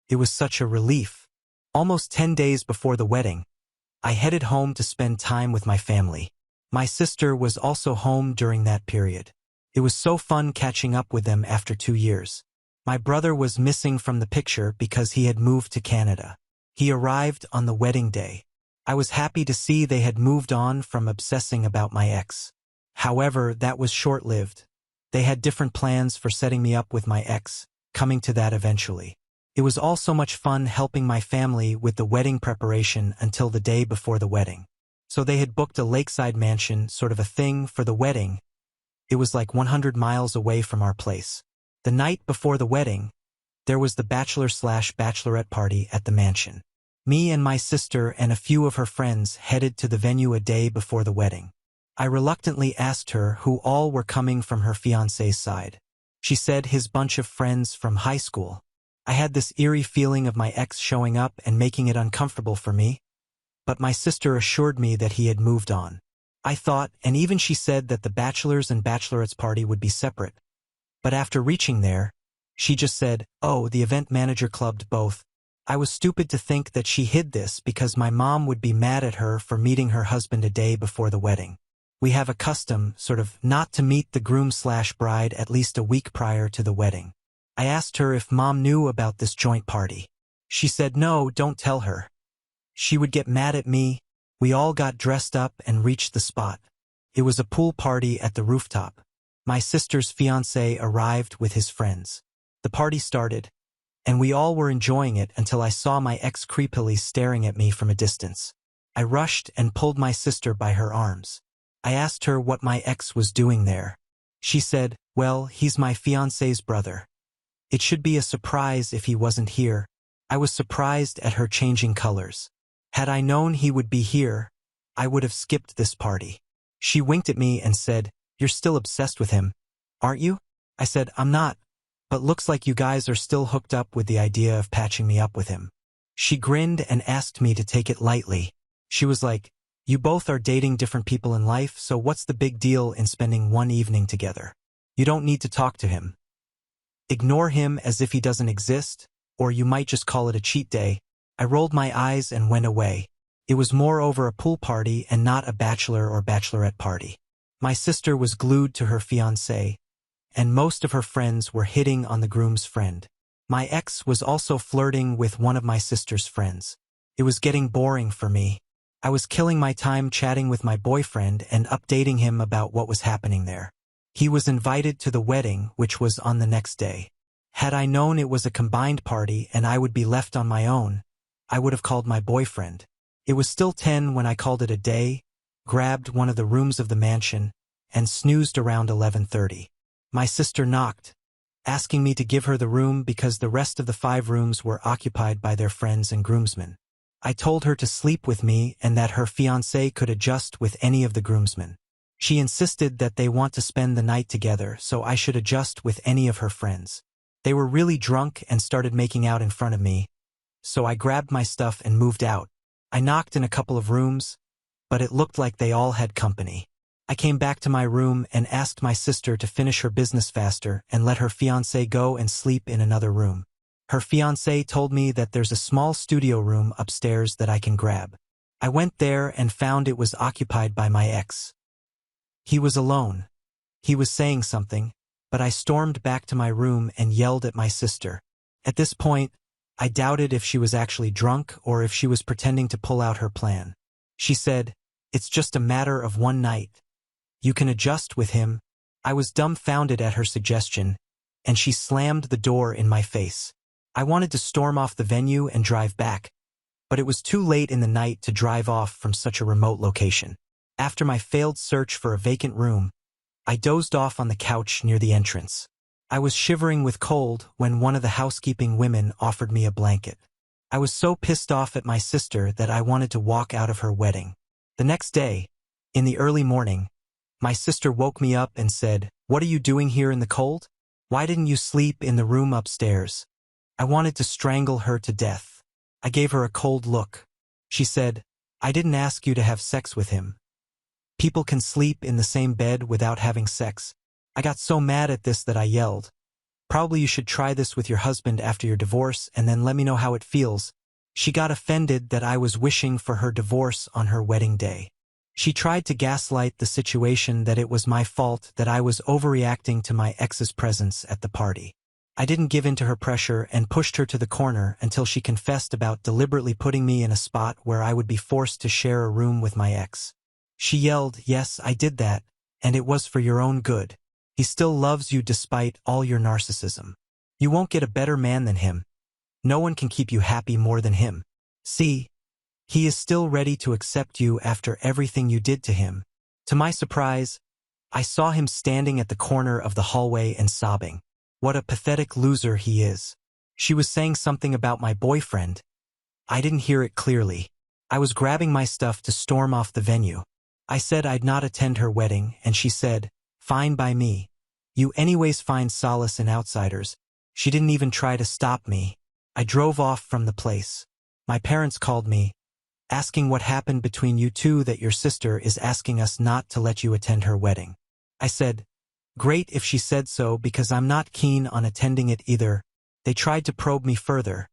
It was such a relief. Almost 10 days before the wedding, I headed home to spend time with my family. My sister was also home during that period. It was so fun catching up with them after 2 years. My brother was missing from the picture because he had moved to Canada. He arrived on the wedding day. I was happy to see they had moved on from obsessing about my ex. However, that was short-lived. They had different plans for setting me up with my ex, coming to that eventually. It was all so much fun helping my family with the wedding preparation until the day before the wedding. So they had booked a lakeside mansion, sort of a thing, for the wedding. It was like 100 miles away from our place. The night before the wedding, there was the bachelor/bachelorette party at the mansion. Me and my sister and a few of her friends headed to the venue a day before the wedding. I reluctantly asked her who all were coming from her fiancé's side. She said his bunch of friends from high school. I had this eerie feeling of my ex showing up and making it uncomfortable for me, but my sister assured me that he had moved on. I thought, and even she said that the bachelor's and bachelorette's party would be separate. But after reaching there, she just said, "Oh, the event manager clubbed both." I was stupid to think that she hid this because my mom would be mad at her for meeting her husband a day before the wedding. We have a custom, sort of, not to meet the groom/bride at least a week prior to the wedding. I asked her if Mom knew about this joint party. She said, "No, don't tell her. She would get mad at me." We all got dressed up and reached the spot. It was a pool party at the rooftop. My sister's fiancé arrived with his friends. The party started, and we all were enjoying it until I saw my ex creepily staring at me from a distance. I rushed and pulled my sister by her arms. I asked her what my ex was doing there. She said, "Well, he's my fiancé's brother. It should be a surprise if he wasn't here." I was surprised at her changing colors. Had I known he would be here, I would have skipped this party. She winked at me and said, "You're still obsessed with him, aren't you?" I said, "I'm not, but looks like you guys are still hooked up with the idea of patching me up with him." She grinned and asked me to take it lightly. She was like, "You both are dating different people in life, so what's the big deal in spending one evening together? You don't need to talk to him. Ignore him as if he doesn't exist, or you might just call it a cheat day." I rolled my eyes and went away. It was moreover a pool party and not a bachelor or bachelorette party. My sister was glued to her fiancé, and most of her friends were hitting on the groom's friend. My ex was also flirting with one of my sister's friends. It was getting boring for me. I was killing my time chatting with my boyfriend and updating him about what was happening there. He was invited to the wedding, which was on the next day. Had I known it was a combined party and I would be left on my own, I would have called my boyfriend. It was still 10 when I called it a day, grabbed one of the rooms of the mansion, and snoozed around 11:30. My sister knocked, asking me to give her the room because the rest of the 5 rooms were occupied by their friends and groomsmen. I told her to sleep with me and that her fiancé could adjust with any of the groomsmen. She insisted that they want to spend the night together, so I should adjust with any of her friends. They were really drunk and started making out in front of me, so I grabbed my stuff and moved out. I knocked in a couple of rooms, but it looked like they all had company. I came back to my room and asked my sister to finish her business faster and let her fiancé go and sleep in another room. Her fiancé told me that there's a small studio room upstairs that I can grab. I went there and found it was occupied by my ex. He was alone. He was saying something, but I stormed back to my room and yelled at my sister. At this point, I doubted if she was actually drunk or if she was pretending to pull out her plan. She said, "It's just a matter of one night. You can adjust with him." I was dumbfounded at her suggestion, and she slammed the door in my face. I wanted to storm off the venue and drive back, but it was too late in the night to drive off from such a remote location. After my failed search for a vacant room, I dozed off on the couch near the entrance. I was shivering with cold when one of the housekeeping women offered me a blanket. I was so pissed off at my sister that I wanted to walk out of her wedding. The next day, in the early morning, my sister woke me up and said, "What are you doing here in the cold? Why didn't you sleep in the room upstairs?" I wanted to strangle her to death. I gave her a cold look. She said, "I didn't ask you to have sex with him. People can sleep in the same bed without having sex." I got so mad at this that I yelled, "Probably you should try this with your husband after your divorce and then let me know how it feels." She got offended that I was wishing for her divorce on her wedding day. She tried to gaslight the situation that it was my fault that I was overreacting to my ex's presence at the party. I didn't give in to her pressure and pushed her to the corner until she confessed about deliberately putting me in a spot where I would be forced to share a room with my ex. She yelled, "Yes, I did that, and it was for your own good. He still loves you despite all your narcissism. You won't get a better man than him. No one can keep you happy more than him. See, he is still ready to accept you after everything you did to him." To my surprise, I saw him standing at the corner of the hallway and sobbing. What a pathetic loser he is. She was saying something about my boyfriend. I didn't hear it clearly. I was grabbing my stuff to storm off the venue. I said I'd not attend her wedding, and she said, "Fine by me. You anyways find solace in outsiders." She didn't even try to stop me. I drove off from the place. My parents called me, asking what happened between you two that your sister is asking us not to let you attend her wedding. I said, "Great if she said so because I'm not keen on attending it either." They tried to probe me further,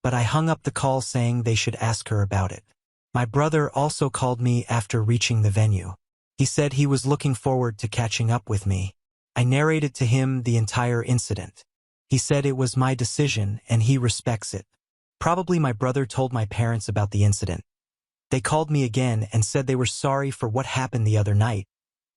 but I hung up the call saying they should ask her about it. My brother also called me after reaching the venue. He said he was looking forward to catching up with me. I narrated to him the entire incident. He said it was my decision and he respects it. Probably my brother told my parents about the incident. They called me again and said they were sorry for what happened the other night,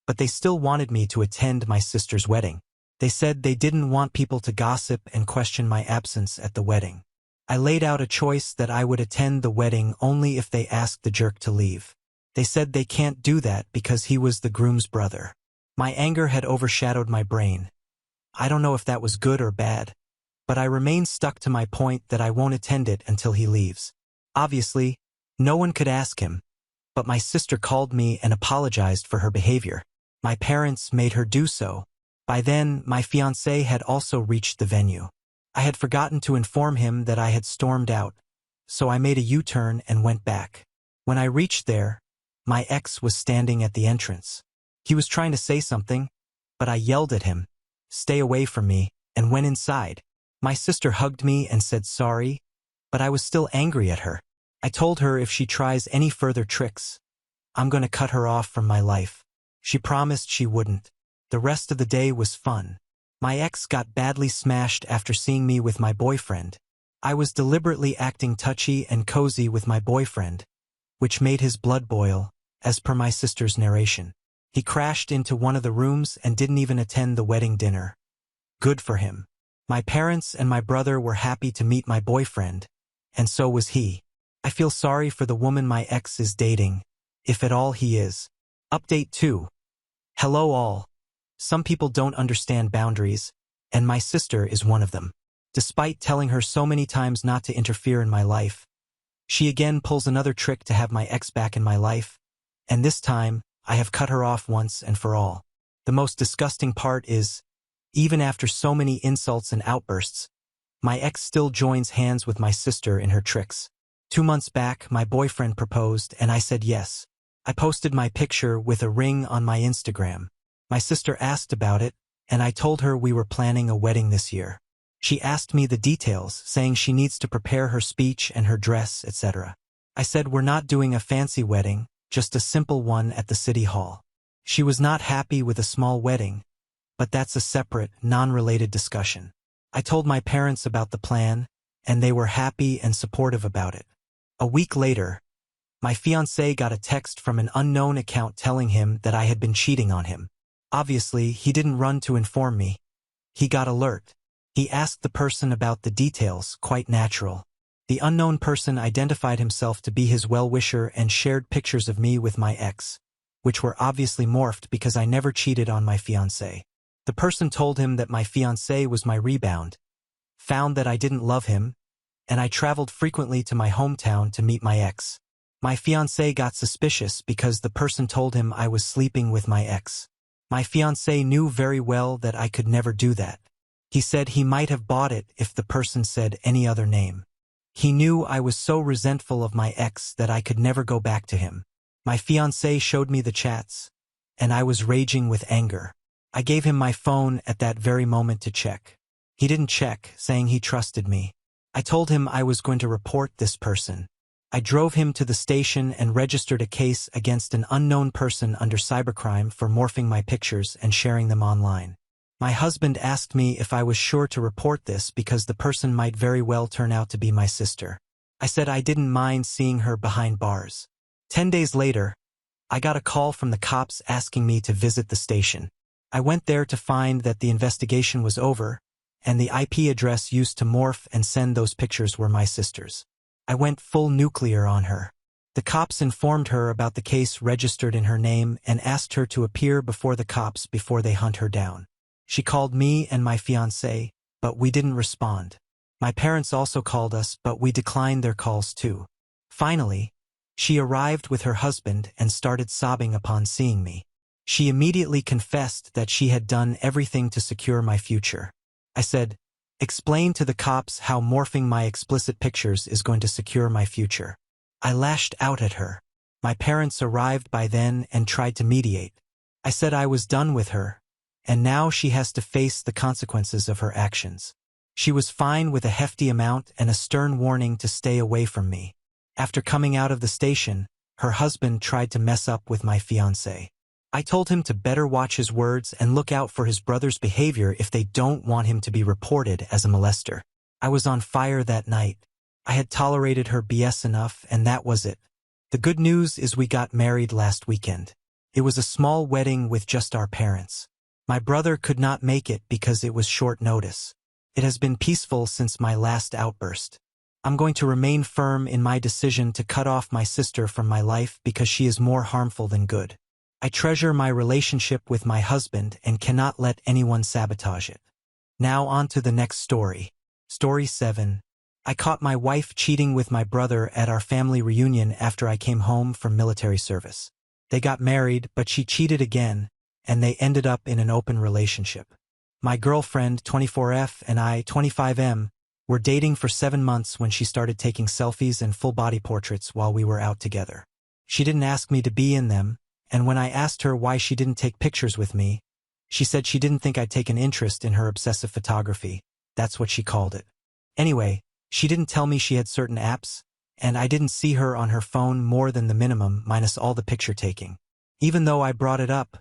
but they still wanted me to attend my sister's wedding. They said they didn't want people to gossip and question my absence at the wedding. I laid out a choice that I would attend the wedding only if they asked the jerk to leave. They said they can't do that because he was the groom's brother. My anger had overshadowed my brain. I don't know if that was good or bad, but I remained stuck to my point that I won't attend it until he leaves. Obviously, no one could ask him, but my sister called me and apologized for her behavior. My parents made her do so. By then, my fiancé had also reached the venue. I had forgotten to inform him that I had stormed out, so I made a U-turn and went back. When I reached there, my ex was standing at the entrance. He was trying to say something, but I yelled at him, "Stay away from me," and went inside. My sister hugged me and said sorry, but I was still angry at her. I told her if she tries any further tricks, I'm going to cut her off from my life. She promised she wouldn't. The rest of the day was fun. My ex got badly smashed after seeing me with my boyfriend. I was deliberately acting touchy and cozy with my boyfriend, which made his blood boil, as per my sister's narration. He crashed into one of the rooms and didn't even attend the wedding dinner. Good for him. My parents and my brother were happy to meet my boyfriend, and so was he. I feel sorry for the woman my ex is dating, if at all he is. Update 2. Hello all. Some people don't understand boundaries, and my sister is one of them. Despite telling her so many times not to interfere in my life, she again pulls another trick to have my ex back in my life, and this time, I have cut her off once and for all. The most disgusting part is, even after so many insults and outbursts, my ex still joins hands with my sister in her tricks. 2 months back, my boyfriend proposed and I said yes. I posted my picture with a ring on my Instagram. My sister asked about it, and I told her we were planning a wedding this year. She asked me the details, saying she needs to prepare her speech and her dress, etc. I said we're not doing a fancy wedding, just a simple one at the city hall. She was not happy with a small wedding, but that's a separate, non-related discussion. I told my parents about the plan, and they were happy and supportive about it. A week later, my fiancé got a text from an unknown account telling him that I had been cheating on him. Obviously, he didn't run to inform me. He got alert. He asked the person about the details, quite natural. The unknown person identified himself to be his well-wisher and shared pictures of me with my ex, which were obviously morphed because I never cheated on my fiancé. The person told him that my fiancé was my rebound, found that I didn't love him, and I traveled frequently to my hometown to meet my ex. My fiancé got suspicious because the person told him I was sleeping with my ex. My fiancé knew very well that I could never do that. He said he might have bought it if the person said any other name. He knew I was so resentful of my ex that I could never go back to him. My fiancé showed me the chats, and I was raging with anger. I gave him my phone at that very moment to check. He didn't check, saying he trusted me. I told him I was going to report this person. I drove him to the station and registered a case against an unknown person under cybercrime for morphing my pictures and sharing them online. My husband asked me if I was sure to report this because the person might very well turn out to be my sister. I said I didn't mind seeing her behind bars. 10 days later, I got a call from the cops asking me to visit the station. I went there to find that the investigation was over, and the IP address used to morph and send those pictures were my sister's. I went full nuclear on her. The cops informed her about the case registered in her name and asked her to appear before the cops before they hunt her down. She called me and my fiancé, but we didn't respond. My parents also called us, but we declined their calls too. Finally, she arrived with her husband and started sobbing upon seeing me. She immediately confessed that she had done everything to secure my future. I said, "Explain to the cops how morphing my explicit pictures is going to secure my future." I lashed out at her. My parents arrived by then and tried to mediate. I said I was done with her, and now she has to face the consequences of her actions. She was fined with a hefty amount and a stern warning to stay away from me. After coming out of the station, her husband tried to mess up with my fiancé. I told him to better watch his words and look out for his brother's behavior if they don't want him to be reported as a molester. I was on fire that night. I had tolerated her BS enough, and that was it. The good news is we got married last weekend. It was a small wedding with just our parents. My brother could not make it because it was short notice. It has been peaceful since my last outburst. I'm going to remain firm in my decision to cut off my sister from my life because she is more harmful than good. I treasure my relationship with my husband and cannot let anyone sabotage it. Now on to the next story. Story 7. I caught my wife cheating with my brother at our family reunion after I came home from military service. They got married, but she cheated again, and they ended up in an open relationship. My girlfriend, 24F, and I, 25M, were dating for 7 months when she started taking selfies and full-body portraits while we were out together. She didn't ask me to be in them, and when I asked her why she didn't take pictures with me, she said she didn't think I'd take an interest in her obsessive photography. That's what she called it. Anyway, she didn't tell me she had certain apps, and I didn't see her on her phone more than the minimum minus all the picture taking. Even though I brought it up,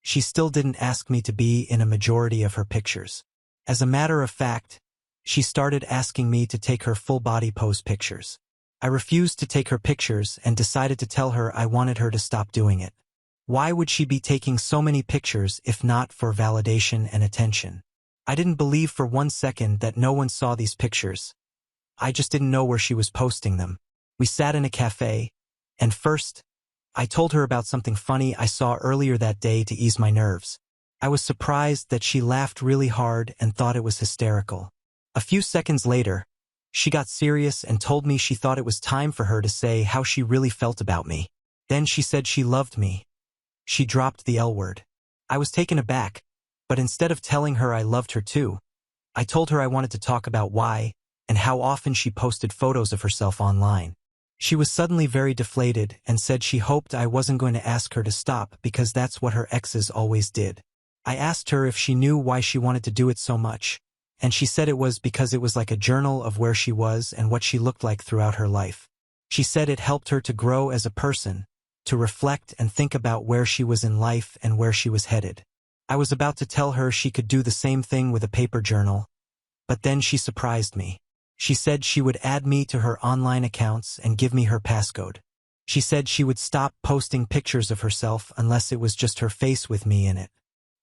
she still didn't ask me to be in a majority of her pictures. As a matter of fact, she started asking me to take her full-body pose pictures. I refused to take her pictures and decided to tell her I wanted her to stop doing it. Why would she be taking so many pictures if not for validation and attention? I didn't believe for 1 second that no one saw these pictures. I just didn't know where she was posting them. We sat in a cafe, and first, I told her about something funny I saw earlier that day to ease my nerves. I was surprised that she laughed really hard and thought it was hysterical. A few seconds later, she got serious and told me she thought it was time for her to say how she really felt about me. Then she said she loved me. She dropped the L word. I was taken aback, but instead of telling her I loved her too, I told her I wanted to talk about why and how often she posted photos of herself online. She was suddenly very deflated and said she hoped I wasn't going to ask her to stop because that's what her exes always did. I asked her if she knew why she wanted to do it so much, and she said it was because it was like a journal of where she was and what she looked like throughout her life. She said it helped her to grow as a person, to reflect and think about where she was in life and where she was headed. I was about to tell her she could do the same thing with a paper journal, but then she surprised me. She said she would add me to her online accounts and give me her passcode. She said she would stop posting pictures of herself unless it was just her face with me in it.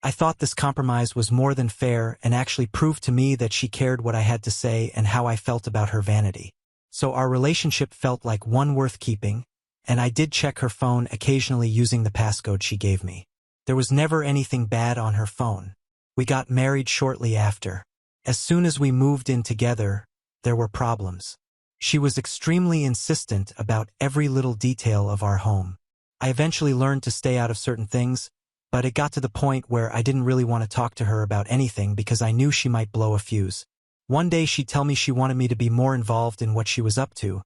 I thought this compromise was more than fair and actually proved to me that she cared what I had to say and how I felt about her vanity. So our relationship felt like one worth keeping, and I did check her phone occasionally using the passcode she gave me. There was never anything bad on her phone. We got married shortly after. As soon as we moved in together, there were problems. She was extremely insistent about every little detail of our home. I eventually learned to stay out of certain things, but it got to the point where I didn't really want to talk to her about anything because I knew she might blow a fuse. One day she'd tell me she wanted me to be more involved in what she was up to,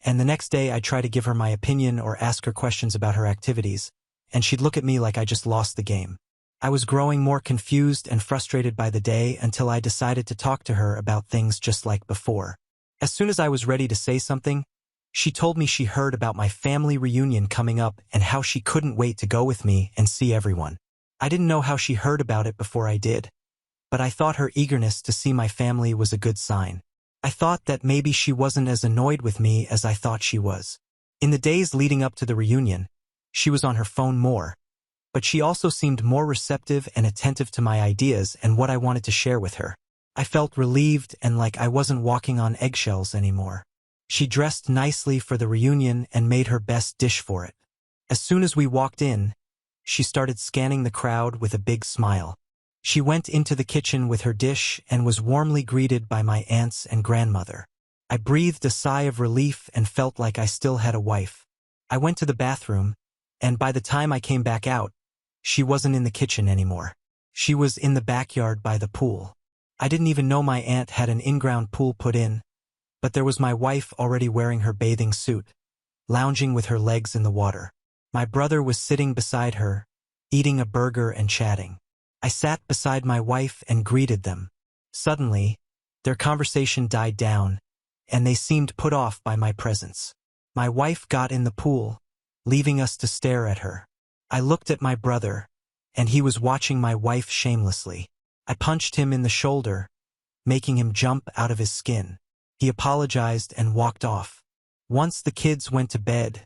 and the next day I'd try to give her my opinion or ask her questions about her activities, and she'd look at me like I just lost the game. I was growing more confused and frustrated by the day until I decided to talk to her about things just like before. As soon as I was ready to say something, she told me she heard about my family reunion coming up and how she couldn't wait to go with me and see everyone. I didn't know how she heard about it before I did, but I thought her eagerness to see my family was a good sign. I thought that maybe she wasn't as annoyed with me as I thought she was. In the days leading up to the reunion, she was on her phone more, but she also seemed more receptive and attentive to my ideas and what I wanted to share with her. I felt relieved and like I wasn't walking on eggshells anymore. She dressed nicely for the reunion and made her best dish for it. As soon as we walked in, she started scanning the crowd with a big smile. She went into the kitchen with her dish and was warmly greeted by my aunts and grandmother. I breathed a sigh of relief and felt like I still had a wife. I went to the bathroom, and by the time I came back out, she wasn't in the kitchen anymore. She was in the backyard by the pool. I didn't even know my aunt had an in-ground pool put in, but there was my wife already wearing her bathing suit, lounging with her legs in the water. My brother was sitting beside her, eating a burger and chatting. I sat beside my wife and greeted them. Suddenly, their conversation died down, and they seemed put off by my presence. My wife got in the pool, leaving us to stare at her. I looked at my brother, and he was watching my wife shamelessly. I punched him in the shoulder, making him jump out of his skin. He apologized and walked off. Once the kids went to bed,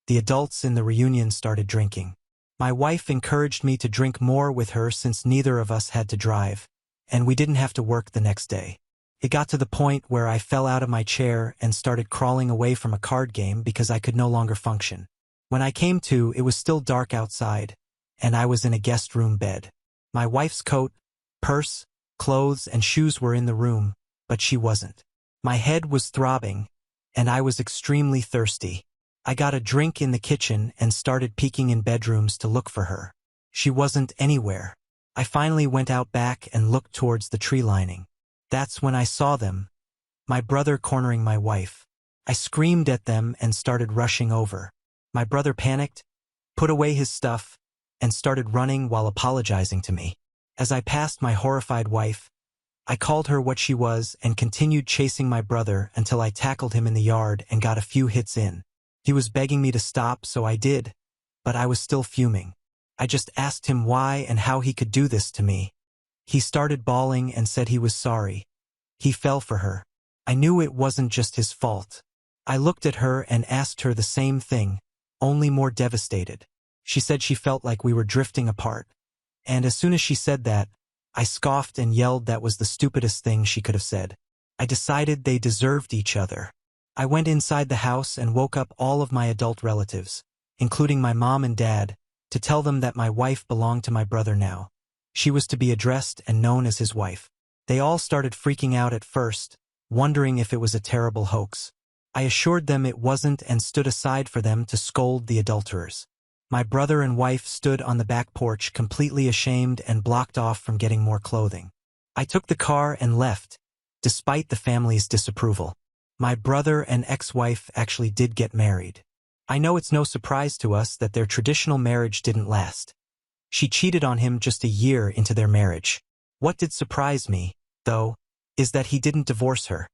the adults in the reunion started drinking. My wife encouraged me to drink more with her since neither of us had to drive, and we didn't have to work the next day. It got to the point where I fell out of my chair and started crawling away from a card game because I could no longer function. When I came to, it was still dark outside, and I was in a guest room bed. My wife's coat, purse, clothes, and shoes were in the room, but she wasn't. My head was throbbing, and I was extremely thirsty. I got a drink in the kitchen and started peeking in bedrooms to look for her. She wasn't anywhere. I finally went out back and looked towards the tree lining. That's when I saw them, my brother cornering my wife. I screamed at them and started rushing over. My brother panicked, put away his stuff, and started running while apologizing to me. As I passed my horrified wife, I called her what she was and continued chasing my brother until I tackled him in the yard and got a few hits in. He was begging me to stop, so I did, but I was still fuming. I just asked him why and how he could do this to me. He started bawling and said he was sorry. He fell for her. I knew it wasn't just his fault. I looked at her and asked her the same thing, only more devastated. She said she felt like we were drifting apart, and as soon as she said that, I scoffed and yelled that was the stupidest thing she could have said. I decided they deserved each other. I went inside the house and woke up all of my adult relatives, including my mom and dad, to tell them that my wife belonged to my brother now. She was to be addressed and known as his wife. They all started freaking out at first, wondering if it was a terrible hoax. I assured them it wasn't and stood aside for them to scold the adulterers. My brother and wife stood on the back porch completely ashamed and blocked off from getting more clothing. I took the car and left, despite the family's disapproval. My brother and ex-wife actually did get married. I know it's no surprise to us that their traditional marriage didn't last. She cheated on him just a year into their marriage. What did surprise me, though, is that he didn't divorce her.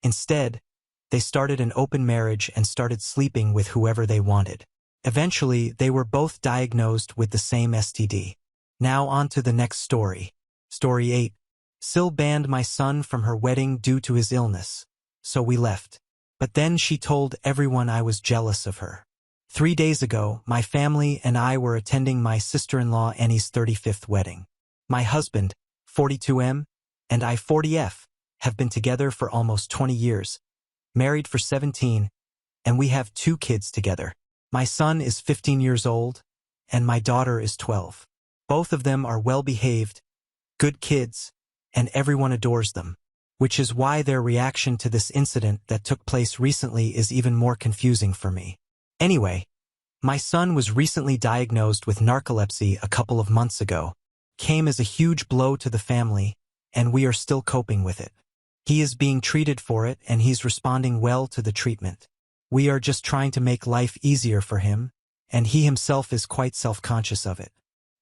Instead, they started an open marriage and started sleeping with whoever they wanted. Eventually, they were both diagnosed with the same STD. Now on to the next story. Story 8. Sil banned my son from her wedding due to his illness, so we left. But then she told everyone I was jealous of her. 3 days ago, my family and I were attending my sister-in-law Annie's 35th wedding. My husband, 42M, and I, 40F, have been together for almost 20 years, married for 17, and we have 2 kids together. My son is 15 years old, and my daughter is 12. Both of them are well-behaved, good kids, and everyone adores them, which is why their reaction to this incident that took place recently is even more confusing for me. Anyway, My son was recently diagnosed with narcolepsy a couple of months ago. Came as a huge blow to the family, and we are still coping with it. He is being treated for it and he's responding well to the treatment. We are just trying to make life easier for him, and he himself is quite self-conscious of it.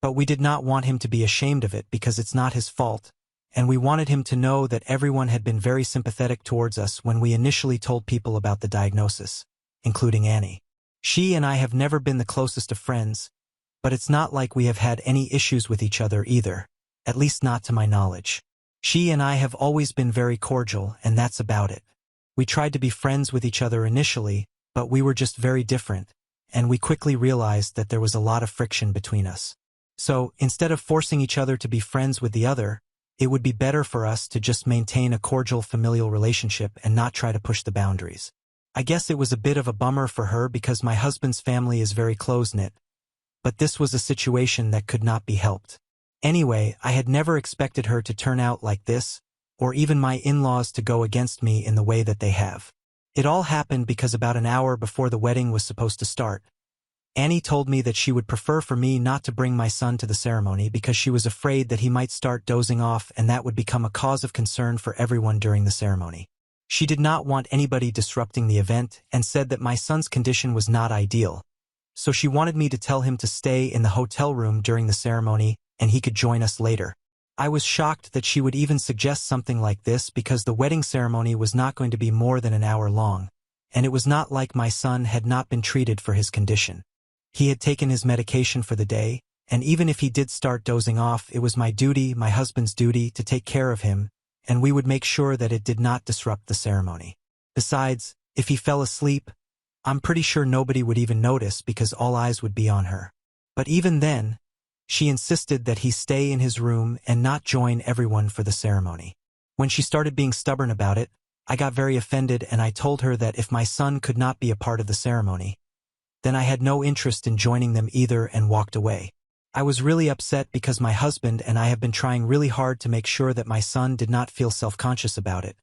But we did not want him to be ashamed of it because it's not his fault, and we wanted him to know that everyone had been very sympathetic towards us when we initially told people about the diagnosis, including Annie. She and I have never been the closest of friends, but it's not like we have had any issues with each other either, at least not to my knowledge. She and I have always been very cordial, and that's about it. We tried to be friends with each other initially, but we were just very different, and we quickly realized that there was a lot of friction between us. So, instead of forcing each other to be friends with the other, it would be better for us to just maintain a cordial familial relationship and not try to push the boundaries. I guess it was a bit of a bummer for her because my husband's family is very close-knit, but this was a situation that could not be helped. Anyway, I had never expected her to turn out like this, or even my in-laws to go against me in the way that they have. It all happened because about an hour before the wedding was supposed to start, Annie told me that she would prefer for me not to bring my son to the ceremony because she was afraid that he might start dozing off and that would become a cause of concern for everyone during the ceremony. She did not want anybody disrupting the event and said that my son's condition was not ideal, so she wanted me to tell him to stay in the hotel room during the ceremony and he could join us later. I was shocked that she would even suggest something like this because the wedding ceremony was not going to be more than an hour long, and it was not like my son had not been treated for his condition. He had taken his medication for the day, and even if he did start dozing off, it was my duty, my husband's duty, to take care of him, and we would make sure that it did not disrupt the ceremony. Besides, if he fell asleep, I'm pretty sure nobody would even notice because all eyes would be on her. But even then, she insisted that he stay in his room and not join everyone for the ceremony. When she started being stubborn about it, I got very offended and I told her that if my son could not be a part of the ceremony, then I had no interest in joining them either and walked away. I was really upset because my husband and I have been trying really hard to make sure that my son did not feel self-conscious about it,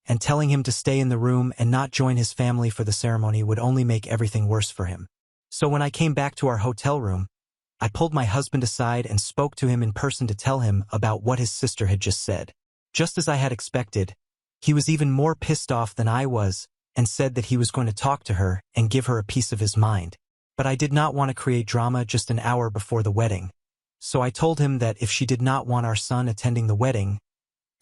and telling him to stay in the room and not join his family for the ceremony would only make everything worse for him. So when I came back to our hotel room, I pulled my husband aside and spoke to him in person to tell him about what his sister had just said. Just as I had expected, he was even more pissed off than I was, and said that he was going to talk to her and give her a piece of his mind. But I did not want to create drama just an hour before the wedding, so I told him that if she did not want our son attending the wedding,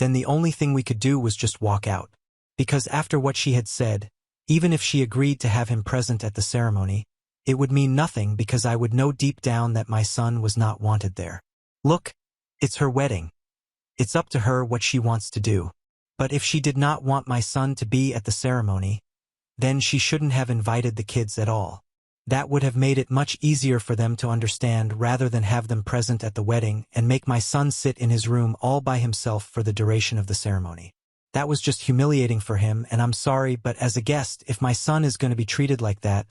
then the only thing we could do was just walk out. Because after what she had said, even if she agreed to have him present at the ceremony, it would mean nothing because I would know deep down that my son was not wanted there. Look, it's her wedding. It's up to her what she wants to do. But if she did not want my son to be at the ceremony, then she shouldn't have invited the kids at all. That would have made it much easier for them to understand rather than have them present at the wedding and make my son sit in his room all by himself for the duration of the ceremony. That was just humiliating for him, and I'm sorry, but as a guest, if my son is going to be treated like that,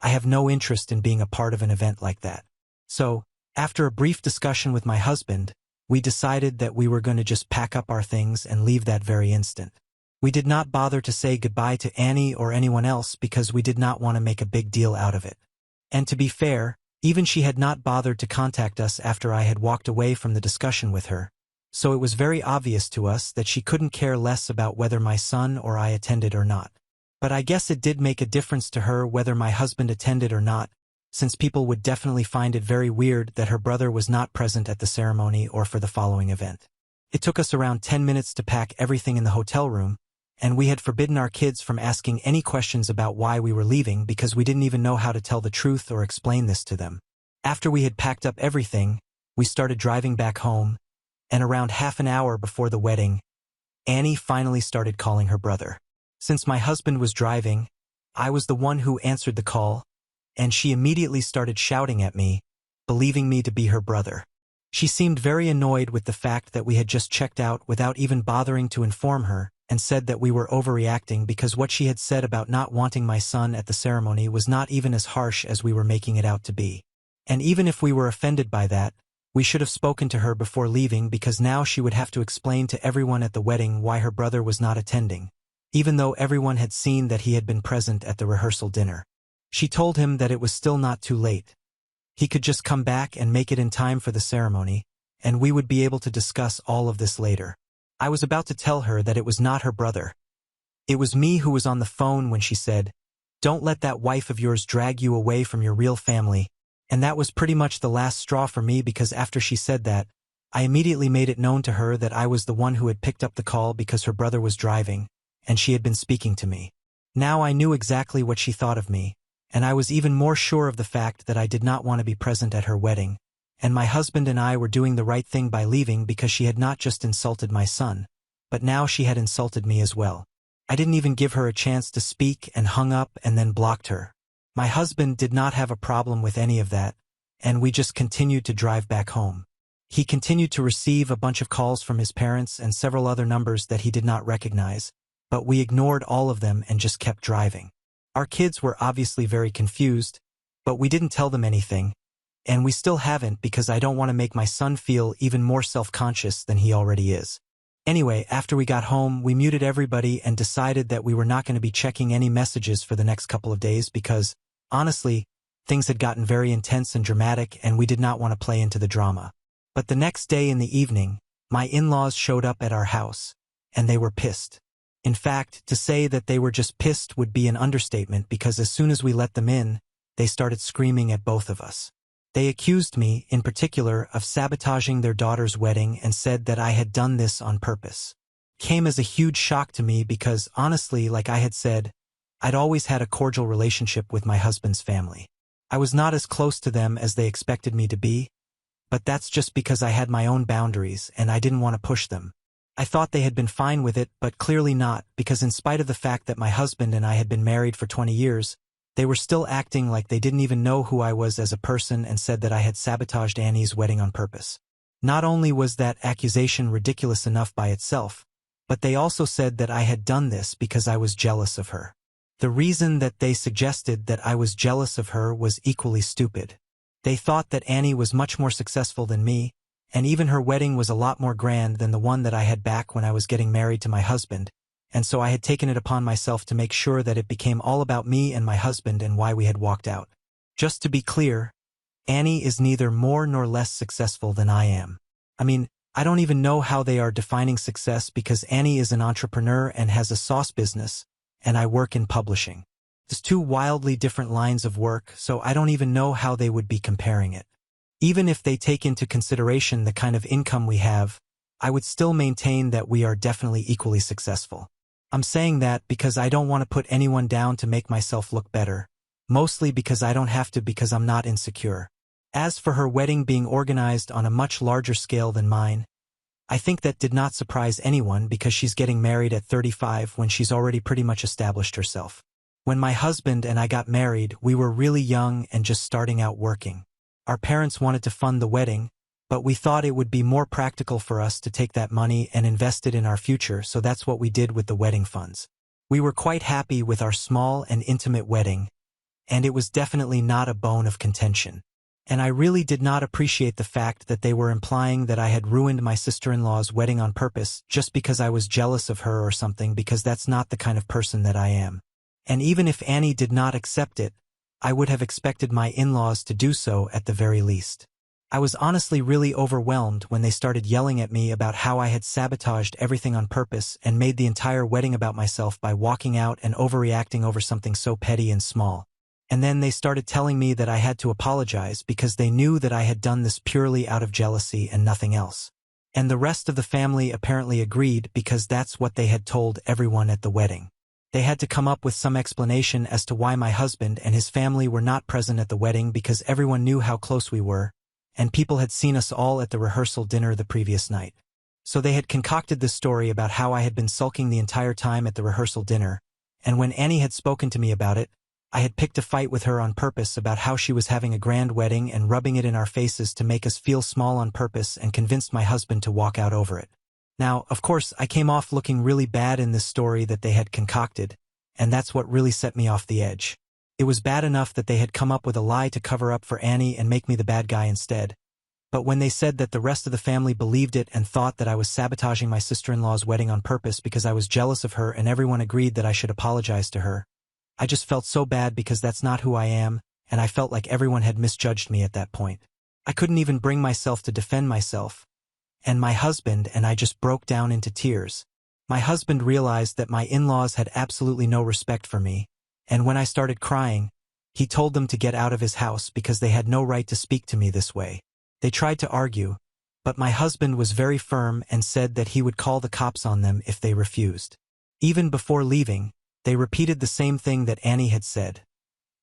I have no interest in being a part of an event like that. So, after a brief discussion with my husband, we decided that we were going to just pack up our things and leave that very instant. We did not bother to say goodbye to Annie or anyone else because we did not want to make a big deal out of it. And to be fair, even she had not bothered to contact us after I had walked away from the discussion with her, so it was very obvious to us that she couldn't care less about whether my son or I attended or not. But I guess it did make a difference to her whether my husband attended or not, since people would definitely find it very weird that her brother was not present at the ceremony or for the following event. It took us around 10 minutes to pack everything in the hotel room, and we had forbidden our kids from asking any questions about why we were leaving because we didn't even know how to tell the truth or explain this to them. After we had packed up everything, we started driving back home, and around half an hour before the wedding, Annie finally started calling her brother. Since my husband was driving, I was the one who answered the call, and she immediately started shouting at me, believing me to be her brother. She seemed very annoyed with the fact that we had just checked out without even bothering to inform her, and said that we were overreacting because what she had said about not wanting my son at the ceremony was not even as harsh as we were making it out to be. And even if we were offended by that, we should have spoken to her before leaving because now she would have to explain to everyone at the wedding why her brother was not attending, even though everyone had seen that he had been present at the rehearsal dinner. She told him that it was still not too late. He could just come back and make it in time for the ceremony, and we would be able to discuss all of this later. I was about to tell her that it was not her brother. It was me who was on the phone when she said, "Don't let that wife of yours drag you away from your real family." And that was pretty much the last straw for me, because after she said that, I immediately made it known to her that I was the one who had picked up the call because her brother was driving, and she had been speaking to me. Now I knew exactly what she thought of me, and I was even more sure of the fact that I did not want to be present at her wedding, and my husband and I were doing the right thing by leaving, because she had not just insulted my son, but now she had insulted me as well. I didn't even give her a chance to speak and hung up and then blocked her. My husband did not have a problem with any of that, and we just continued to drive back home. He continued to receive a bunch of calls from his parents and several other numbers that he did not recognize, but we ignored all of them and just kept driving. Our kids were obviously very confused, but we didn't tell them anything, and we still haven't, because I don't want to make my son feel even more self-conscious than he already is. Anyway, after we got home, we muted everybody and decided that we were not going to be checking any messages for the next couple of days because, honestly, things had gotten very intense and dramatic and we did not want to play into the drama. But the next day in the evening, my in-laws showed up at our house, and they were pissed. In fact, to say that they were just pissed would be an understatement, because as soon as we let them in, they started screaming at both of us. They accused me, in particular, of sabotaging their daughter's wedding and said that I had done this on purpose. It came as a huge shock to me because, honestly, like I had said, I'd always had a cordial relationship with my husband's family. I was not as close to them as they expected me to be, but that's just because I had my own boundaries and I didn't want to push them. I thought they had been fine with it, but clearly not, because in spite of the fact that my husband and I had been married for 20 years, they were still acting like they didn't even know who I was as a person and said that I had sabotaged Annie's wedding on purpose. Not only was that accusation ridiculous enough by itself, but they also said that I had done this because I was jealous of her. The reason that they suggested that I was jealous of her was equally stupid. They thought that Annie was much more successful than me, and even her wedding was a lot more grand than the one that I had back when I was getting married to my husband, and so I had taken it upon myself to make sure that it became all about me and my husband and why we had walked out. Just to be clear, Annie is neither more nor less successful than I am. I mean, I don't even know how they are defining success, because Annie is an entrepreneur and has a sauce business, and I work in publishing. It's two wildly different lines of work, so I don't even know how they would be comparing it. Even if they take into consideration the kind of income we have, I would still maintain that we are definitely equally successful. I'm saying that because I don't want to put anyone down to make myself look better, mostly because I don't have to, because I'm not insecure. As for her wedding being organized on a much larger scale than mine, I think that did not surprise anyone, because she's getting married at 35 when she's already pretty much established herself. When my husband and I got married, we were really young and just starting out working. Our parents wanted to fund the wedding, but we thought it would be more practical for us to take that money and invest it in our future, so that's what we did with the wedding funds. We were quite happy with our small and intimate wedding, and it was definitely not a bone of contention. And I really did not appreciate the fact that they were implying that I had ruined my sister-in-law's wedding on purpose just because I was jealous of her or something, because that's not the kind of person that I am. And even if Annie did not accept it, I would have expected my in-laws to do so at the very least. I was honestly really overwhelmed when they started yelling at me about how I had sabotaged everything on purpose and made the entire wedding about myself by walking out and overreacting over something so petty and small. And then they started telling me that I had to apologize because they knew that I had done this purely out of jealousy and nothing else. And the rest of the family apparently agreed, because that's what they had told everyone at the wedding. They had to come up with some explanation as to why my husband and his family were not present at the wedding, because everyone knew how close we were, and people had seen us all at the rehearsal dinner the previous night. So they had concocted this story about how I had been sulking the entire time at the rehearsal dinner, and when Annie had spoken to me about it, I had picked a fight with her on purpose about how she was having a grand wedding and rubbing it in our faces to make us feel small on purpose, and convinced my husband to walk out over it. Now, of course, I came off looking really bad in this story that they had concocted, and that's what really set me off the edge. It was bad enough that they had come up with a lie to cover up for Annie and make me the bad guy instead. But when they said that the rest of the family believed it and thought that I was sabotaging my sister-in-law's wedding on purpose because I was jealous of her, and everyone agreed that I should apologize to her, I just felt so bad because that's not who I am, and I felt like everyone had misjudged me at that point. I couldn't even bring myself to defend myself, and my husband and I just broke down into tears. My husband realized that my in-laws had absolutely no respect for me, and when I started crying, he told them to get out of his house because they had no right to speak to me this way. They tried to argue, but my husband was very firm and said that he would call the cops on them if they refused. Even before leaving, they repeated the same thing that Annie had said,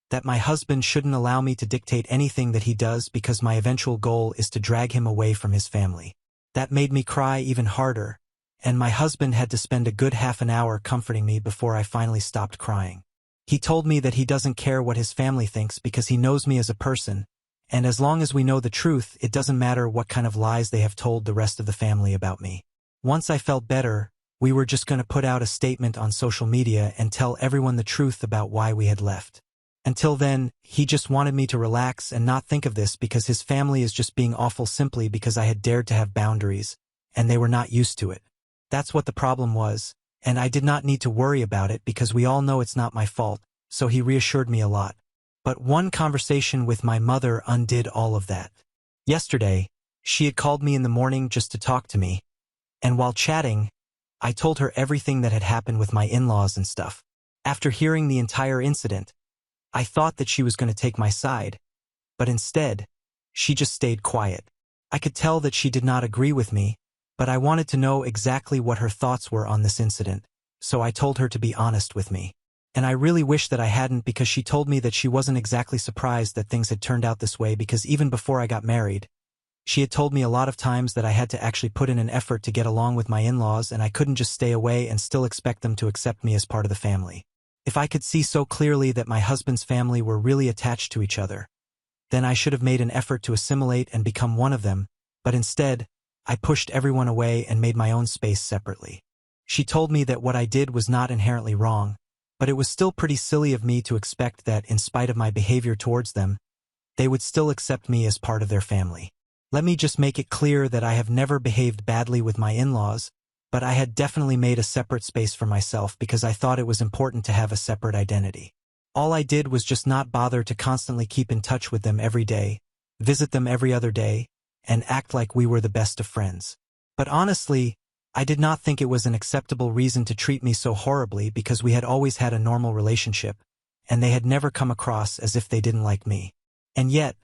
that my husband shouldn't allow me to dictate anything that he does because my eventual goal is to drag him away from his family. That made me cry even harder, and my husband had to spend a good half an hour comforting me before I finally stopped crying. He told me that he doesn't care what his family thinks because he knows me as a person, and as long as we know the truth, it doesn't matter what kind of lies they have told the rest of the family about me. Once I felt better, we were just going to put out a statement on social media and tell everyone the truth about why we had left. Until then, he just wanted me to relax and not think of this because his family is just being awful simply because I had dared to have boundaries, and they were not used to it. That's what the problem was, and I did not need to worry about it because we all know it's not my fault, so he reassured me a lot. But one conversation with my mother undid all of that. Yesterday, she had called me in the morning just to talk to me, and while chatting, I told her everything that had happened with my in-laws and stuff. After hearing the entire incident, I thought that she was going to take my side, but instead, she just stayed quiet. I could tell that she did not agree with me, but I wanted to know exactly what her thoughts were on this incident, so I told her to be honest with me. And I really wish that I hadn't because she told me that she wasn't exactly surprised that things had turned out this way because even before I got married, she had told me a lot of times that I had to actually put in an effort to get along with my in-laws and I couldn't just stay away and still expect them to accept me as part of the family. If I could see so clearly that my husband's family were really attached to each other, then I should have made an effort to assimilate and become one of them, but instead, I pushed everyone away and made my own space separately. She told me that what I did was not inherently wrong, but it was still pretty silly of me to expect that, in spite of my behavior towards them, they would still accept me as part of their family. Let me just make it clear that I have never behaved badly with my in-laws, but I had definitely made a separate space for myself because I thought it was important to have a separate identity. All I did was just not bother to constantly keep in touch with them every day, visit them every other day, and act like we were the best of friends. But honestly, I did not think it was an acceptable reason to treat me so horribly because we had always had a normal relationship, and they had never come across as if they didn't like me. And yet,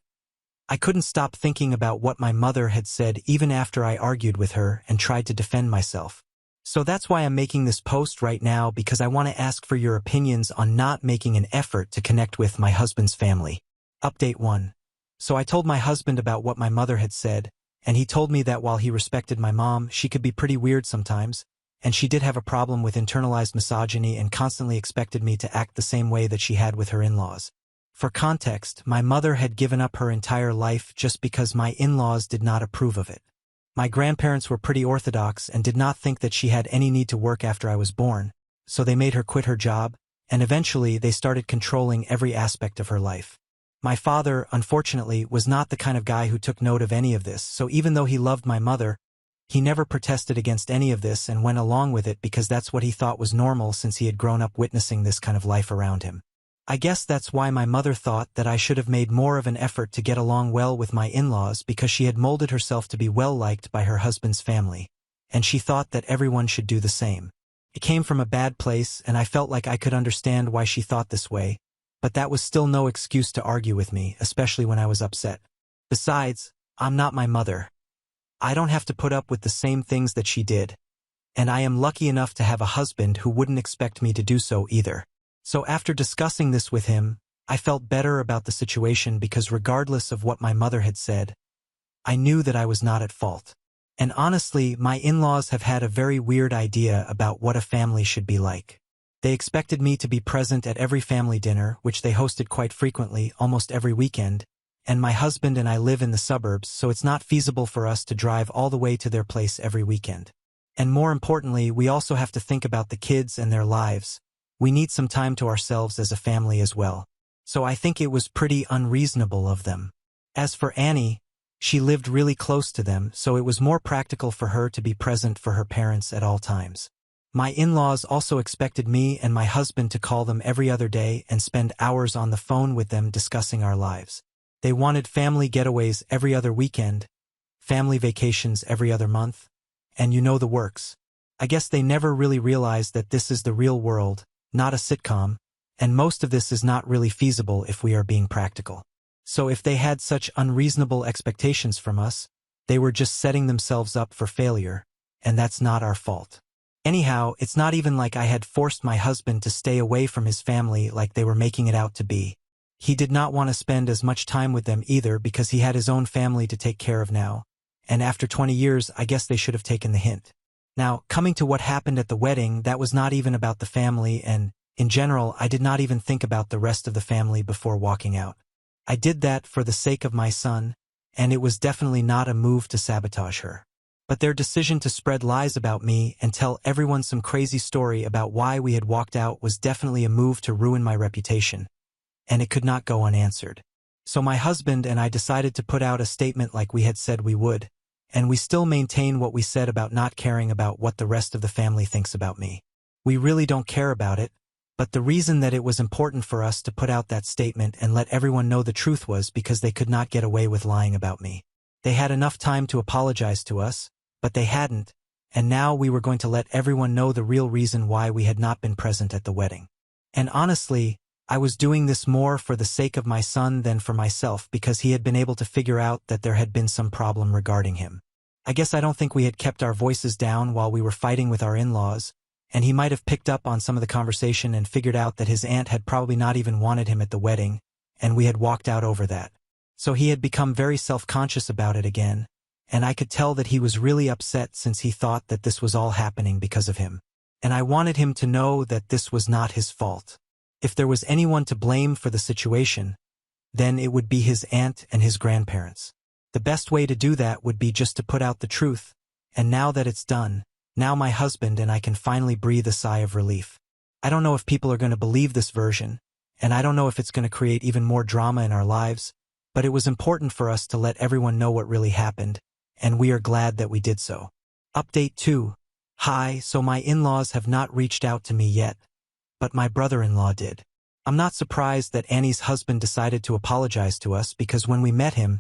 I couldn't stop thinking about what my mother had said even after I argued with her and tried to defend myself. So that's why I'm making this post right now because I want to ask for your opinions on not making an effort to connect with my husband's family. Update 1. So I told my husband about what my mother had said, and he told me that while he respected my mom, she could be pretty weird sometimes, and she did have a problem with internalized misogyny and constantly expected me to act the same way that she had with her in-laws. For context, my mother had given up her entire life just because my in-laws did not approve of it. My grandparents were pretty orthodox and did not think that she had any need to work after I was born, so they made her quit her job, and eventually they started controlling every aspect of her life. My father, unfortunately, was not the kind of guy who took note of any of this, so even though he loved my mother, he never protested against any of this and went along with it because that's what he thought was normal since he had grown up witnessing this kind of life around him. I guess that's why my mother thought that I should have made more of an effort to get along well with my in-laws because she had molded herself to be well-liked by her husband's family, and she thought that everyone should do the same. It came from a bad place, and I felt like I could understand why she thought this way, but that was still no excuse to argue with me, especially when I was upset. Besides, I'm not my mother. I don't have to put up with the same things that she did, and I am lucky enough to have a husband who wouldn't expect me to do so either. So after discussing this with him, I felt better about the situation because regardless of what my mother had said, I knew that I was not at fault. And honestly, my in-laws have had a very weird idea about what a family should be like. They expected me to be present at every family dinner, which they hosted quite frequently, almost every weekend, and my husband and I live in the suburbs, so it's not feasible for us to drive all the way to their place every weekend. And more importantly, we also have to think about the kids and their lives. We need some time to ourselves as a family as well. So I think it was pretty unreasonable of them. As for Annie, she lived really close to them, so it was more practical for her to be present for her parents at all times. My in-laws also expected me and my husband to call them every other day and spend hours on the phone with them discussing our lives. They wanted family getaways every other weekend, family vacations every other month, and you know the works. I guess they never really realized that this is the real world, not a sitcom, and most of this is not really feasible if we are being practical. So if they had such unreasonable expectations from us, they were just setting themselves up for failure, and that's not our fault. Anyhow, it's not even like I had forced my husband to stay away from his family like they were making it out to be. He did not want to spend as much time with them either because he had his own family to take care of now, and after 20 years I guess they should have taken the hint. Now, coming to what happened at the wedding, that was not even about the family, and, in general, I did not even think about the rest of the family before walking out. I did that for the sake of my son, and it was definitely not a move to sabotage her. But their decision to spread lies about me and tell everyone some crazy story about why we had walked out was definitely a move to ruin my reputation, and it could not go unanswered. So my husband and I decided to put out a statement like we had said we would, and we still maintain what we said about not caring about what the rest of the family thinks about me. We really don't care about it, but the reason that it was important for us to put out that statement and let everyone know the truth was because they could not get away with lying about me. They had enough time to apologize to us, but they hadn't, and now we were going to let everyone know the real reason why we had not been present at the wedding. And honestly, I was doing this more for the sake of my son than for myself because he had been able to figure out that there had been some problem regarding him. I guess I don't think we had kept our voices down while we were fighting with our in-laws, and he might have picked up on some of the conversation and figured out that his aunt had probably not even wanted him at the wedding, and we had walked out over that. So he had become very self-conscious about it again, and I could tell that he was really upset since he thought that this was all happening because of him. And I wanted him to know that this was not his fault. If there was anyone to blame for the situation, then it would be his aunt and his grandparents. The best way to do that would be just to put out the truth, and now that it's done, now my husband and I can finally breathe a sigh of relief. I don't know if people are going to believe this version, and I don't know if it's going to create even more drama in our lives, but it was important for us to let everyone know what really happened, and we are glad that we did so. Update 2. Hi, so my in-laws have not reached out to me yet, but my brother-in-law did. I'm not surprised that Annie's husband decided to apologize to us because when we met him,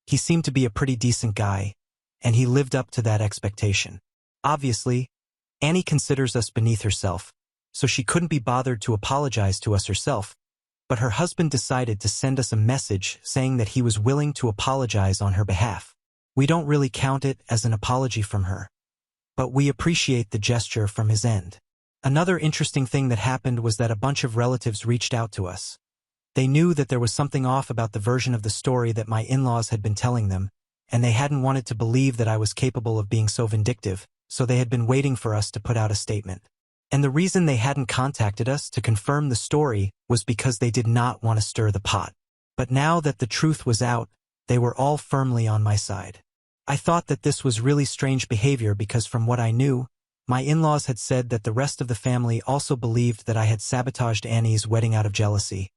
he seemed to be a pretty decent guy, and he lived up to that expectation. Obviously, Annie considers us beneath herself, so she couldn't be bothered to apologize to us herself, but her husband decided to send us a message saying that he was willing to apologize on her behalf. We don't really count it as an apology from her, but we appreciate the gesture from his end. Another interesting thing that happened was that a bunch of relatives reached out to us. They knew that there was something off about the version of the story that my in-laws had been telling them, and they hadn't wanted to believe that I was capable of being so vindictive, so they had been waiting for us to put out a statement. And the reason they hadn't contacted us to confirm the story was because they did not want to stir the pot. But now that the truth was out, they were all firmly on my side. I thought that this was really strange behavior because from what I knew, my in-laws had said that the rest of the family also believed that I had sabotaged Annie's wedding out of jealousy,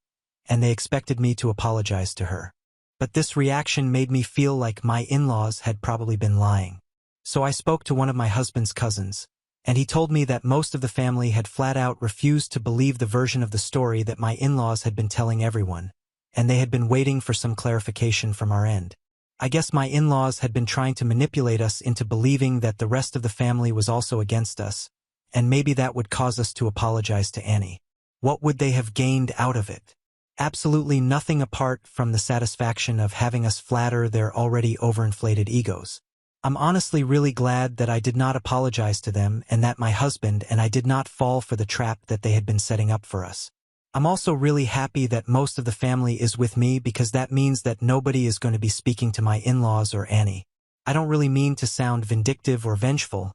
and they expected me to apologize to her. But this reaction made me feel like my in-laws had probably been lying. So I spoke to one of my husband's cousins, and he told me that most of the family had flat out refused to believe the version of the story that my in-laws had been telling everyone, and they had been waiting for some clarification from our end. I guess my in-laws had been trying to manipulate us into believing that the rest of the family was also against us, and maybe that would cause us to apologize to Annie. What would they have gained out of it? Absolutely nothing apart from the satisfaction of having us flatter their already overinflated egos. I'm honestly really glad that I did not apologize to them and that my husband and I did not fall for the trap that they had been setting up for us. I'm also really happy that most of the family is with me because that means that nobody is going to be speaking to my in-laws or Annie. I don't really mean to sound vindictive or vengeful,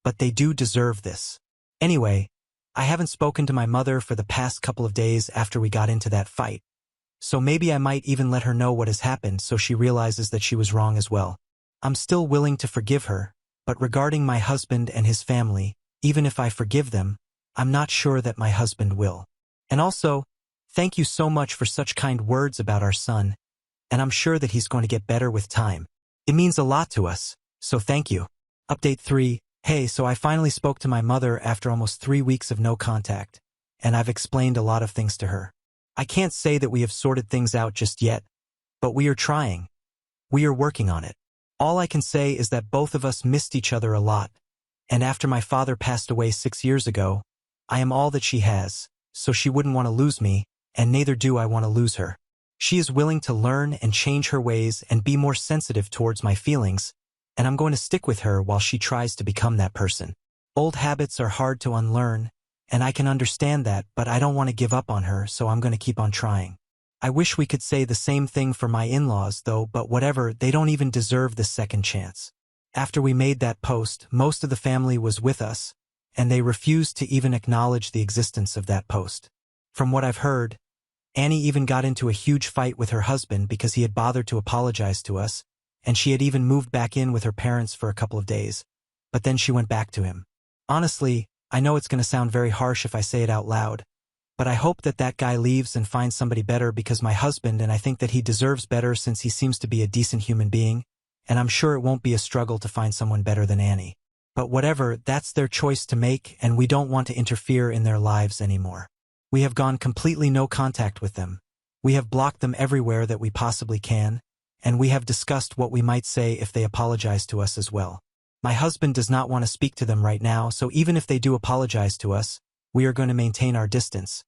but they do deserve this. Anyway, I haven't spoken to my mother for the past couple of days after we got into that fight, so maybe I might even let her know what has happened so she realizes that she was wrong as well. I'm still willing to forgive her, but regarding my husband and his family, even if I forgive them, I'm not sure that my husband will. And also, thank you so much for such kind words about our son, and I'm sure that he's going to get better with time. It means a lot to us, so thank you. Update 3. Hey, so I finally spoke to my mother after almost 3 weeks of no contact, and I've explained a lot of things to her. I can't say that we have sorted things out just yet, but we are trying. We are working on it. All I can say is that both of us missed each other a lot, and after my father passed away 6 years ago, I am all that she has, so she wouldn't want to lose me, and neither do I want to lose her. She is willing to learn and change her ways and be more sensitive towards my feelings, and I'm going to stick with her while she tries to become that person. Old habits are hard to unlearn, and I can understand that, but I don't want to give up on her, so I'm going to keep on trying. I wish we could say the same thing for my in-laws though, but whatever, they don't even deserve this second chance. After we made that post, most of the family was with us, and they refused to even acknowledge the existence of that post. From what I've heard, Annie even got into a huge fight with her husband because he had bothered to apologize to us, and she had even moved back in with her parents for a couple of days, but then she went back to him. Honestly, I know it's going to sound very harsh if I say it out loud, but I hope that that guy leaves and finds somebody better because my husband and I think that he deserves better since he seems to be a decent human being, and I'm sure it won't be a struggle to find someone better than Annie. But whatever, that's their choice to make, and we don't want to interfere in their lives anymore. We have gone completely no contact with them. We have blocked them everywhere that we possibly can, and we have discussed what we might say if they apologize to us as well. My husband does not want to speak to them right now, so even if they do apologize to us, we are going to maintain our distance.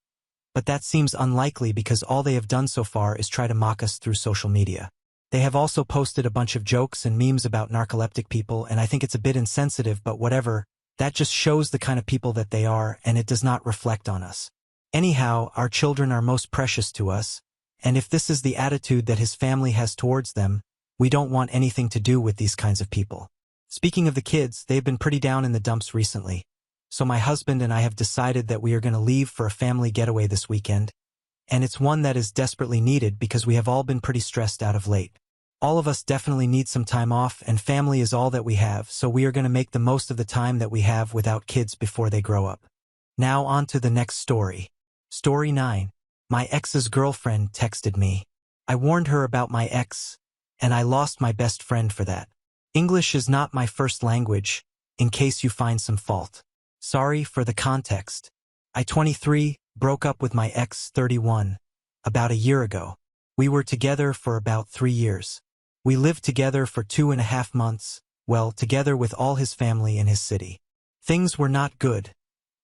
But that seems unlikely because all they have done so far is try to mock us through social media. They have also posted a bunch of jokes and memes about narcoleptic people, and I think it's a bit insensitive, but whatever, that just shows the kind of people that they are, and it does not reflect on us. Anyhow, our children are most precious to us, and if this is the attitude that his family has towards them, we don't want anything to do with these kinds of people. Speaking of the kids, they've been pretty down in the dumps recently, so my husband and I have decided that we are going to leave for a family getaway this weekend, and it's one that is desperately needed because we have all been pretty stressed out of late. All of us definitely need some time off, and family is all that we have, so we are going to make the most of the time that we have without kids before they grow up. Now on to the next story. Story 9. My ex's girlfriend texted me. I warned her about my ex, and I lost my best friend for that. English is not my first language, in case you find some fault. Sorry for the context. I, 23, broke up with my ex, 31, about a year ago. We were together for about 3 years. We lived together for 2.5 months, well, together with all his family in his city. Things were not good,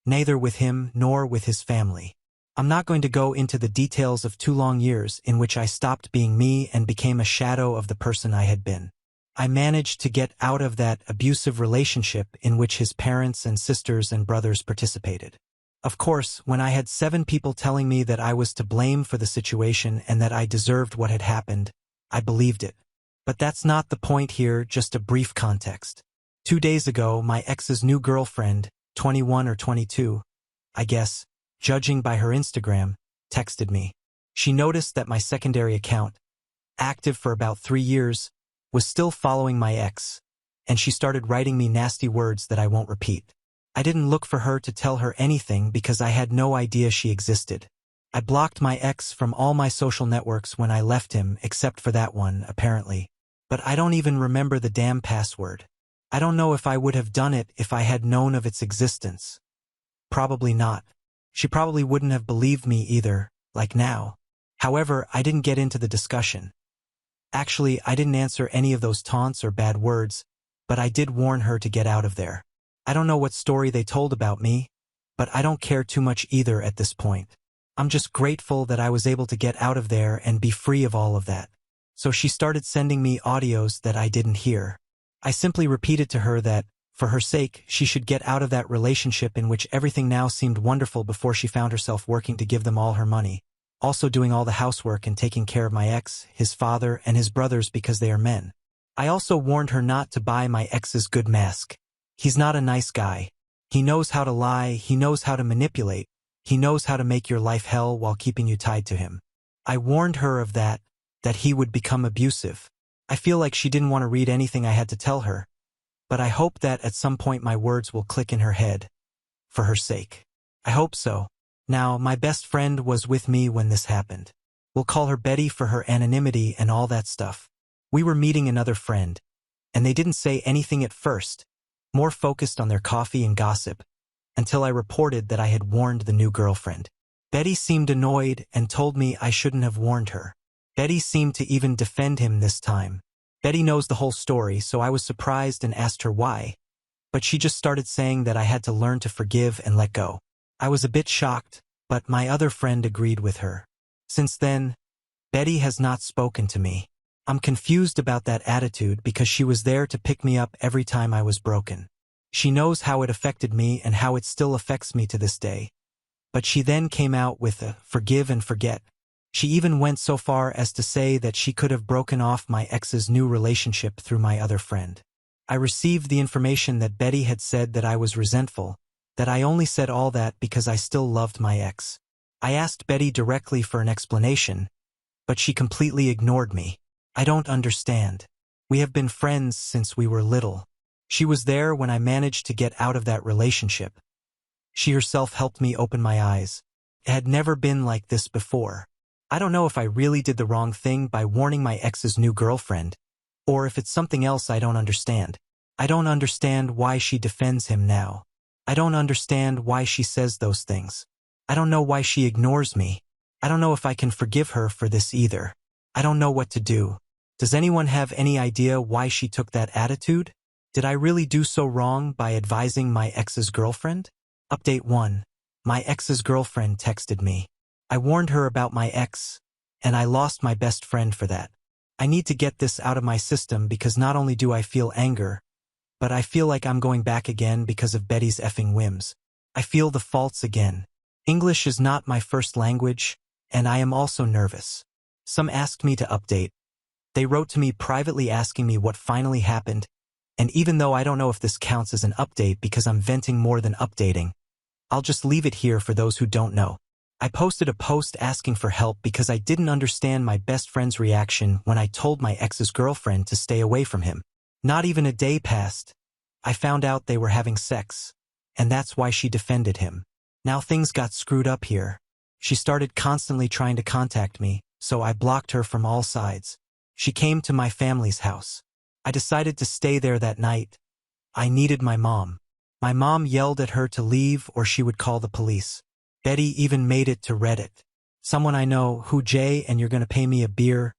neither with him nor with his family. I'm not going to go into the details of 2 long years in which I stopped being me and became a shadow of the person I had been. I managed to get out of that abusive relationship in which his parents and sisters and brothers participated. Of course, when I had 7 people telling me that I was to blame for the situation and that I deserved what had happened, I believed it. But that's not the point here, just a brief context. 2 days ago, my ex's new girlfriend, 21 or 22, I guess, judging by her Instagram, texted me. She noticed that my secondary account, active for about 3 years, was still following my ex, and she started writing me nasty words that I won't repeat. I didn't look for her to tell her anything because I had no idea she existed. I blocked my ex from all my social networks when I left him, except for that one, apparently. But I don't even remember the damn password. I don't know if I would have done it if I had known of its existence. Probably not. She probably wouldn't have believed me either, like now. However, I didn't get into the discussion. Actually, I didn't answer any of those taunts or bad words, but I did warn her to get out of there. I don't know what story they told about me, but I don't care too much either at this point. I'm just grateful that I was able to get out of there and be free of all of that. So she started sending me audios that I didn't hear. I simply repeated to her that, for her sake, she should get out of that relationship in which everything now seemed wonderful before she found herself working to give them all her money, also doing all the housework and taking care of my ex, his father, and his brothers because they are men. I also warned her not to buy my ex's good mask. He's not a nice guy. He knows how to lie, he knows how to manipulate, he knows how to make your life hell while keeping you tied to him. I warned her of that he would become abusive. I feel like she didn't want to read anything I had to tell her, but I hope that at some point my words will click in her head. For her sake. I hope so. Now, my best friend was with me when this happened. We'll call her Betty for her anonymity and all that stuff. We were meeting another friend, and they didn't say anything at first, more focused on their coffee and gossip, until I reported that I had warned the new girlfriend. Betty seemed annoyed and told me I shouldn't have warned her. Betty seemed to even defend him this time. Betty knows the whole story, so I was surprised and asked her why, but she just started saying that I had to learn to forgive and let go. I was a bit shocked, but my other friend agreed with her. Since then, Betty has not spoken to me. I'm confused about that attitude because she was there to pick me up every time I was broken. She knows how it affected me and how it still affects me to this day. But she then came out with a forgive and forget. She even went so far as to say that she could have broken off my ex's new relationship through my other friend. I received the information that Betty had said that I was resentful, that I only said all that because I still loved my ex. I asked Betty directly for an explanation, but she completely ignored me. I don't understand. We have been friends since we were little. She was there when I managed to get out of that relationship. She herself helped me open my eyes. It had never been like this before. I don't know if I really did the wrong thing by warning my ex's new girlfriend, or if it's something else I don't understand. I don't understand why she defends him now. I don't understand why she says those things. I don't know why she ignores me. I don't know if I can forgive her for this either. I don't know what to do. Does anyone have any idea why she took that attitude? Did I really do so wrong by advising my ex's girlfriend? Update 1. My ex's girlfriend texted me. I warned her about my ex, and I lost my best friend for that. I need to get this out of my system because not only do I feel anger, but I feel like I'm going back again because of Betty's effing whims. I feel the faults again. English is not my first language, and I am also nervous. Some asked me to update. They wrote to me privately asking me what finally happened, and even though I don't know if this counts as an update because I'm venting more than updating, I'll just leave it here for those who don't know. I posted a post asking for help because I didn't understand my best friend's reaction when I told my ex's girlfriend to stay away from him. Not even a day passed. I found out they were having sex, and that's why she defended him. Now things got screwed up here. She started constantly trying to contact me, so I blocked her from all sides. She came to my family's house. I decided to stay there that night. I needed my mom. My mom yelled at her to leave or she would call the police. Betty even made it to Reddit. Someone I know, who Jay and you're gonna pay me a beer,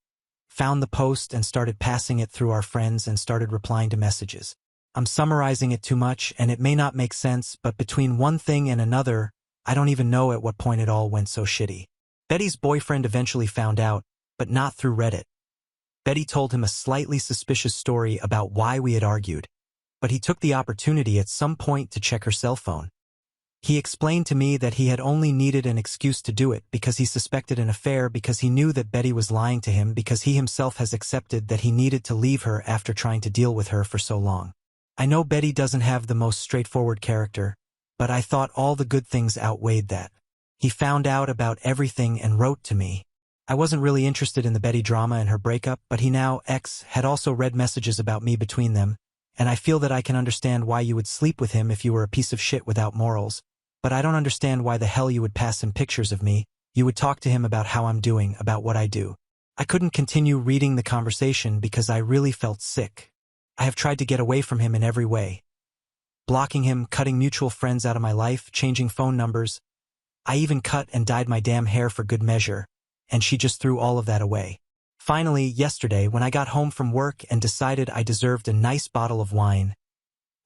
found the post and started passing it through our friends and started replying to messages. I'm summarizing it too much and it may not make sense, but between one thing and another, I don't even know at what point it all went so shitty. Betty's boyfriend eventually found out, but not through Reddit. Betty told him a slightly suspicious story about why we had argued, but he took the opportunity at some point to check her cell phone. He explained to me that he had only needed an excuse to do it because he suspected an affair because he knew that Betty was lying to him because he himself has accepted that he needed to leave her after trying to deal with her for so long. I know Betty doesn't have the most straightforward character, but I thought all the good things outweighed that. He found out about everything and wrote to me. I wasn't really interested in the Betty drama and her breakup, but he now, ex, had also read messages about me between them, and I feel that I can understand why you would sleep with him if you were a piece of shit without morals. But I don't understand why the hell you would pass him pictures of me. You would talk to him about how I'm doing, about what I do. I couldn't continue reading the conversation because I really felt sick. I have tried to get away from him in every way. Blocking him, cutting mutual friends out of my life, changing phone numbers. I even cut and dyed my damn hair for good measure, and she just threw all of that away. Finally, yesterday, when I got home from work and decided I deserved a nice bottle of wine,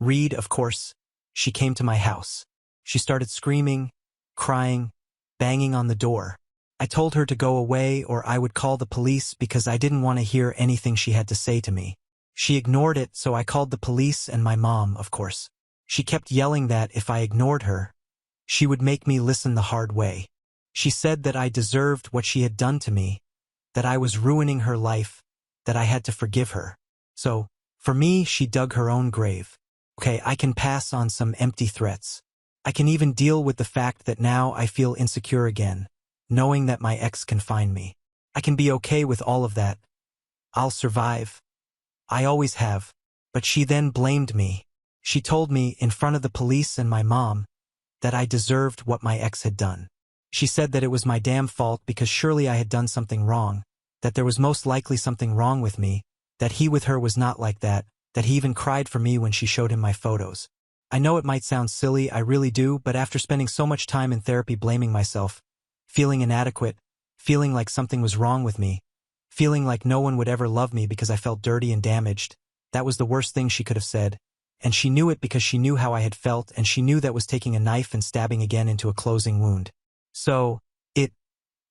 Reed, of course, she came to my house. She started screaming, crying, banging on the door. I told her to go away or I would call the police because I didn't want to hear anything she had to say to me. She ignored it, so I called the police and my mom, of course. She kept yelling that if I ignored her, she would make me listen the hard way. She said that I deserved what she had done to me, that I was ruining her life, that I had to forgive her. So, for me, she dug her own grave. Okay, I can pass on some empty threats. I can even deal with the fact that now I feel insecure again, knowing that my ex can find me. I can be okay with all of that. I'll survive. I always have. But she then blamed me. She told me, in front of the police and my mom, that I deserved what my ex had done. She said that it was my damn fault because surely I had done something wrong, that there was most likely something wrong with me, that he with her was not like that, that he even cried for me when she showed him my photos. I know it might sound silly, I really do, but after spending so much time in therapy blaming myself, feeling inadequate, feeling like something was wrong with me, feeling like no one would ever love me because I felt dirty and damaged, that was the worst thing she could have said. And she knew it because she knew how I had felt, and she knew that was taking a knife and stabbing again into a closing wound. So,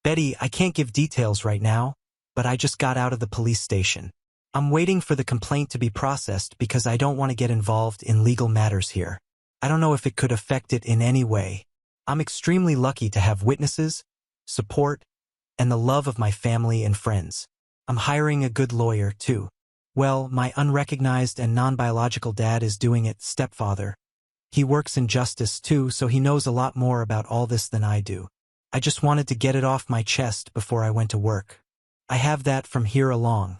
Betty, I can't give details right now, but I just got out of the police station. I'm waiting for the complaint to be processed because I don't want to get involved in legal matters here. I don't know if it could affect it in any way. I'm extremely lucky to have witnesses, support, and the love of my family and friends. I'm hiring a good lawyer, too. Well, my unrecognized and non-biological dad is doing it, stepfather. He works in justice, too, so he knows a lot more about all this than I do. I just wanted to get it off my chest before I went to work. I have that from here along.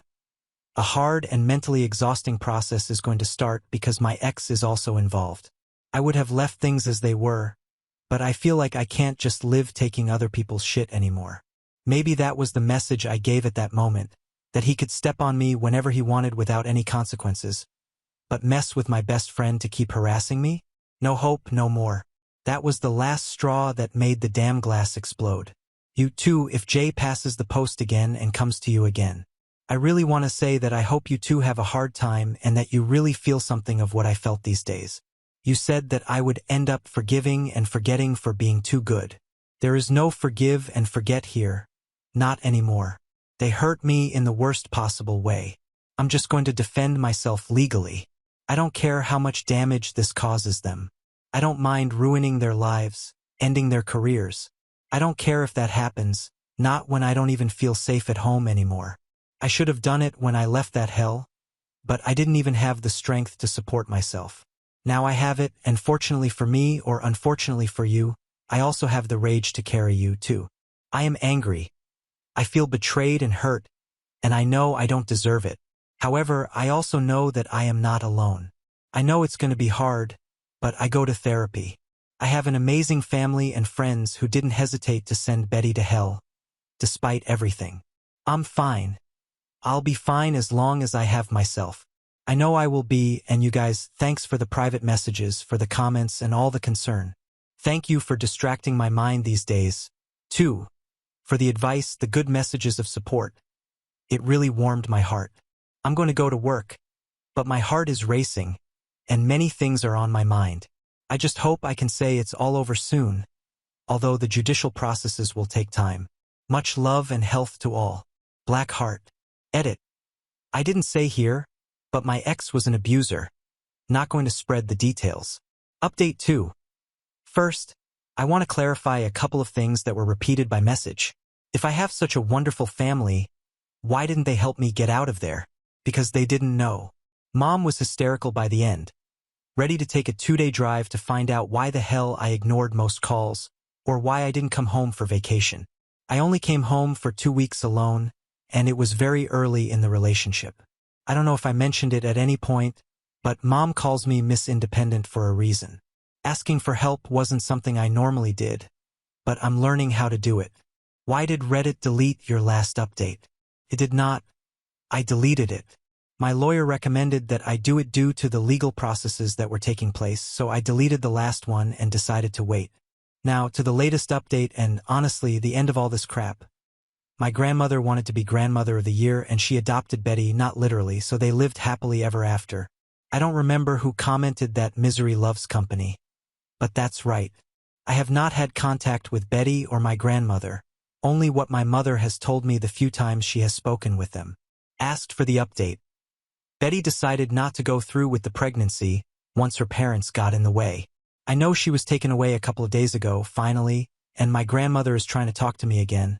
A hard and mentally exhausting process is going to start because my ex is also involved. I would have left things as they were, but I feel like I can't just live taking other people's shit anymore. Maybe that was the message I gave at that moment, that he could step on me whenever he wanted without any consequences. But mess with my best friend to keep harassing me? No hope, no more. That was the last straw that made the damn glass explode. You too, if Jay passes the post again and comes to you again. I really want to say that I hope you two have a hard time and that you really feel something of what I felt these days. You said that I would end up forgiving and forgetting for being too good. There is no forgive and forget here. Not anymore. They hurt me in the worst possible way. I'm just going to defend myself legally. I don't care how much damage this causes them. I don't mind ruining their lives, ending their careers. I don't care if that happens, not when I don't even feel safe at home anymore. I should have done it when I left that hell, but I didn't even have the strength to support myself. Now I have it, and fortunately for me, or unfortunately for you, I also have the rage to carry you too. I am angry. I feel betrayed and hurt, and I know I don't deserve it. However, I also know that I am not alone. I know it's going to be hard, but I go to therapy. I have an amazing family and friends who didn't hesitate to send Betty to hell, despite everything. I'm fine. I'll be fine as long as I have myself. I know I will be, and you guys, thanks for the private messages, for the comments, and all the concern. Thank you for distracting my mind these days. 2. For the advice, the good messages of support. It really warmed my heart. I'm going to go to work, but my heart is racing, and many things are on my mind. I just hope I can say it's all over soon, although the judicial processes will take time. Much love and health to all. Blackheart. Edit. I didn't say here, but my ex was an abuser. Not going to spread the details. Update 2. First, I want to clarify a couple of things that were repeated by message. If I have such a wonderful family, why didn't they help me get out of there? Because they didn't know. Mom was hysterical by the end, ready to take a 2-day drive to find out why the hell I ignored most calls, or why I didn't come home for vacation. I only came home for 2 weeks alone, and it was very early in the relationship. I don't know if I mentioned it at any point, but Mom calls me Miss Independent for a reason. Asking for help wasn't something I normally did, but I'm learning how to do it. Why did Reddit delete your last update? It did not. I deleted it. My lawyer recommended that I do it due to the legal processes that were taking place, so I deleted the last one and decided to wait. Now, to the latest update and, honestly, the end of all this crap. My grandmother wanted to be Grandmother of the Year, and she adopted Betty, not literally, so they lived happily ever after. I don't remember who commented that misery loves company. But that's right. I have not had contact with Betty or my grandmother, only what my mother has told me the few times she has spoken with them. Asked for the update. Betty decided not to go through with the pregnancy once her parents got in the way. I know she was taken away a couple of days ago, finally, and my grandmother is trying to talk to me again.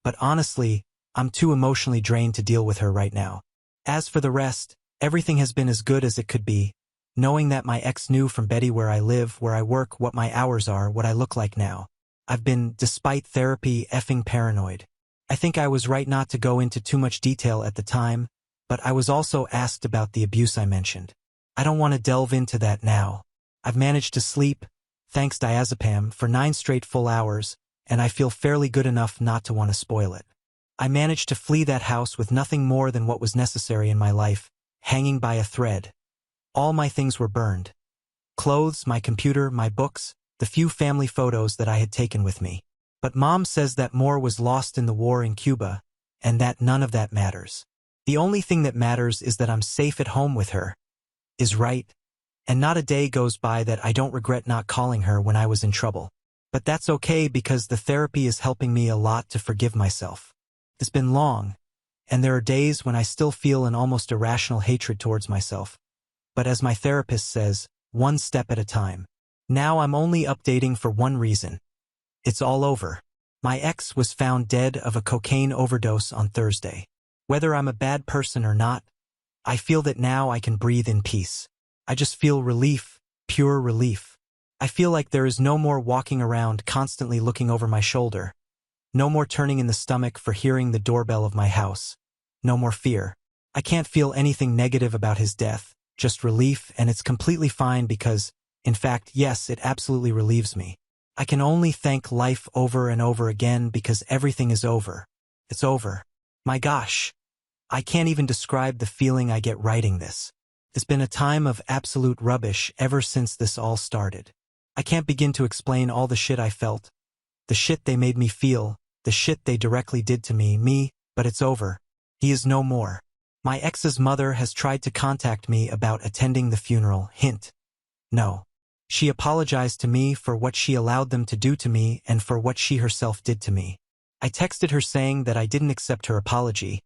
But honestly, I'm too emotionally drained to deal with her right now. As for the rest, everything has been as good as it could be, knowing that my ex knew from Betty where I live, where I work, what my hours are, what I look like now. I've been, despite therapy, effing paranoid. I think I was right not to go into too much detail at the time, but I was also asked about the abuse I mentioned. I don't want to delve into that now. I've managed to sleep, thanks diazepam, for 9 straight full hours, and I feel fairly good enough not to want to spoil it. I managed to flee that house with nothing more than what was necessary in my life, hanging by a thread. All my things were burned. Clothes, my computer, my books, the few family photos that I had taken with me. But Mom says that more was lost in the war in Cuba, and that none of that matters. The only thing that matters is that I'm safe at home with her. Is right. And not a day goes by that I don't regret not calling her when I was in trouble. But that's okay because the therapy is helping me a lot to forgive myself. It's been long, and there are days when I still feel an almost irrational hatred towards myself. But as my therapist says, one step at a time. Now I'm only updating for one reason. It's all over. My ex was found dead of a cocaine overdose on Thursday. Whether I'm a bad person or not, I feel that now I can breathe in peace. I just feel relief, pure relief. I feel like there is no more walking around constantly looking over my shoulder. No more turning in the stomach for hearing the doorbell of my house. No more fear. I can't feel anything negative about his death, just relief, and it's completely fine because, in fact, yes, it absolutely relieves me. I can only thank life over and over again because everything is over. It's over. My gosh. I can't even describe the feeling I get writing this. It's been a time of absolute rubbish ever since this all started. I can't begin to explain all the shit I felt, the shit they made me feel, the shit they directly did to me, but it's over. He is no more. My ex's mother has tried to contact me about attending the funeral. Hint. No. She apologized to me for what she allowed them to do to me and for what she herself did to me. I texted her saying that I didn't accept her apology,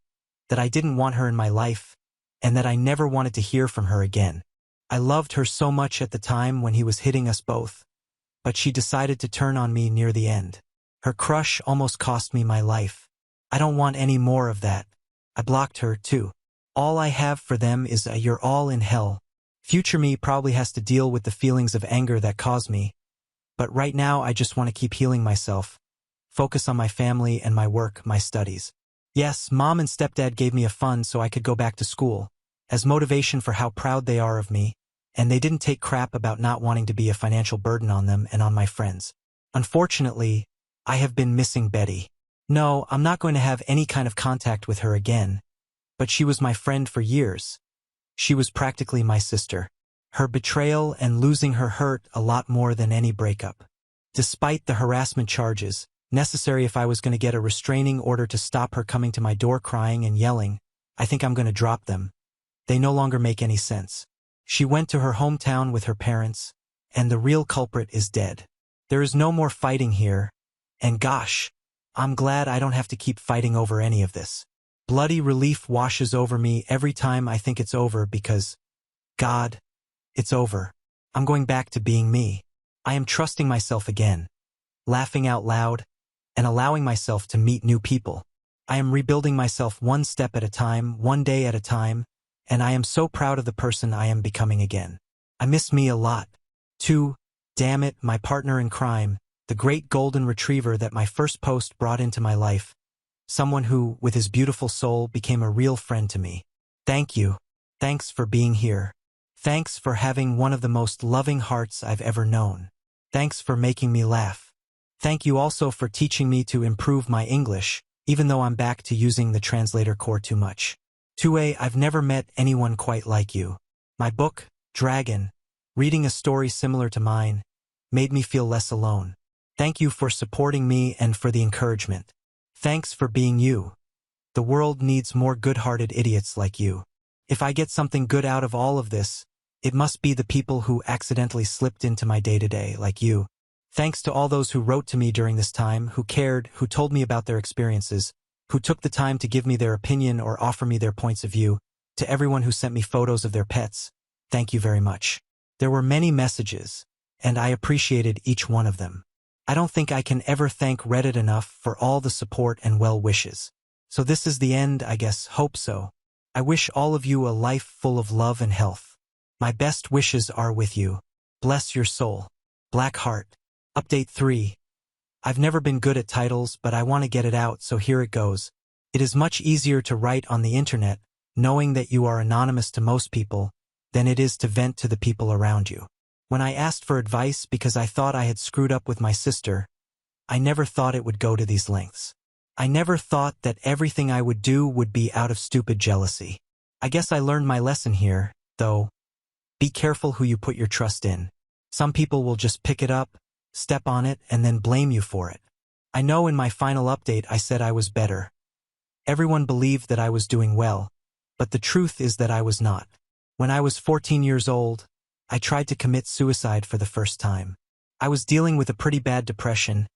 that I didn't want her in my life, and that I never wanted to hear from her again. I loved her so much at the time when he was hitting us both, but she decided to turn on me near the end. Her crush almost cost me my life. I don't want any more of that. I blocked her, too. All I have for them is a "you're all in hell." Future me probably has to deal with the feelings of anger that caused me, but right now I just want to keep healing myself, focus on my family and my work, my studies. Yes, Mom and Stepdad gave me a fund so I could go back to school, as motivation for how proud they are of me, and they didn't take crap about not wanting to be a financial burden on them and on my friends. Unfortunately, I have been missing Betty. No, I'm not going to have any kind of contact with her again, but she was my friend for years. She was practically my sister. Her betrayal and losing her hurt a lot more than any breakup. Despite the harassment charges, necessary if I was going to get a restraining order to stop her coming to my door crying and yelling, I think I'm going to drop them. They no longer make any sense. She went to her hometown with her parents, and the real culprit is dead. There is no more fighting here, and gosh, I'm glad I don't have to keep fighting over any of this. Bloody relief washes over me every time I think it's over because, God, it's over. I'm going back to being me. I am trusting myself again, laughing out loud, and allowing myself to meet new people. I am rebuilding myself one step at a time, one day at a time, and I am so proud of the person I am becoming again. I miss me a lot. Too, damn it, my partner in crime, the great golden retriever that my first post brought into my life. Someone who, with his beautiful soul, became a real friend to me. Thank you. Thanks for being here. Thanks for having one of the most loving hearts I've ever known. Thanks for making me laugh. Thank you also for teaching me to improve my English, even though I'm back to using the translator core too much. 2A, I've never met anyone quite like you. My book, Dragon, reading a story similar to mine, made me feel less alone. Thank you for supporting me and for the encouragement. Thanks for being you. The world needs more good-hearted idiots like you. If I get something good out of all of this, it must be the people who accidentally slipped into my day-to-day, like you. Thanks to all those who wrote to me during this time, who cared, who told me about their experiences, who took the time to give me their opinion or offer me their points of view, to everyone who sent me photos of their pets. Thank you very much. There were many messages, and I appreciated each one of them. I don't think I can ever thank Reddit enough for all the support and well wishes. So this is the end, I guess, hope so. I wish all of you a life full of love and health. My best wishes are with you. Bless your soul. Black Heart. Update 3. I've never been good at titles, but I want to get it out, so here it goes. It is much easier to write on the internet, knowing that you are anonymous to most people, than it is to vent to the people around you. When I asked for advice because I thought I had screwed up with my sister, I never thought it would go to these lengths. I never thought that everything I would do would be out of stupid jealousy. I guess I learned my lesson here, though. Be careful who you put your trust in. Some people will just pick it up, step on it, and then blame you for it. I know in my final update I said I was better. Everyone believed that I was doing well, but the truth is that I was not. When I was 14 years old, I tried to commit suicide for the first time. I was dealing with a pretty bad depression,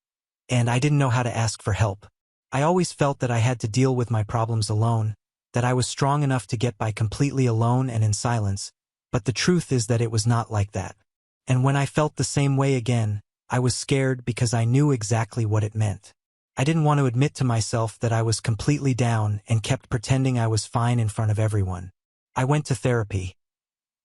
and I didn't know how to ask for help. I always felt that I had to deal with my problems alone, that I was strong enough to get by completely alone and in silence, but the truth is that it was not like that. And when I felt the same way again, I was scared because I knew exactly what it meant. I didn't want to admit to myself that I was completely down and kept pretending I was fine in front of everyone. I went to therapy.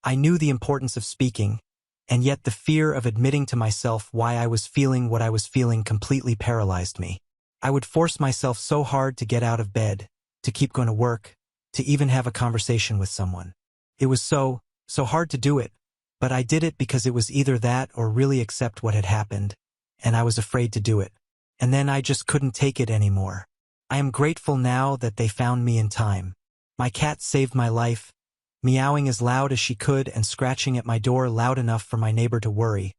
I knew the importance of speaking, and yet the fear of admitting to myself why I was feeling what I was feeling completely paralyzed me. I would force myself so hard to get out of bed, to keep going to work, to even have a conversation with someone. It was so hard to do it, but I did it because it was either that or really accept what had happened, and I was afraid to do it. And then I just couldn't take it anymore. I am grateful now that they found me in time. My cat saved my life, meowing as loud as she could and scratching at my door loud enough for my neighbor to worry.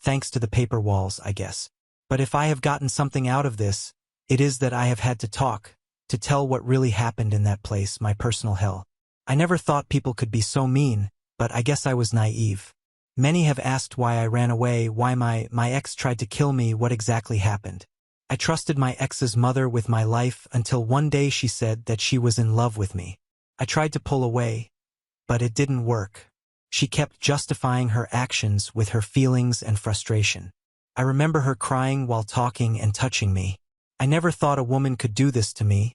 Thanks to the paper walls, I guess. But if I have gotten something out of this, it is that I have had to talk, to tell what really happened in that place, my personal hell. I never thought people could be so mean, but I guess I was naive. Many have asked why I ran away, why my ex tried to kill me, what exactly happened. I trusted my ex's mother with my life until one day she said that she was in love with me. I tried to pull away, but it didn't work. She kept justifying her actions with her feelings and frustration. I remember her crying while talking and touching me. I never thought a woman could do this to me,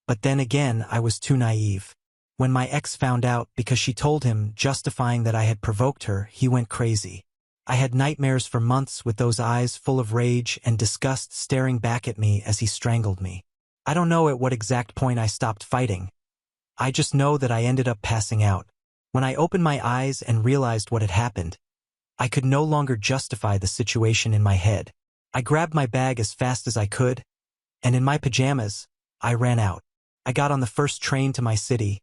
but then again I was too naive. When my ex found out because she told him, justifying that I had provoked her, he went crazy. I had nightmares for months with those eyes full of rage and disgust staring back at me as he strangled me. I don't know at what exact point I stopped fighting. I just know that I ended up passing out. When I opened my eyes and realized what had happened, I could no longer justify the situation in my head. I grabbed my bag as fast as I could, and in my pajamas, I ran out. I got on the first train to my city,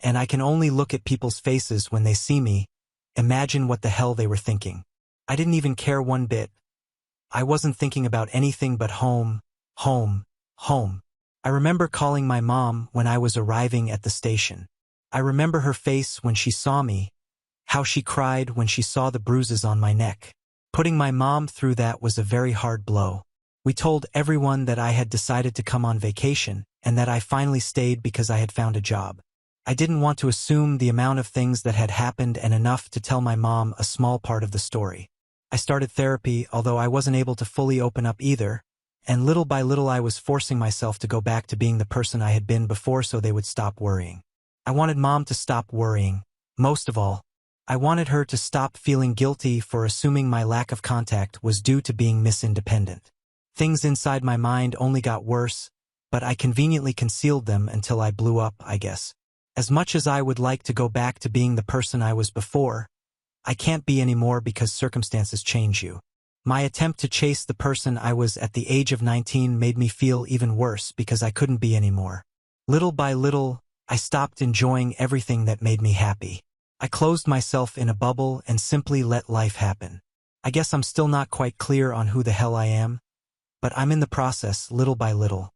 and I can only look at people's faces when they see me, imagine what the hell they were thinking. I didn't even care one bit. I wasn't thinking about anything but home, home, home. I remember calling my mom when I was arriving at the station. I remember her face when she saw me, how she cried when she saw the bruises on my neck. Putting my mom through that was a very hard blow. We told everyone that I had decided to come on vacation and that I finally stayed because I had found a job. I didn't want to assume the amount of things that had happened and enough to tell my mom a small part of the story. I started therapy, although I wasn't able to fully open up either, and little by little I was forcing myself to go back to being the person I had been before so they would stop worrying. I wanted Mom to stop worrying. Most of all, I wanted her to stop feeling guilty for assuming my lack of contact was due to being misindependent. Things inside my mind only got worse, but I conveniently concealed them until I blew up, I guess. As much as I would like to go back to being the person I was before, I can't be anymore because circumstances change you. My attempt to chase the person I was at the age of 19 made me feel even worse because I couldn't be anymore. Little by little, I stopped enjoying everything that made me happy. I closed myself in a bubble and simply let life happen. I guess I'm still not quite clear on who the hell I am, but I'm in the process little by little.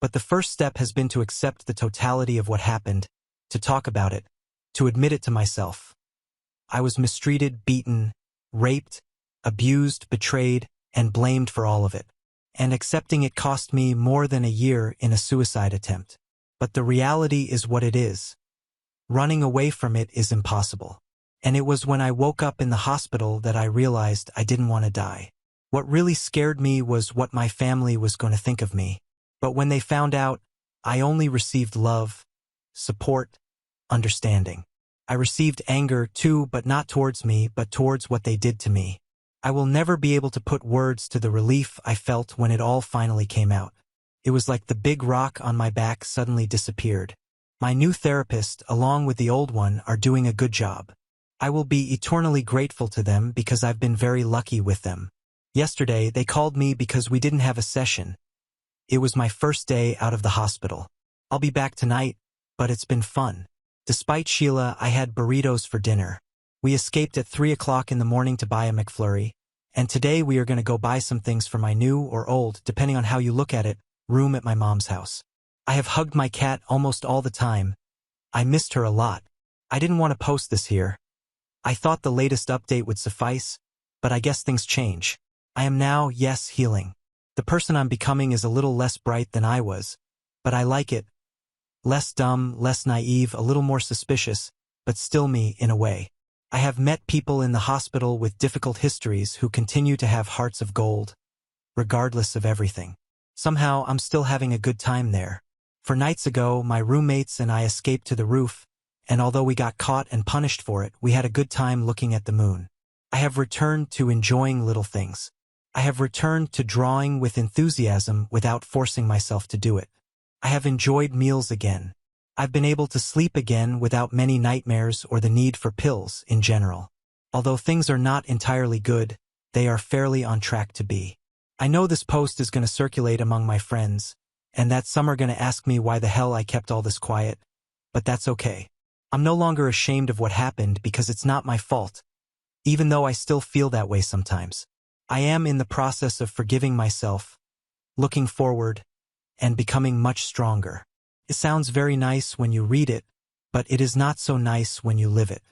But the first step has been to accept the totality of what happened, to talk about it, to admit it to myself. I was mistreated, beaten, raped, abused, betrayed, and blamed for all of it. And accepting it cost me more than a year in a suicide attempt. But the reality is what it is. Running away from it is impossible. And it was when I woke up in the hospital that I realized I didn't want to die. What really scared me was what my family was going to think of me. But when they found out, I only received love, support, understanding. I received anger too, but not towards me, but towards what they did to me. I will never be able to put words to the relief I felt when it all finally came out. It was like the big rock on my back suddenly disappeared. My new therapist, along with the old one, are doing a good job. I will be eternally grateful to them because I've been very lucky with them. Yesterday, they called me because we didn't have a session. It was my first day out of the hospital. I'll be back tonight, but it's been fun. Despite Sheila, I had burritos for dinner. We escaped at 3 o'clock in the morning to buy a McFlurry, and today we are going to go buy some things for my new or old, depending on how you look at it, room at my mom's house. I have hugged my cat almost all the time. I missed her a lot. I didn't want to post this here. I thought the latest update would suffice, but I guess things change. I am now, yes, healing. The person I'm becoming is a little less bright than I was, but I like it. Less dumb, less naive, a little more suspicious, but still me in a way. I have met people in the hospital with difficult histories who continue to have hearts of gold, regardless of everything. Somehow, I'm still having a good time there. For nights ago, my roommates and I escaped to the roof, and although we got caught and punished for it, we had a good time looking at the moon. I have returned to enjoying little things. I have returned to drawing with enthusiasm without forcing myself to do it. I have enjoyed meals again. I've been able to sleep again without many nightmares or the need for pills in general. Although things are not entirely good, they are fairly on track to be. I know this post is going to circulate among my friends, and that some are going to ask me why the hell I kept all this quiet, but that's okay. I'm no longer ashamed of what happened because it's not my fault, even though I still feel that way sometimes. I am in the process of forgiving myself, looking forward, and becoming much stronger. It sounds very nice when you read it, but it is not so nice when you live it.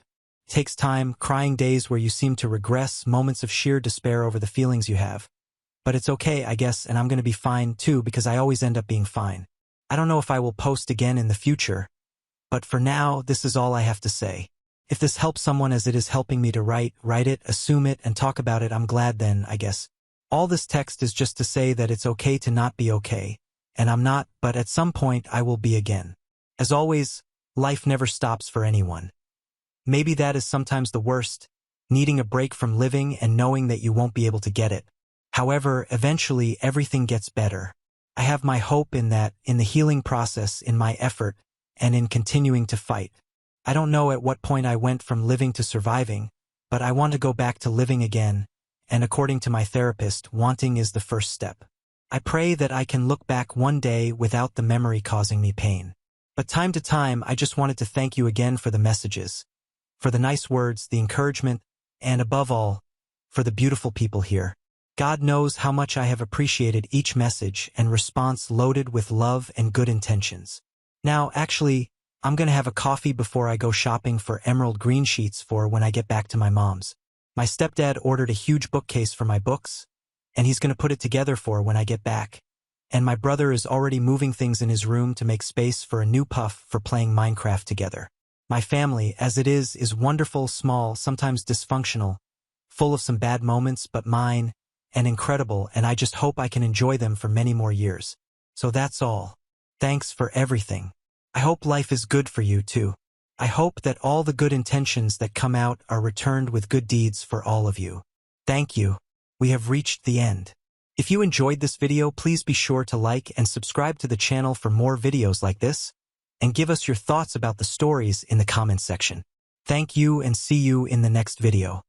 It takes time, crying days where you seem to regress, moments of sheer despair over the feelings you have. But it's okay, I guess, and I'm going to be fine too because I always end up being fine. I don't know if I will post again in the future, but for now, this is all I have to say. If this helps someone as it is helping me to write it, assume it, and talk about it, I'm glad then, I guess. All this text is just to say that it's okay to not be okay. And I'm not, but at some point I will be again. As always, life never stops for anyone. Maybe that is sometimes the worst, needing a break from living and knowing that you won't be able to get it. However, eventually everything gets better. I have my hope in that, in the healing process, in my effort, and in continuing to fight. I don't know at what point I went from living to surviving, but I want to go back to living again, and according to my therapist, wanting is the first step. I pray that I can look back one day without the memory causing me pain. But time to time, I just wanted to thank you again for the messages, for the nice words, the encouragement, and above all, for the beautiful people here. God knows how much I have appreciated each message and response loaded with love and good intentions. Now, actually, I'm going to have a coffee before I go shopping for emerald green sheets for when I get back to my mom's. My stepdad ordered a huge bookcase for my books, and he's going to put it together for when I get back. And my brother is already moving things in his room to make space for a new puff for playing Minecraft together. My family, as it is wonderful, small, sometimes dysfunctional, full of some bad moments, but mine, and incredible, and I just hope I can enjoy them for many more years. So that's all. Thanks for everything. I hope life is good for you too. I hope that all the good intentions that come out are returned with good deeds for all of you. Thank you. We have reached the end. If you enjoyed this video, please be sure to like and subscribe to the channel for more videos like this, and give us your thoughts about the stories in the comments section. Thank you and see you in the next video.